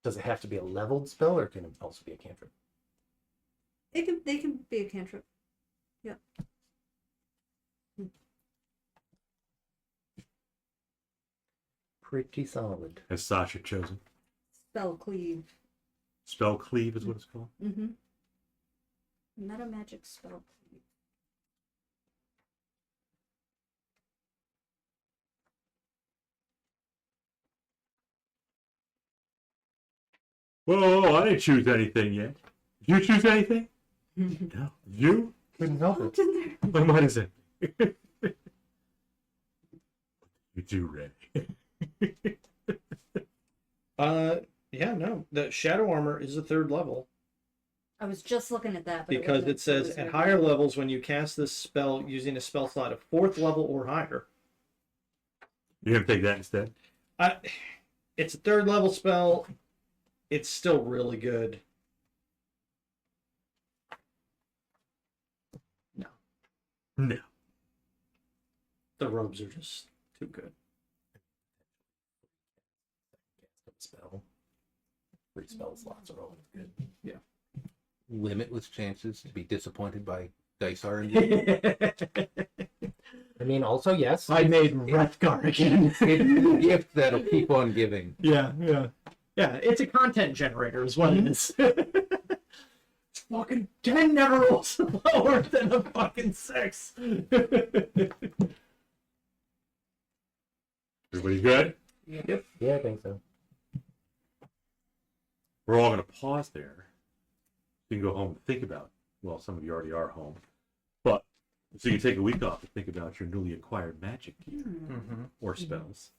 Does it have to be a leveled spell, or can it also be a cantrip? They can be a cantrip. Yeah. Pretty solid. Has Sasha chosen? Spell cleave. Spell cleave is what it's called. Mm-hmm. Meta magic spell cleave. Whoa, I didn't choose anything yet. Did you choose anything? No. You? Couldn't help it. What's in there? My mind is empty. You do, Ray. Yeah, no. The shadow armor is a 3rd level I was just looking at that. But because it says at higher levels when you cast this spell using a spell slot of 4th level or higher. You're gonna take that instead? It's a 3rd level spell. it's still really good. No. No. The robes are just too good. Spell. Free spell slots are always good. Yeah. Limitless chances to be disappointed by dice RNG. I mean, also, yes. I made Rethgar again. It's a gift that'll keep on giving. Yeah, yeah. Yeah, it's a content generator is what it is. It's fucking 10 never rolls lower than a fucking 6. Everybody good? Yep. Yeah, I think so. We're all going to pause there. You can go home and think about, well, some of you already are home, but so you can take a week off to think about your newly acquired magic gear or spells.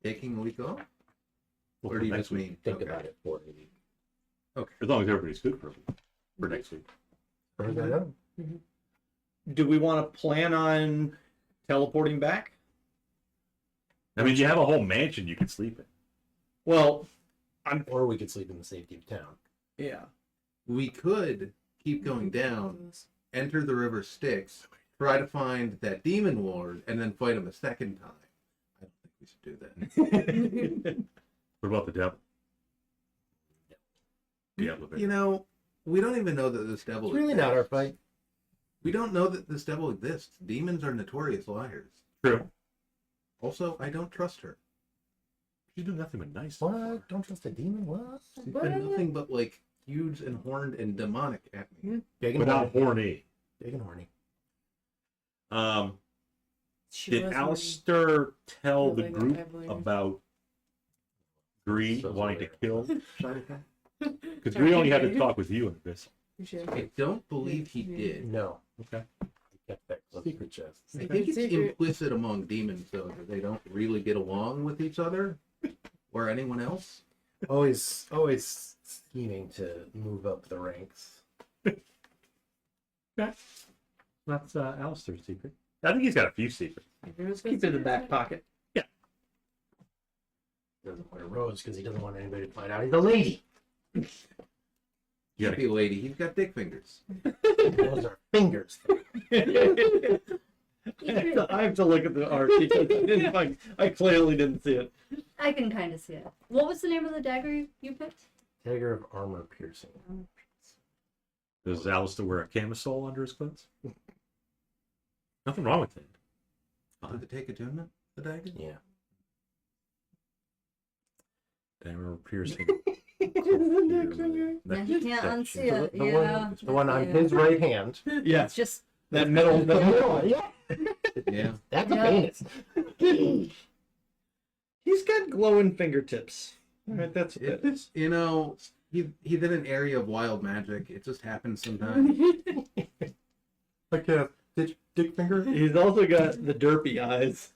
Taking a week off? Well, Or for do you next just week. mean Think about it for a week. Okay. As long as everybody's good for a week, for next week. Or is that Do we want to plan on teleporting back? I mean, you have a whole mansion you can sleep in. Well, Or we could sleep in the safety of town. yeah. We could keep going down, enter the river Styx, try to find that demon lord, and then fight him a second time. I don't think we should do that. What about the devil? Diable Vert. You know, we don't even know that this devil It's really not our fight. We don't know that this devil exists. Demons are notorious liars. True. Also, I don't trust her. She's doing nothing but nice. so far. What? Don't trust a demon? What? She's been nothing but like huge and horned and demonic at me. Big and Without horny. horny. Big and horny. She Did was Alister tell the Really group good, I believe. about Gree So wanting to weird. kill Shayatan? Because Gree only had to talk with you and this. I don't believe he did. No. Okay. He kept that close Secret to the chest. I think it's Secret. implicit among demons, though, that they don't really get along with each other or anyone else. Always scheming to move up the ranks. That's Alistair's secret. I think he's got a few secrets. Keep it in the back pocket. Doesn't wear robes because he doesn't want anybody to find out he's a lady. You Should gotta be a lady. He's got dick fingers. Those are fingers. I have to look at the art because I clearly didn't see it. I can kind of see it. What was the name of the dagger you picked? Dagger of armor piercing. Does Alistair wear a camisole under his clothes? Nothing wrong with it. Did it take attunement, the dagger? Yeah. Dagger piercing. Yeah, you can't unsee it. The Yeah. the one on Yeah. his right hand. Yeah, It's just that middle. Yeah. Yeah. That's a Yeah. penis. He's got glowing fingertips. All right, that's it. It's, you know, he did an area of wild magic. It just happens sometimes. Like a dick finger. He's also got the derpy eyes.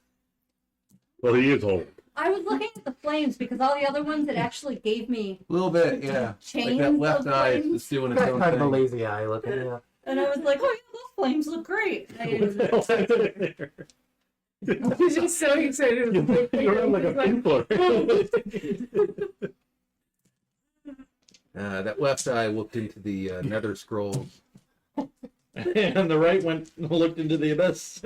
Well, he is old. I was looking at the flames because all the other ones it actually gave me A little bit, yeah. chains Like that left of eye is flames. just doing its Got own kind of a thing. lazy eye looking. Yeah. And I was like, oh yeah, those flames look great. He's just so excited. You're like a pimpler. That left eye looked into the nether scrolls. And the right looked into the abyss.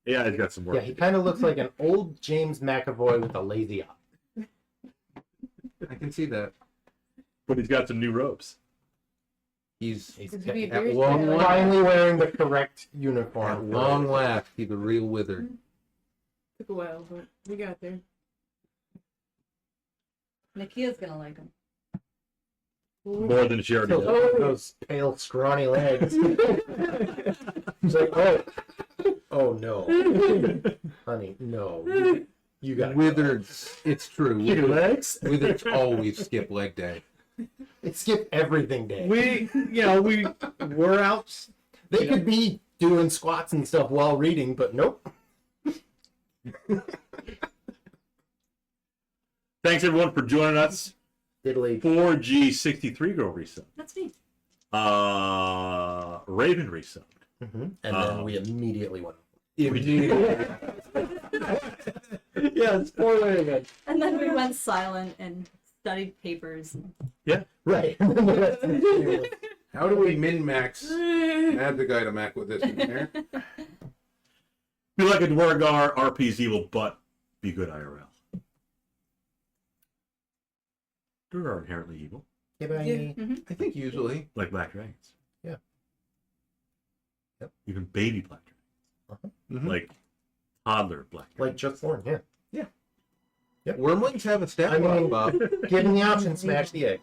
Yeah, he's got some work. Yeah, he kind of looks like an old James McAvoy with a lazy eye. I can see that. But he's got some new robes. He's He's It's gonna be at very long sad. last, finally wearing the correct at uniform. long last, he's a real wizard. Took a while, but we got there. Naquia's gonna like him. More than she already does. Those pale, scrawny legs. He's like, oh no, honey, no. You got Wizards, it's true. your legs. Wizards always skip leg day. It skipped everything day. We're out. They could be doing squats and stuff while reading, but nope. Thanks everyone for joining us. Diddly. 4G63 girl resubbed. That's me. Raven resubbed. And then we immediately went. Immediately. Yeah, it's poorly good. And then we went silent and studied papers. Right. How do we min-max magic item acquisition here? Be like a Dwargar, RP's evil, but be good IRL. Dwargar are inherently evil, Yeah, but I think usually. like black dragons. Yeah. Yep. Even baby black dragons. Mhm. Like toddler black dragons. like Chuck Thorne, yeah. Wormlings have a stat I block, mean, Bob. Given the option, smash the egg.